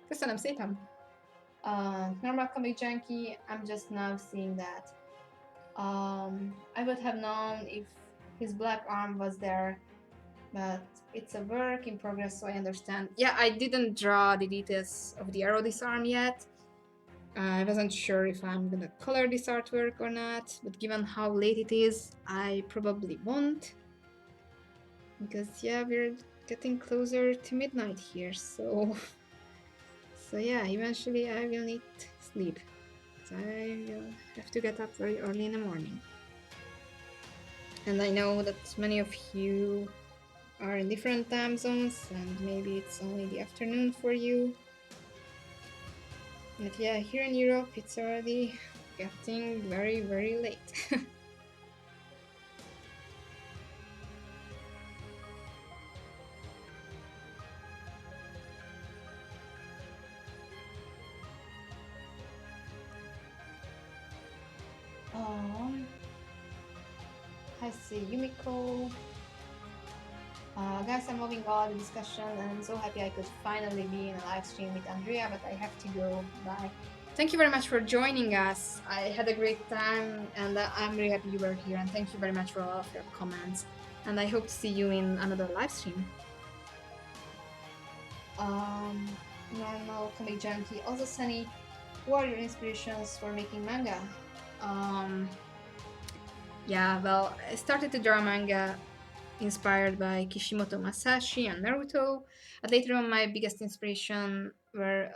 Köszönöm szépen. Normal Comic Junkie, I'm just now seeing that. I would have known if his black arm was there, but it's a work in progress, so I understand. Yeah, I didn't draw the details of the arrow this arm yet. I wasn't sure if I'm gonna color this artwork or not, but given how late it is, I probably won't. Because yeah, we're getting closer to midnight here, so yeah, eventually I will need sleep. So I will have to get up very early in the morning. And I know that many of you are in different time zones, and maybe it's only the afternoon for you. But yeah, here in Europe it's already getting very, very late. I see Yumiko. Guys, I'm loving all the discussion and I'm so happy I could finally be in a live stream with Andrea, but I have to go. Bye. Thank you very much for joining us. I had a great time and I'm really happy you were here, and thank you very much for all of your comments. And I hope to see you in another live stream. Normal Comic Junkie. Also, Sunny, who are your inspirations for making manga? Yeah, well, I started to draw manga inspired by Kishimoto Masashi and Naruto. And later on, my biggest inspiration were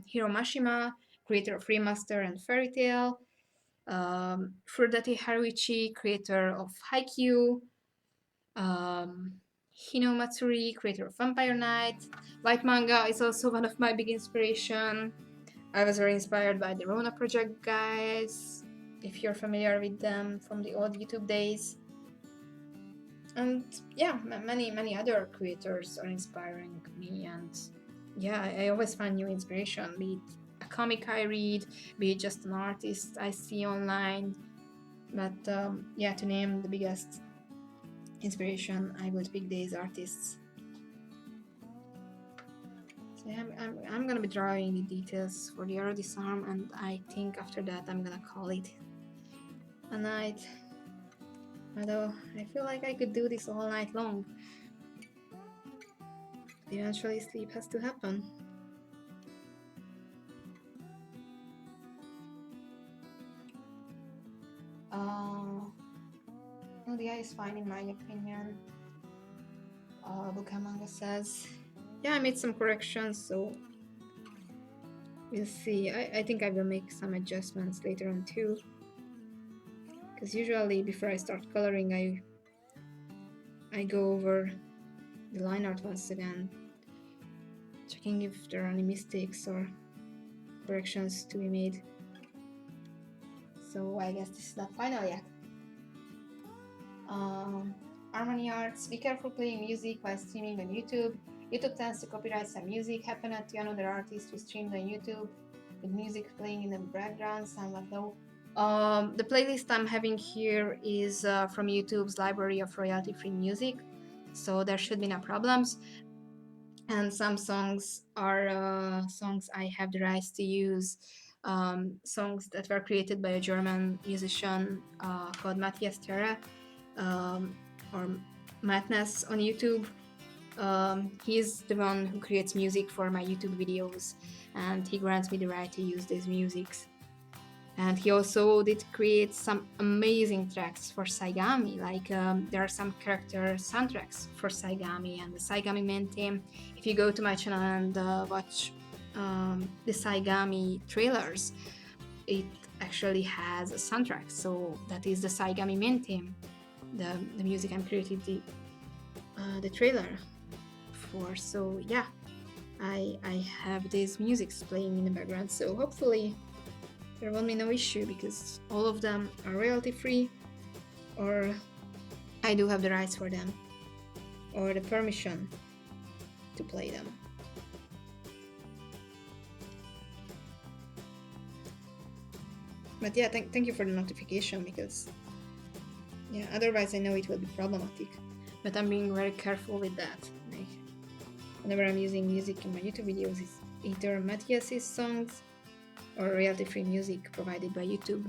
Hiro Mashima, creator of Remaster and Fairy Tail, Furudate Haruichi, creator of Haikyuu, um, Hino Matsuri, creator of Vampire Knight. Light manga is also one of my big inspiration. I was very inspired by the Rona Project guys, if you're familiar with them from the old YouTube days. And yeah, many other creators are inspiring me, and yeah, I always find new inspiration, be it a comic I read, be it just an artist I see online. But yeah, to name the biggest inspiration, I would pick these artists. So yeah, I'm gonna be drawing the details for the arrow disarm, and I think after that I'm gonna call it a night. Although I feel like I could do this all night long. Eventually sleep has to happen. No, the eye is fine in my opinion. Manga says, yeah, I made some corrections, so we'll see. I think I will make some adjustments later on too. Because usually before I start coloring, I go over the line art once again, checking if there are any mistakes or corrections to be made. So I guess this is not final yet. Harmony Arts, be careful playing music while streaming on YouTube. YouTube tends to copyright some music. Happened to another artist who streamed on YouTube with music playing in the background, somewhat low. The playlist I'm having here is from YouTube's library of royalty-free music, so there should be no problems. And some songs are songs I have the rights to use, songs that were created by a German musician called Matthias Terra, or Madness on YouTube. He's the one who creates music for my YouTube videos, and he grants me the right to use these musics. And he also did create some amazing tracks for Saigami, like there are some character soundtracks for Saigami and the Saigami main theme. If you go to my channel and watch the Saigami trailers, it actually has a soundtrack, so that is the Saigami main theme, the music I'm creating the trailer for. So yeah, I have these musics playing in the background, so hopefully there won't be no issue, because all of them are royalty free, or I do have the rights for them, or the permission to play them. But yeah, thank you for the notification, because yeah, otherwise I know it will be problematic. But I'm being very careful with that. Like, whenever I'm using music in my YouTube videos, it's either Matthias's songs or royalty-free music provided by YouTube.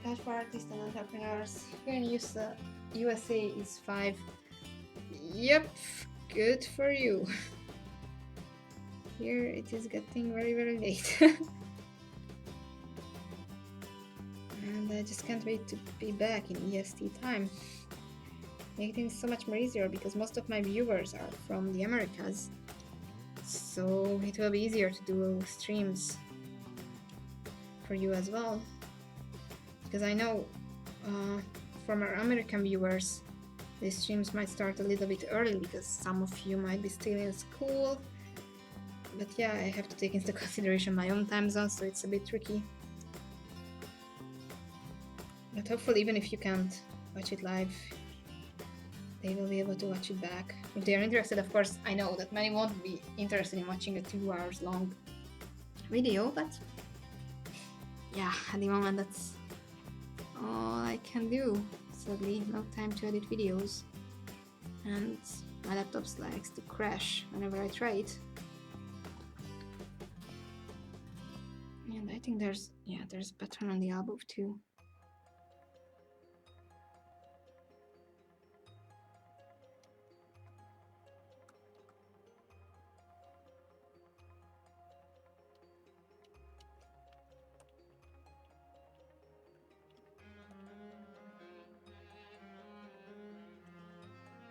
Cash for artists and entrepreneurs here in USA is 5. Yep, good for you. Here it is getting very late. And I just can't wait to be back in EST time. Making things so much more easier, because most of my viewers are from the Americas. So it will be easier to do streams for you as well. Because I know from our American viewers, the streams might start a little bit early, because some of you might be still in school. But yeah, I have to take into consideration my own time zone, so it's a bit tricky. But hopefully, even if you can't watch it live, they will be able to watch it back. If they are interested, of course, I know that many won't be interested in watching a 2 hours long video, but yeah, at the moment that's all I can do. Sadly, no time to edit videos. And My laptop likes to crash whenever I try it. And I think there's a pattern on the elbow too.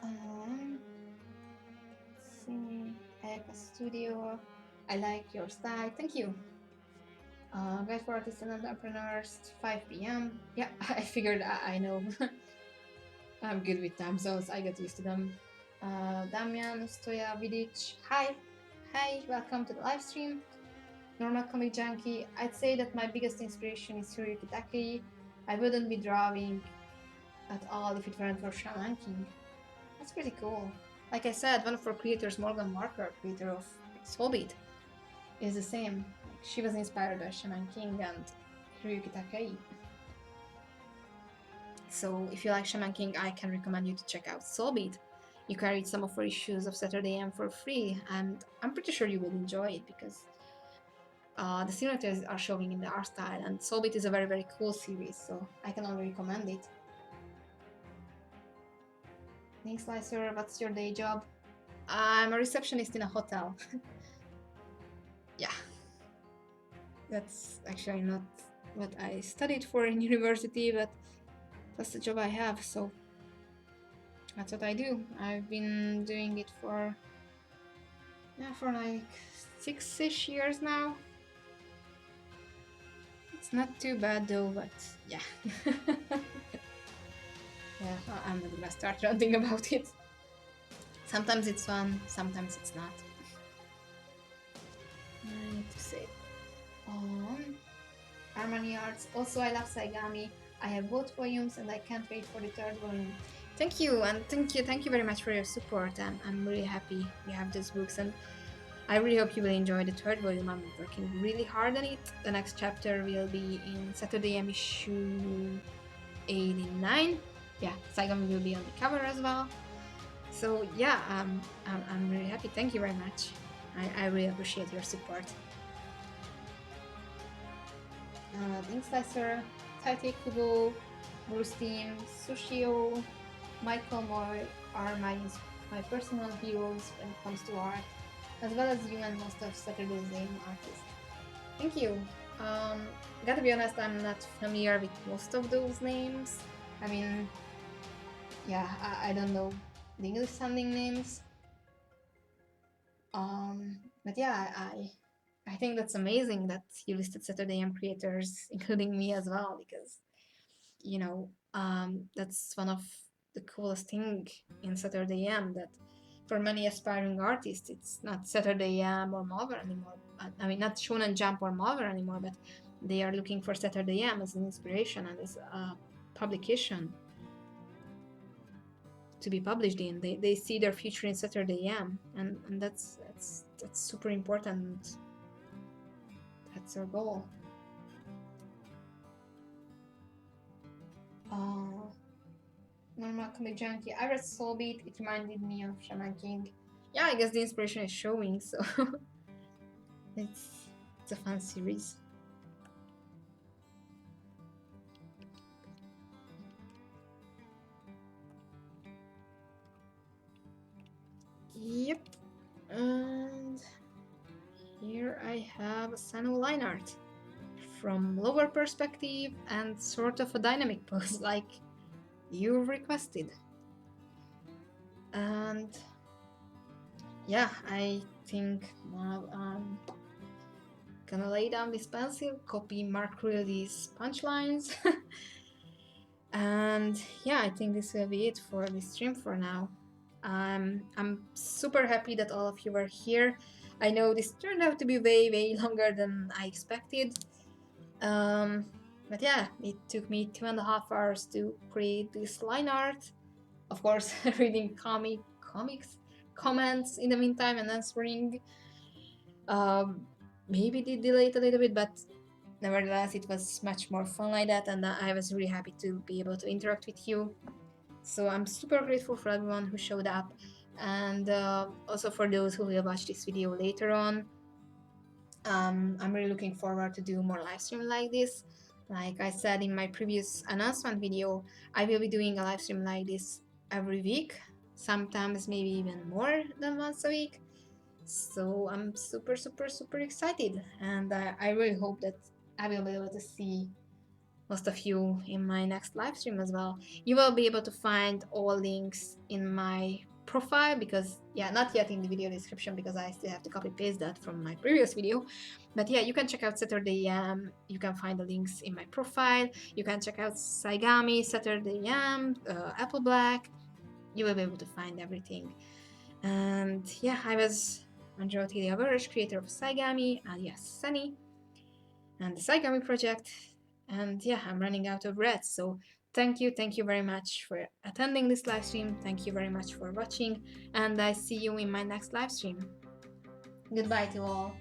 Let's see, Eka Studio. I like your style. Thank you. Guide for artists and entrepreneurs, 5 p.m. Yeah, I figured I know. I'm good with time zones. I get used to them. Damian Stojavidic. Hi. Hi, welcome to the live stream. Normal comic junkie. I'd say that my biggest inspiration is Hiroyuki Takei. I wouldn't be drawing at all if it weren't for Shaman King. That's pretty cool. Like I said, one of our creators, Morgan Marker, creator of Soulbeat, is the same. She was inspired by Shaman King and Hiroyuki Takei. So if you like Shaman King, I can recommend you to check out Soulbeat. You can read some of her issues of Saturday AM for free, and I'm pretty sure you will enjoy it because the similarities are showing in the art style, and Soulbeat is a very, very cool series, so I can only recommend it. Thanks, Slicer. What's your day job? I'm a receptionist in a hotel. Yeah. That's actually not what I studied for in university, but that's the job I have, so that's what I do. I've been doing it for like 6-ish years now. It's not too bad though, but yeah. Yeah, I'm not gonna start ranting about it. Sometimes it's fun, sometimes it's not. I need to say Armani Arts. Also, I love Saigami. I have both volumes and I can't wait for the third volume. Thank you, and thank you very much for your support. I'm really happy we have these books, and I really hope you will enjoy the third volume. I'm working really hard on it. The next chapter will be in Saturday issue 89. Yeah, Saigami will be on the cover as well. So yeah, I'm really happy. Thank you very much. I really appreciate your support. Thanks, Lester, Taite Kubo, Bruce Team, Sushio, Michael Moy are my personal heroes when it comes to art, as well as you and most of Saturday's Name artists. Thank you. Gotta be honest, I'm not familiar with most of those names. I mean, yeah, I don't know the English sounding names. But yeah, I think that's amazing that you listed Saturday AM creators, including me as well, because you know, that's one of the coolest thing in Saturday AM, that for many aspiring artists, it's not Saturday AM or Marvel anymore. I mean, not Shonen Jump or Marvel anymore, but they are looking for Saturday AM as an inspiration and as a publication to be published in. They see their future in Saturday AM, and that's super important. That's our goal. Normal comic junkie. I read Soulbeat. It reminded me of Shaman King. Yeah, I guess the inspiration is showing, so it's a fun series. Yep. And here I have a Sano line art from lower perspective and sort of a dynamic pose like you requested. And yeah, I think now I'm gonna lay down this pencil, copy Mark Riley's punchlines. And yeah, I think this will be it for this stream for now. I'm super happy that all of you are here. I know this turned out to be way longer than I expected. But yeah, it took me 2.5 hours to create this line art. Of course, reading comics comments in the meantime and answering. Maybe did delay it a little bit, but nevertheless, it was much more fun like that, and I was really happy to be able to interact with you. So I'm super grateful for everyone who showed up. And also for those who will watch this video later on, I'm really looking forward to do more live stream like this. Like I said in my previous announcement video, I will be doing a live stream like this every week, sometimes maybe even more than once a week. So I'm super, super, super excited, and I really hope that I will be able to see most of you in my next live stream as well. You will be able to find all links in my profile, because yeah, not yet in the video description because I still have to copy paste that from my previous video. But yeah, you can check out Saturday you can find the links in my profile. You can check out Saigami, Saturday Apple Black. You will be able to find everything. And yeah, I was Andrea Otilia Veres, creator of Saigami, alias Sunny, and the Saigami project. And yeah, I'm running out of breath. So thank you very much for attending this live stream. Thank you very much for watching. And I see you in my next live stream. Goodbye to all.